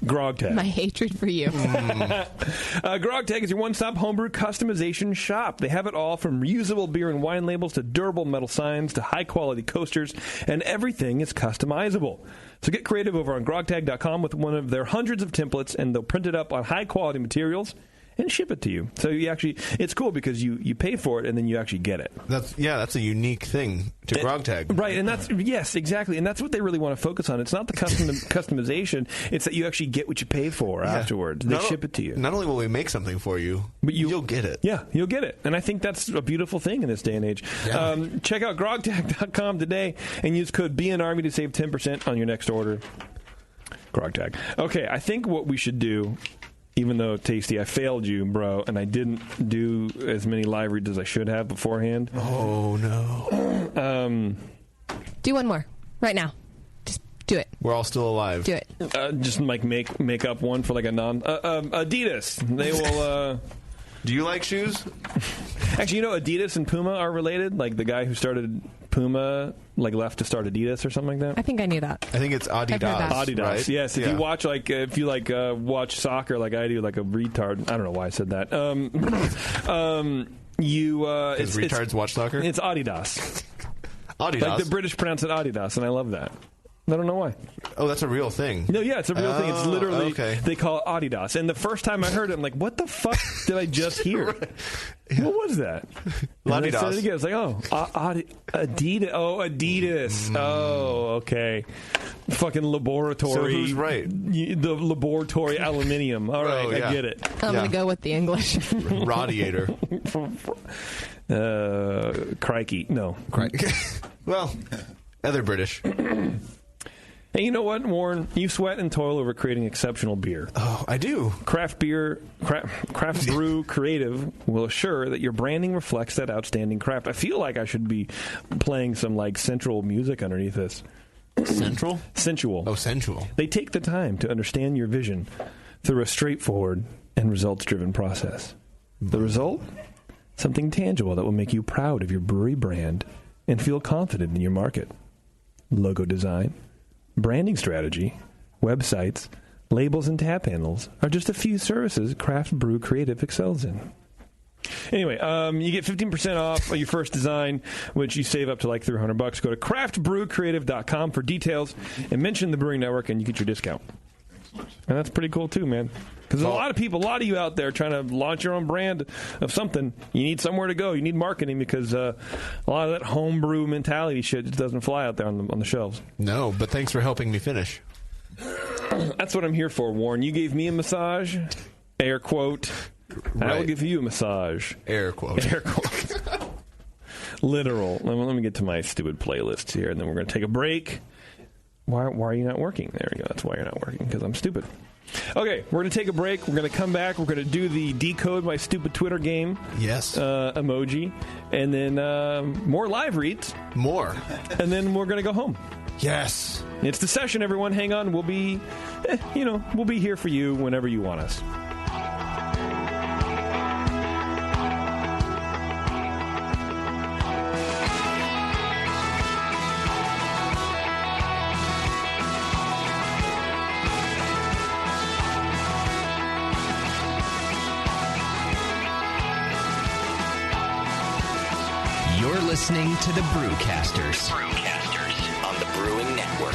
Grog Tag. My hatred for you. Grog Tag is your one-stop homebrew customization shop. They have it all from reusable beer and wine labels to durable metal signs to high-quality coasters, and everything is customizable. So get creative over on grogtag.com with one of their hundreds of templates, and they'll print it up on high-quality materials and ship it to you. So it's cool because you pay for it and then you actually get it. That's a unique thing to Grog Tag. Right, and yes, exactly. And that's what they really want to focus on. It's not the customization, it's that you actually get what you pay for afterwards. They ship it to you. Not only will we make something for you, but you'll get it. Yeah, you'll get it. And I think that's a beautiful thing in this day and age. Yeah. Check out grogtag.com today and use code BNARMY to save 10% on your next order. Grog Tag. Okay, I think what we should do, even though, Tasty, I failed you, bro, and I didn't do as many live reads as I should have beforehand. Oh, no. Do one more. Right now. Just do it. We're all still alive. Do it. Just like make up one for like a Adidas. They will... Do you like shoes? Actually, Adidas and Puma are related. Like the guy who started Puma, left to start Adidas or something like that. I think I knew that. I think it's Adidas. Adidas, right? Yes. If you watch watch soccer like I do, like a retard. I don't know why I said that. Because retards watch soccer. It's Adidas. Adidas. Like the British pronounce it Adidas, and I love that. I don't know why. Oh, that's a real thing. No, yeah, it's a real thing. It's literally, they call it Adidas. And the first time I heard it, I'm like, what the fuck did I just hear? Right. Yeah. What was that? And I said it again. I was like, Adidas. Oh, Adidas. Oh, okay. Fucking laboratory. So who's right? The laboratory aluminium. All right, I get it. I'm going to go with the English. Radiator. Crikey. No. Crikey. Well... Other British. Hey, you know what, Warren? You sweat and toil over creating exceptional beer. Oh, I do. Craft Brew Creative will assure that your branding reflects that outstanding craft. I feel like I should be playing some central music underneath this. Central? Sensual. Oh, sensual. They take the time to understand your vision through a straightforward and results-driven process. The result? Something tangible that will make you proud of your brewery brand and feel confident in your market. Logo design, branding strategy, websites, labels, and tap handles are just a few services Craft Brew Creative excels in. Anyway, you get 15% off of your first design, which you save up to like $300. Go to craftbrewcreative.com for details and mention the Brewing Network, and you get your discount. And that's pretty cool too, man. Because a lot of you out there trying to launch your own brand of something. You need somewhere to go. You need marketing because a lot of that homebrew mentality shit just doesn't fly out there on the shelves. No, but thanks for helping me finish. That's what I'm here for, Warren. You gave me a massage, air quote. Right. I will give you a massage, air quote. Air quote. Literal. Let me get to my stupid playlist here, and then we're going to take a break. Why are you not working? There we go. That's why you're not working, because I'm stupid. Okay, we're going to take a break. We're going to come back. We're going to do the decode my stupid Twitter game. Yes. Emoji. And then more live reads. More. And then we're going to go home. Yes. It's the session, everyone. Hang on. We'll be, we'll be here for you whenever you want us. You're listening to the Brewcasters. On the Brewing Network.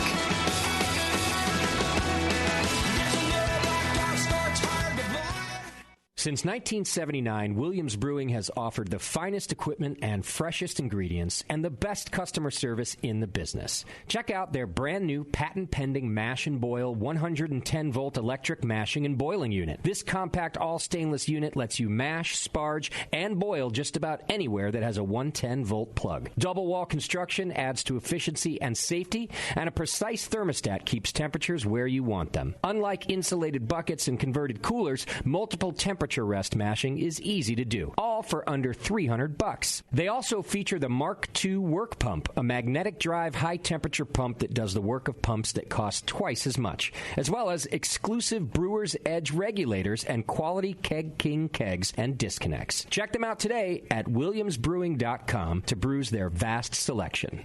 Since 1979, Williams Brewing has offered the finest equipment and freshest ingredients and the best customer service in the business. Check out their brand new patent-pending mash and boil 110-volt electric mashing and boiling unit. This compact all-stainless unit lets you mash, sparge, and boil just about anywhere that has a 110-volt plug. Double-wall construction adds to efficiency and safety, and a precise thermostat keeps temperatures where you want them. Unlike insulated buckets and converted coolers, multiple temperature rest mashing is easy to do, all for under $300. They also feature the Mark II work pump, a magnetic drive high temperature pump that does the work of pumps that cost twice as much, as well as exclusive Brewer's Edge regulators and quality Keg King kegs and disconnects. Check them out today at williamsbrewing.com to brews their vast selection.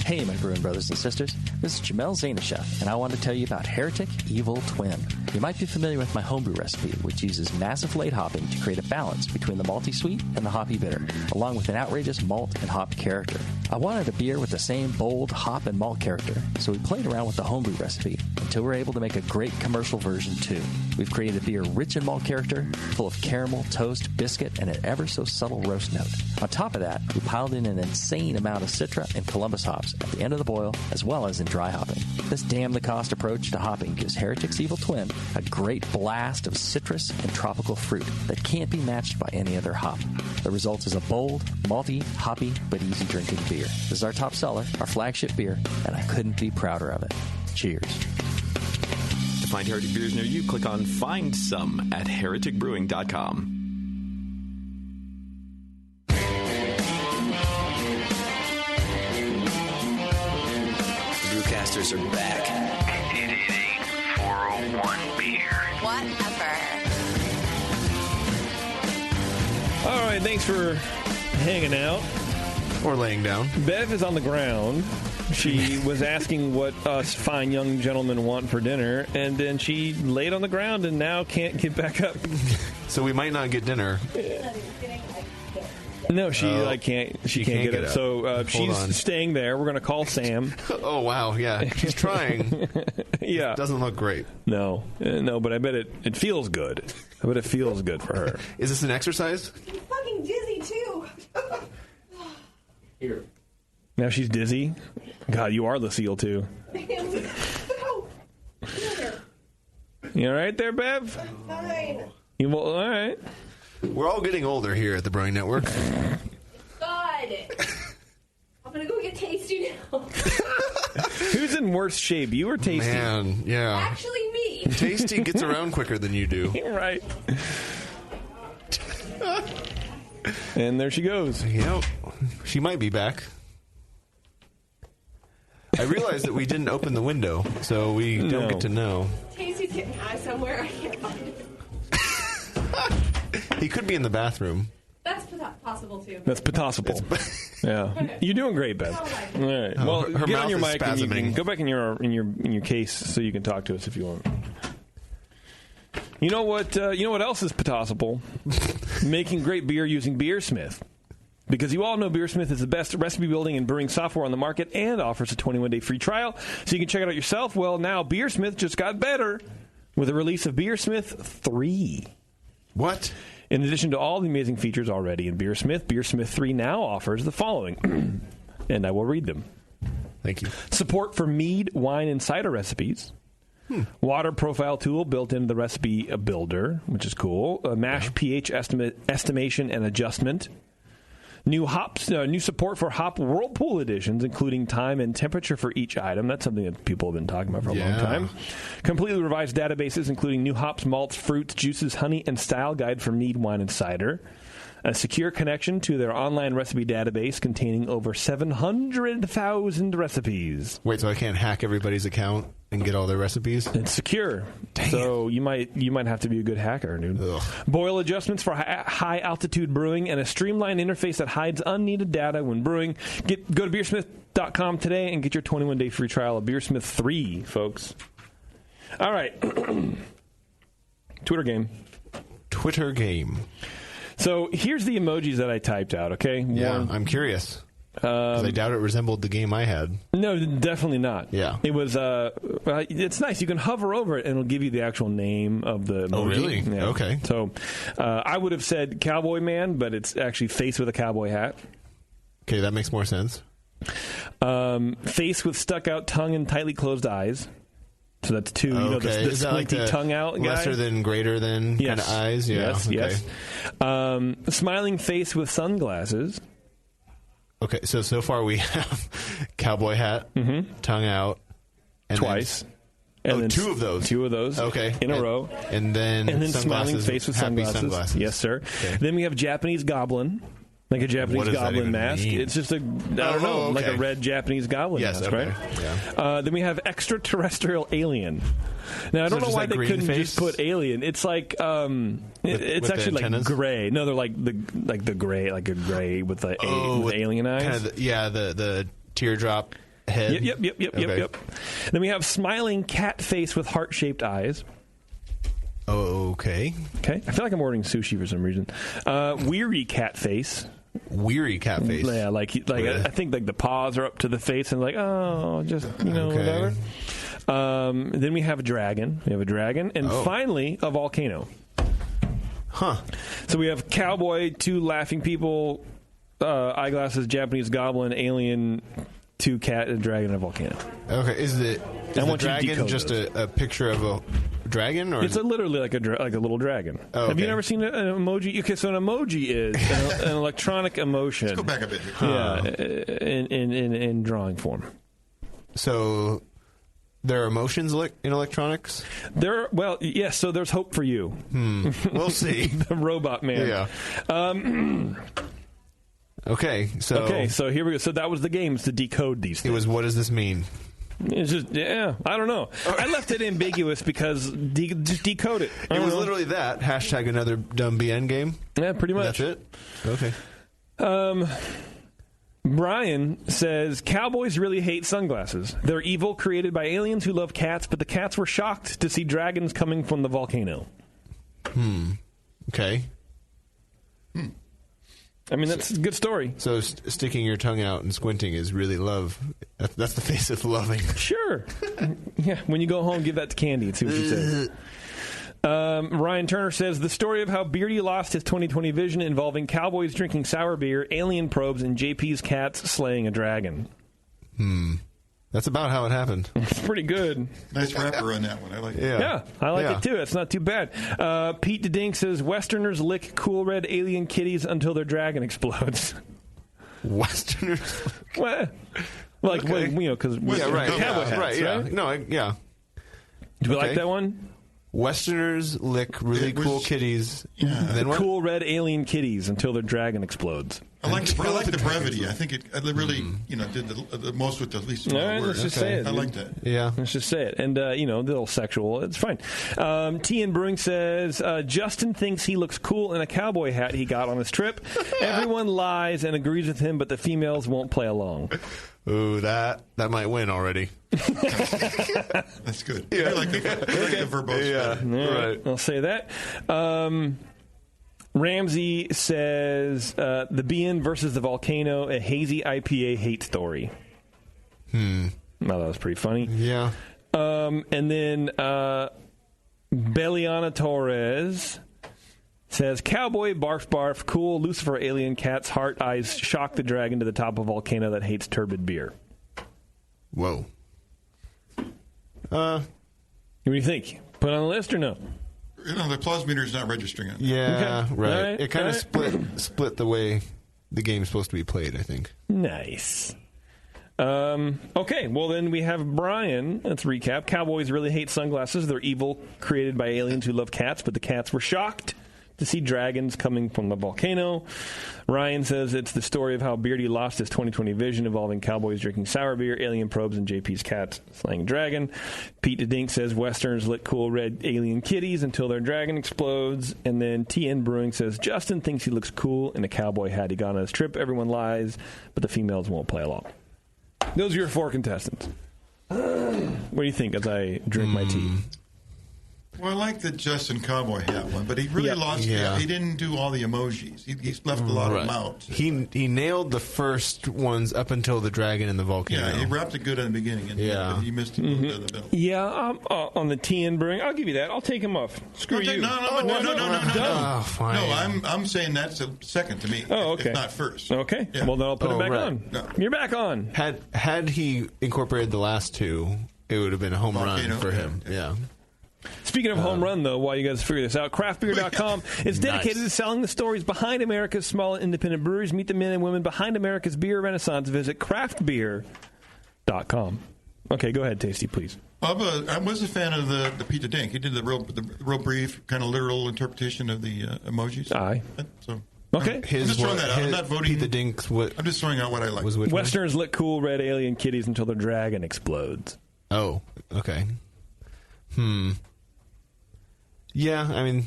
Hey, my brewing brothers and sisters. This is Jamel Zainashev, and I want to tell you about Heretic Evil Twin. You might be familiar with my homebrew recipe, which uses massive late hopping to create a balance between the malty sweet and the hoppy bitter, along with an outrageous malt and hop character. I wanted a beer with the same bold hop and malt character, so we played around with the homebrew recipe until we were able to make a great commercial version too. We've created a beer rich in malt character, full of caramel, toast, biscuit, and an ever so subtle roast note. On top of that, we piled in an insane amount of Citra and Columbus hops at the end of the boil, as well as in dry hopping. This damn-the-cost approach to hopping gives Heretic's Evil Twin a great blast of citrus and tropical fruit that can't be matched by any other hop. The result is a bold, malty, hoppy, but easy-drinking beer. This is our top seller, our flagship beer, and I couldn't be prouder of it. Cheers. To find Heretic beers near you, click on Find Some at hereticbrewing.com. Brewcasters are back. It ain't 401 beer. Whatever. All right, thanks for hanging out. Or laying down. Bev is on the ground. She was asking what us fine young gentlemen want for dinner, and then she laid on the ground and now can't get back up. So we might not get dinner. No, she can't. She can't get it. So she's staying there. We're going to call Sam. Oh wow, yeah, she's trying. Yeah, doesn't look great. No, but I bet it feels good. I bet it feels good for her. Is this an exercise? I'm fucking dizzy too. Here. Now she's dizzy. God, you are the Seale too. You all right there, Bev? Fine. All right. We're all getting older here at the Brewing Network. God. I'm going to go get Tasty now. Who's in worse shape, you or Tasty? Man, yeah. Actually, me. Tasty gets around quicker than you do. Right. And there she goes. She might be back. I realized that we didn't open the window, so we don't get to know. Tasty's getting high somewhere. I can't find it. He could be in the bathroom. That's possible, too. That's possible. Yeah. You're doing great, Beth. All right. Well, her get mouth on your is mic and you can spasming. go back in your case so you can talk to us if you want. You know what else is possible? Making great beer using Beersmith. Because you all know Beersmith is the best recipe building and brewing software on the market and offers a 21-day free trial, so you can check it out yourself. Well, now Beersmith just got better with the release of Beersmith 3. What? In addition to all the amazing features already in Beersmith, Beersmith 3 now offers the following, and I will read them. Thank you. Support for mead, wine, and cider recipes. Water profile tool built into the recipe builder, which is cool. Mash pH estimation and adjustment. New support for hop whirlpool editions, including time and temperature for each item. That's something that people have been talking about for a long time. Completely revised databases, including new hops, malts, fruits, juices, honey, and style guide for mead, wine, and cider. A secure connection to their online recipe database containing over 700,000 recipes. Wait, so I can't hack everybody's account and get all their recipes? It's secure. Dang so you might have to be a good hacker, dude. Ugh. Boil adjustments for high altitude brewing and a streamlined interface that hides unneeded data when brewing. Go to beersmith.com today and get your 21-day free trial of Beersmith 3, folks. All right. Twitter game. So here's the emojis that I typed out, okay? Yeah, I'm curious. 'Cause I doubt it resembled the game I had. No, definitely not. Yeah. It was, it's nice. You can hover over it and it'll give you the actual name of the emoji. Oh, really? Yeah. Okay. So I would have said cowboy man, but it's actually face with a cowboy hat. Okay, that makes more sense. Face with stuck out tongue and tightly closed eyes. So that's two, the Is that squinty like tongue out guy. lesser than, greater than kind of eyes? Yeah. Yes. Smiling face with sunglasses. Okay, so far we have cowboy hat, tongue out, and twice. Then, then two of those. Two of those. Okay. In a row. And then smiling face with happy sunglasses. Yes, sir. Okay. Then we have Japanese goblin. Like a Japanese goblin mask. Mean? It's just like a red Japanese goblin mask, right? Yeah. Then we have extraterrestrial alien. Now, I don't know why they couldn't just put alien. It's like it's actually like gray. No, they're like the gray, like a gray with the alien eyes. Kind of the teardrop head. Yep. Then we have smiling cat face with heart-shaped eyes. Oh, okay. I feel like I'm ordering sushi for some reason. Weary cat face. Weary cat face. Yeah, like I think like the paws are up to the face and like whatever. Then we have a dragon. And finally a volcano. Huh. So we have cowboy, two laughing people, eyeglasses, Japanese goblin, alien, two cat, and dragon, and a volcano. Okay, is the dragon just a picture of a dragon, or it's literally like a little dragon? Oh, okay. Have you never seen an emoji? Okay, so an emoji is an electronic emotion. Let's go back a bit. Yeah, in drawing form. So there are emotions in electronics? Yes, so there's hope for you. We'll see. The robot man. Yeah. Okay, so here we go. So that was the game, to decode these things. It was, what does this mean? It's just, I don't know. I left it ambiguous because just decode it. It was literally that. Hashtag another dumb BN game? Yeah, pretty much. That's it? Okay. Brian says, Cowboys really hate sunglasses. They're evil, created by aliens who love cats, but the cats were shocked to see dragons coming from the volcano. Okay. I mean, that's a good story. So sticking your tongue out and squinting is really love. That's the face of loving. Sure. Yeah, when you go home, give that to Candy and see what she says. Ryan Turner says, the story of how Beardy lost his 2020 vision involving cowboys drinking sour beer, alien probes, and JP's cats slaying a dragon. That's about how it happened. It's pretty good. Nice wrapper on that one. I like it. Yeah, I like it too. It's not too bad. Pete DeDink says, Westerners lick cool red alien kitties until their dragon explodes. Westerners? Well, like, okay. because cowboy hats, right? No, Do you like that one? Westerners lick really cool kitties. Yeah. Then what? Cool red alien kitties until their dragon explodes. I like the brevity. I think it really, did the most with the least All amount right, of words. let's just say it. I like that. Yeah. Let's just say it. And, a little sexual. It's fine. TN Brewing says, Justin thinks he looks cool in a cowboy hat he got on his trip. Everyone lies and agrees with him, but the females won't play along. Ooh, that might win already. That's good. Yeah. I like the verbose. Yeah, right. I'll say that. Ramsey says, the Bean versus the Volcano, a hazy IPA hate story. Well, that was pretty funny. Yeah. And then Beliana Torres says, Cowboy, barf, barf, cool, Lucifer, alien, cats, heart, eyes, shock the dragon to the top of volcano that hates turbid beer. Whoa. What do you think? Put it on the list or no? The applause meter is not registering it. Yeah, Okay. right. Right, It kind of right. split the way the game's supposed to be played, I think. Nice. Okay, well then we have Brian. Let's recap. Cowboys really hate sunglasses. They're evil, created by aliens who love cats, but the cats were shocked to see dragons coming from the volcano. Ryan says it's the story of how Beardy lost his 2020 vision involving cowboys drinking sour beer, alien probes, and JP's cats slaying a dragon. Pete Dink says Westerns lick cool red alien kitties until their dragon explodes. And then TN Brewing says Justin thinks he looks cool in a cowboy hat he got on his trip. Everyone lies, but the females won't play along. Those are your 4 contestants. What do you think as I drink my tea? Well, I like the Justin Cowboy hat one, but he really lost. Yeah. He didn't do all the emojis. He's left a lot of them out. He nailed the first ones up until the dragon and the volcano. Yeah, he wrapped it good in the beginning, and but he missed it in the middle. Yeah, on the TN Brewing, I'll give you that. I'll take him off. Screw you. No. Oh, fine. No, I'm saying that's a second to me. Oh, okay. If not first. Okay. Yeah. Well, then I'll put it back right. on. No. You're back on. Had he incorporated the last 2, it would have been a home Volcano, run for him. Yeah. Speaking of home run, though, while you guys figure this out, craftbeer.com is dedicated to selling the stories behind America's small and independent breweries. Meet the men and women behind America's beer renaissance. Visit craftbeer.com. Okay, go ahead, Tasty, please. I was a fan of the Peter Dink. He did the real brief, kind of literal interpretation of the emojis. Aye. So okay. I'm just throwing that out. I'm not voting. Peter Dink's I'm just throwing out what I like. Westerners lick cool red alien kitties until the dragon explodes. Oh, okay. Yeah, I mean,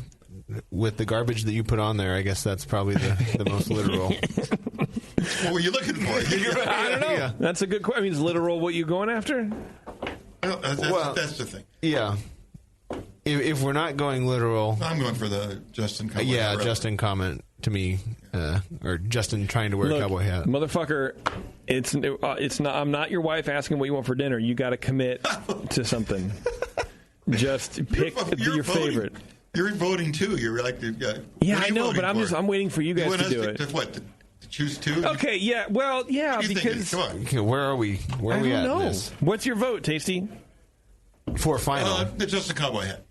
with the garbage that you put on there, I guess that's probably the most literal. What were you looking for? I don't know. Yeah. That's a good question. I mean, is literal what you going after? That's the thing. Yeah. If we're not going literal, I'm going for the Justin comment. Yeah, Justin comment to me, or Justin trying to wear a cowboy hat. Motherfucker, it's not. I'm not your wife asking what you want for dinner. You got to commit to something. Just pick your favorite. You're voting too. You're like, yeah, I know, but I'm waiting for you guys to do it. To choose 2? Okay, yeah, well, yeah, because come on. Okay, where are we? Where are we at? I don't know. In this? What's your vote, Tasty? For final, the Justin Cowboy hat.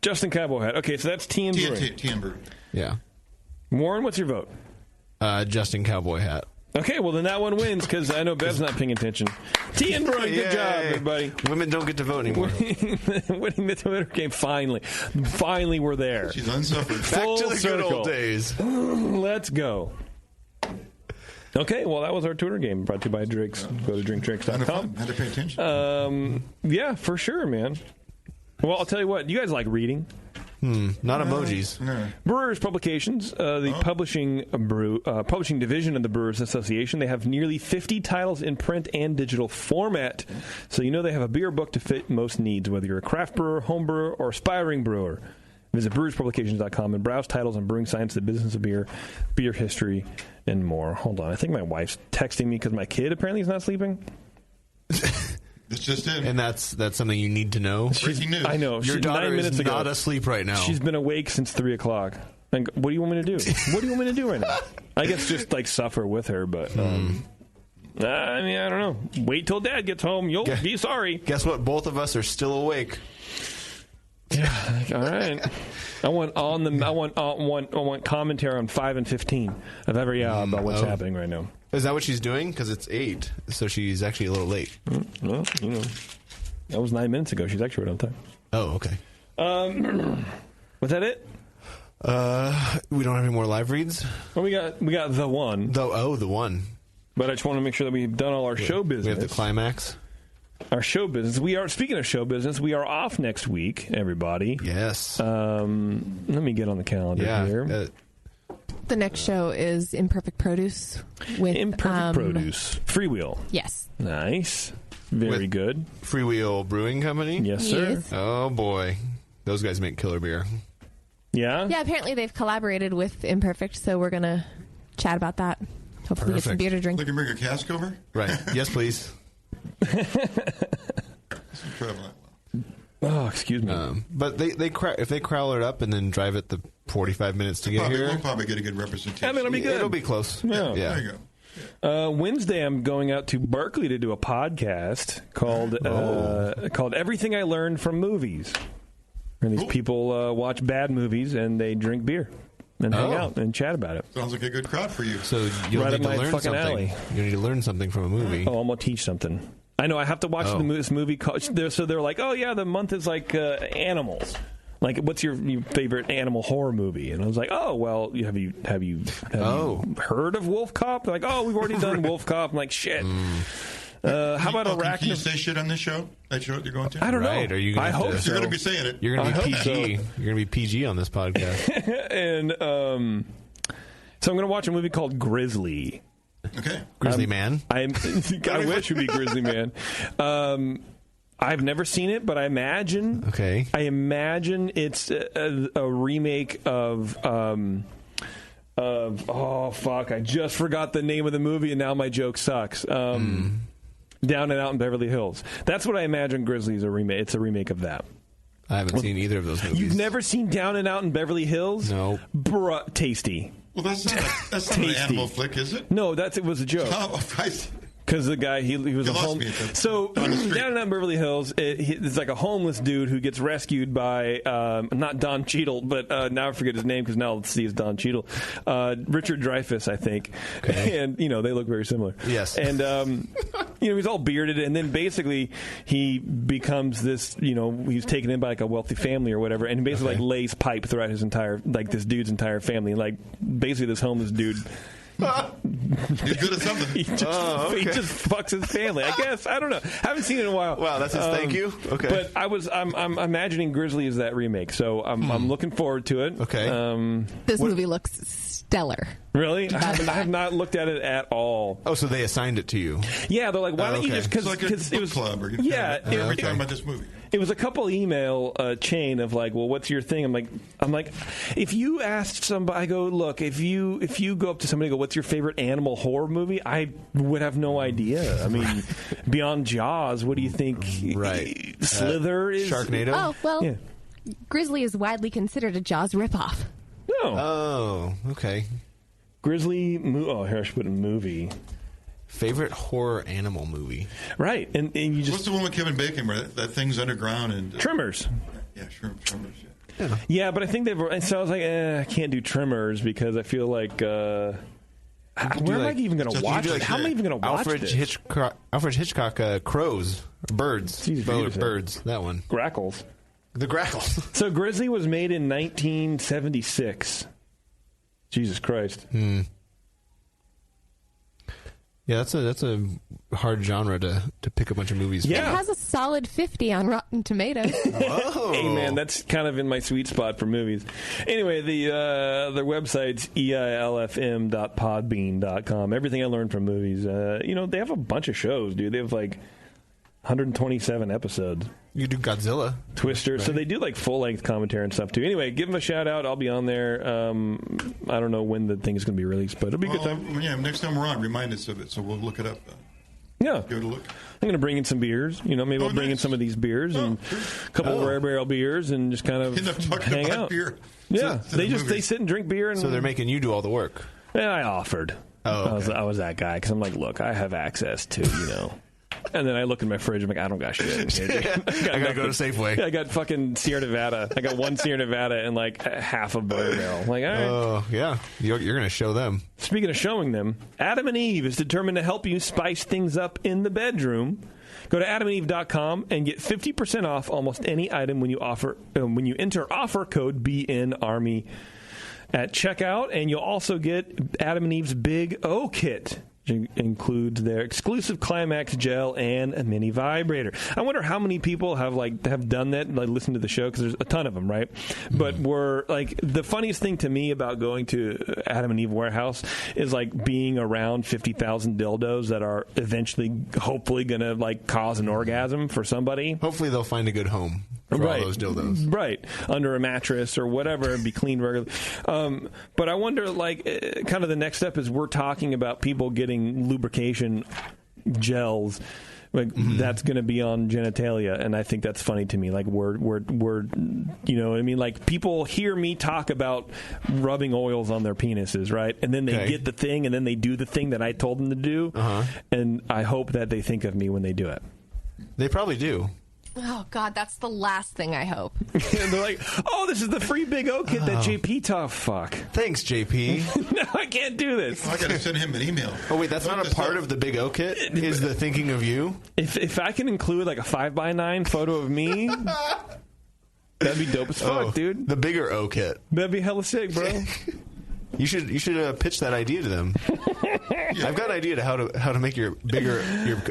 Justin Cowboy hat. Okay, so that's TN Brewing. TN Brewing. Yeah. Warren, what's your vote? Justin Cowboy hat. Okay, well then that one wins because I know Bev's not paying attention. TN Brewing, good job, everybody. Women don't get to vote anymore. Winning the Twitter game, finally we're there. She's unsuffered. Full Back to the circle. good old days. Let's go. Okay, well that was our Twitter game brought to you by Drinks. Go to drinkdrinks.com. Had to pay attention. Yeah, for sure, man. Well, I'll tell you what. You guys like reading? Not emojis. No. Brewers Publications, the publishing division of the Brewers Association, they have nearly 50 titles in print and digital format. So you know they have a beer book to fit most needs, whether you're a craft brewer, home brewer, or aspiring brewer. Visit brewerspublications.com and browse titles on brewing science, the business of beer, beer history, and more. Hold on. I think my wife's texting me because my kid apparently is not sleeping. It's just in. And that's something you need to know. Breaking news. I know. Your daughter 9 minutes is ago. not asleep right now. She's been awake since 3 o'clock. Like, what do you want me to do? What do you want me to do right now? I guess just like suffer with her, but I mean, I don't know. Wait till Dad gets home. You'll be sorry. Guess what? Both of us are still awake. Yeah. All right. I want commentary on 5 and 15 of every hour about what's happening right now. Is that what she's doing? Because it's 8, so she's actually a little late. Well, that was 9 minutes ago. She's actually right on time. Oh, okay. Was that it? We don't have any more live reads. Well, we got the one. The one. But I just want to make sure that we've done all our show business. We have the climax. Our show business. Speaking of show business, we are off next week, everybody. Yes. Let me get on the calendar here. The next show is Imperfect Produce with Imperfect Produce. Freewheel. Yes. Nice. Very good. Freewheel Brewing Company? Yes, sir. Yes. Oh, boy. Those guys make killer beer. Yeah? Yeah, apparently they've collaborated with Imperfect, so we're going to chat about that. Hopefully get some beer to drink. Look, can bring a cask over? Right. Yes, please. Oh, excuse me. But if they crowd it up and then drive it the 45 minutes to get here, we'll probably get a good representation. I mean, it'll be good. It'll be close. Yeah. There you go. Wednesday, I'm going out to Berkeley to do a podcast called Everything I Learned from Movies. And these people watch bad movies and they drink beer and hang out and chat about it. Sounds like a good crowd for you. So you'll Right need to up my learn fucking something. alley. You need to learn something from a movie. Oh, I'm going to teach something. I know. I have to watch this movie. So they're like, oh, yeah, the month is like animals. Like, what's your favorite animal horror movie? And I was like, oh, well, have you heard of Wolf Cop? They're like, oh, we've already done Wolf Cop. I'm like, shit. How about Arachnophobia? Can you say shit on this show? That show that you're going to? I don't know. Right. Are you I hope so. You're going to be saying it. You're going to be PG. So. You're going to be PG on this podcast. And so I'm going to watch a movie called Grizzly. Okay. Grizzly Man? I wish it would be Grizzly Man. I've never seen it, but I imagine it's a remake of oh fuck, I just forgot the name of the movie and now my joke sucks. Down and Out in Beverly Hills. That's what I imagine Grizzly is a remake. It's a remake of that. I haven't seen either of those movies. You've never seen Down and Out in Beverly Hills? No. Bruh, tasty. Well, that's not an animal flick, is it? No, it was a joke. Because the guy, he was a home. So, Down and Out in Beverly Hills, it's like a homeless dude who gets rescued by, not Don Cheadle, but now I forget his name because now let's see it's Don Cheadle. Richard Dreyfuss, I think. Okay. And, they look very similar. Yes. And, he's all bearded, and then basically he becomes this, he's taken in by like a wealthy family or whatever, and basically like lays pipe throughout his entire, like this dude's entire family. Like, basically this homeless dude. He's good at something. He just fucks his family. I guess. I don't know. Haven't seen it in a while. Wow, that's his thank you. Okay. But I'm imagining Grizzly is that remake, so I'm looking forward to it. Okay. This movie looks stellar. Really? I have not looked at it at all. Oh, so they assigned it to you? Yeah, they're like, why don't you just because it was club or every time about this movie. It was a couple email chain of like, well, what's your thing? I'm like, if you asked somebody, I go, look, if you go up to somebody and go, what's your favorite animal horror movie? I would have no idea. I mean, beyond Jaws, what do you think? Right. Slither is Sharknado. Oh well, Grizzly is widely considered a Jaws ripoff. No. Oh, okay. Grizzly. Here I should put a movie. Favorite horror animal movie. Right, and you just... What's the one with Kevin Bacon where that thing's underground and... Tremors. Yeah, Tremors, Yeah, but I think they've... So I was like, I can't do Tremors because I feel like... where am I even going to watch it? How am I even going to watch this? Alfred Hitchcock, Crows. Birds. Birds, that one. Grackles. The Grackles. So Grizzly was made in 1976. Jesus Christ. Yeah, that's a hard genre to pick a bunch of movies. Yeah. It has a solid 50 on Rotten Tomatoes. Whoa. Hey, man, that's kind of in my sweet spot for movies. Anyway, their website's eilfm.podbean.com. Everything I learned from movies. They have a bunch of shows, dude. They have like 127 episodes. You do Godzilla. Twister. Right. So they do like full-length commentary and stuff, too. Anyway, give them a shout-out. I'll be on there. I don't know when the thing is going to be released, but it'll be a good time. Yeah, next time we're on, remind us of it, so we'll look it up. Yeah. Give it a look. I'm going to bring in some beers. Maybe I'll bring in some of these beers and a couple of rare barrel beers and just kind of hang out. Beer. Yeah. They sit and drink beer. And so they're making you do all the work. Yeah, I offered. Oh, okay. I was that guy because I'm like, look, I have access to, And then I look in my fridge. I'm like, I don't got shit. I gotta go to Safeway. I got fucking Sierra Nevada. I got one Sierra Nevada and like half a Bourbon Barrel. I'm like, all right. Oh, yeah. You're going to show them. Speaking of showing them, Adam and Eve is determined to help you spice things up in the bedroom. Go to adamandeve.com and get 50% off almost any item when you enter offer code BNARMY at checkout, and you'll also get Adam and Eve's Big O Kit. Which includes their exclusive Climax gel and a mini vibrator. I wonder how many people have done that, like listened to the show, because there's a ton of them, right? But we're like, the funniest thing to me about going to Adam and Eve Warehouse is like being around 50,000 dildos that are eventually, hopefully, going to like cause an orgasm for somebody. Hopefully, they'll find a good home for all those dildos. Right, under a mattress or whatever, and be cleaned regularly. But I wonder, like, kind of the next step is we're talking about people getting lubrication gels, like that's going to be on genitalia, and I think that's funny to me. Like we're you know what I mean? Like people hear me talk about rubbing oils on their penises, right? And then they get the thing, and then they do the thing that I told them to do, and I hope that they think of me when they do it. They probably do. Oh, God, that's the last thing I hope. And they're like, oh, this is the free Big O Kit that JP taught. Fuck. Thanks, JP. No, I can't do this. I got to send him an email. Oh, wait, that's not a part of the Big O Kit? Is the thinking of you? If I can include like a 5x9 photo of me, that'd be dope as fuck, dude. The bigger O Kit. That'd be hella sick, bro. You should pitch that idea to them. I've got an idea to how to make your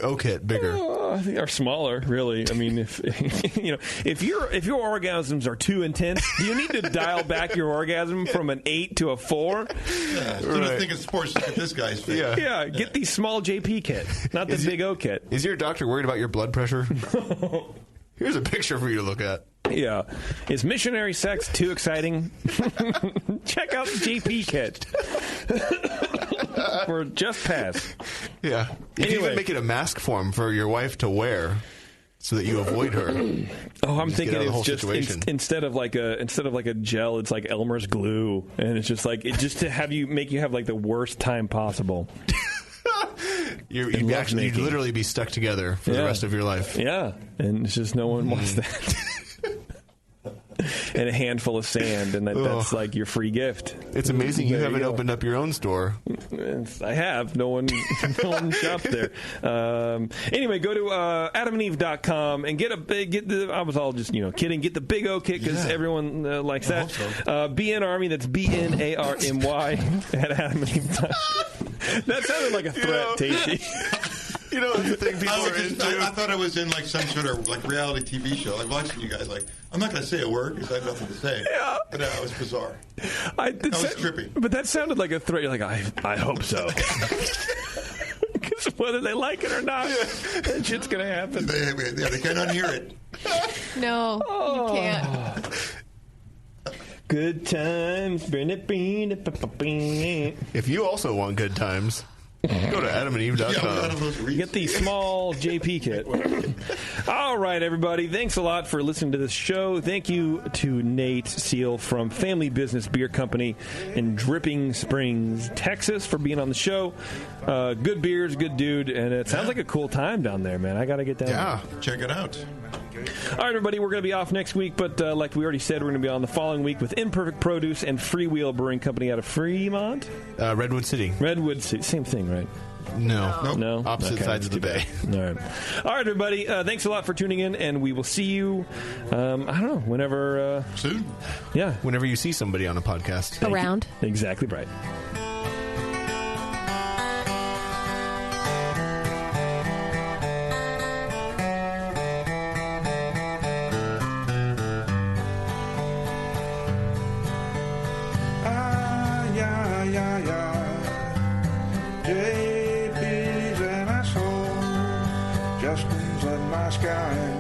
O Kit bigger. I think are smaller, really. I mean, if if your orgasms are too intense, do you need to dial back your orgasm from an 8 to a 4? Yeah, so just thinking sports at this guy's face. Yeah, get the small JP kit, not the Big O Kit. Is your doctor worried about your blood pressure? Here's a picture for you to look at. Yeah. Is missionary sex too exciting? Check out the JP kit. For just pass. Yeah. You can even make it a mask form for your wife to wear so that you avoid her. Oh, I'm thinking it's just instead of like a gel, it's like Elmer's glue, and it's just like to make you have like the worst time possible. You'd literally be stuck together for the rest of your life. Yeah, and it's just no one wants that. And a handful of sand, and that's like your free gift. It's amazing you haven't opened up your own store. I have. No one shops there. Anyway, go to adamandeve.com and get the. I was all just kidding. Get the Big O Kit because everyone likes that. So. BN Army. That's BNARMY at adamandeve.com. That sounded like a threat, Tasty. You know, the thing people are into. I thought I was in like some sort of like reality TV show. Like watching you guys. Like I'm not going to say a word because I have nothing to say. Yeah, but it was bizarre. That was trippy. But that sounded like a threat. You're like, I hope so. Because whether they like it or not, that shit's going to happen. They can't unhear it. No, you can't. Good times. If you also want good times, go to adamandeve.com. Get the small JP kit. All right, everybody. Thanks a lot for listening to this show. Thank you to Nate Seale from Family Business Beer Company in Dripping Springs, Texas, for being on the show. Good beers, good dude, and it sounds like a cool time down there, man. I got to get down there. Check it out. All right, everybody, we're going to be off next week, but like we already said, we're going to be on the following week with Imperfect Produce and Freewheel Brewing Company out of Fremont. Redwood City. Redwood City. Same thing, right? No. Opposite sides of the bay. All right, everybody. Thanks a lot for tuning in, and we will see you, I don't know, whenever. Soon? Yeah. Whenever you see somebody on a podcast. Around. Exactly right. JP's an asshole, Justin's a nice guy.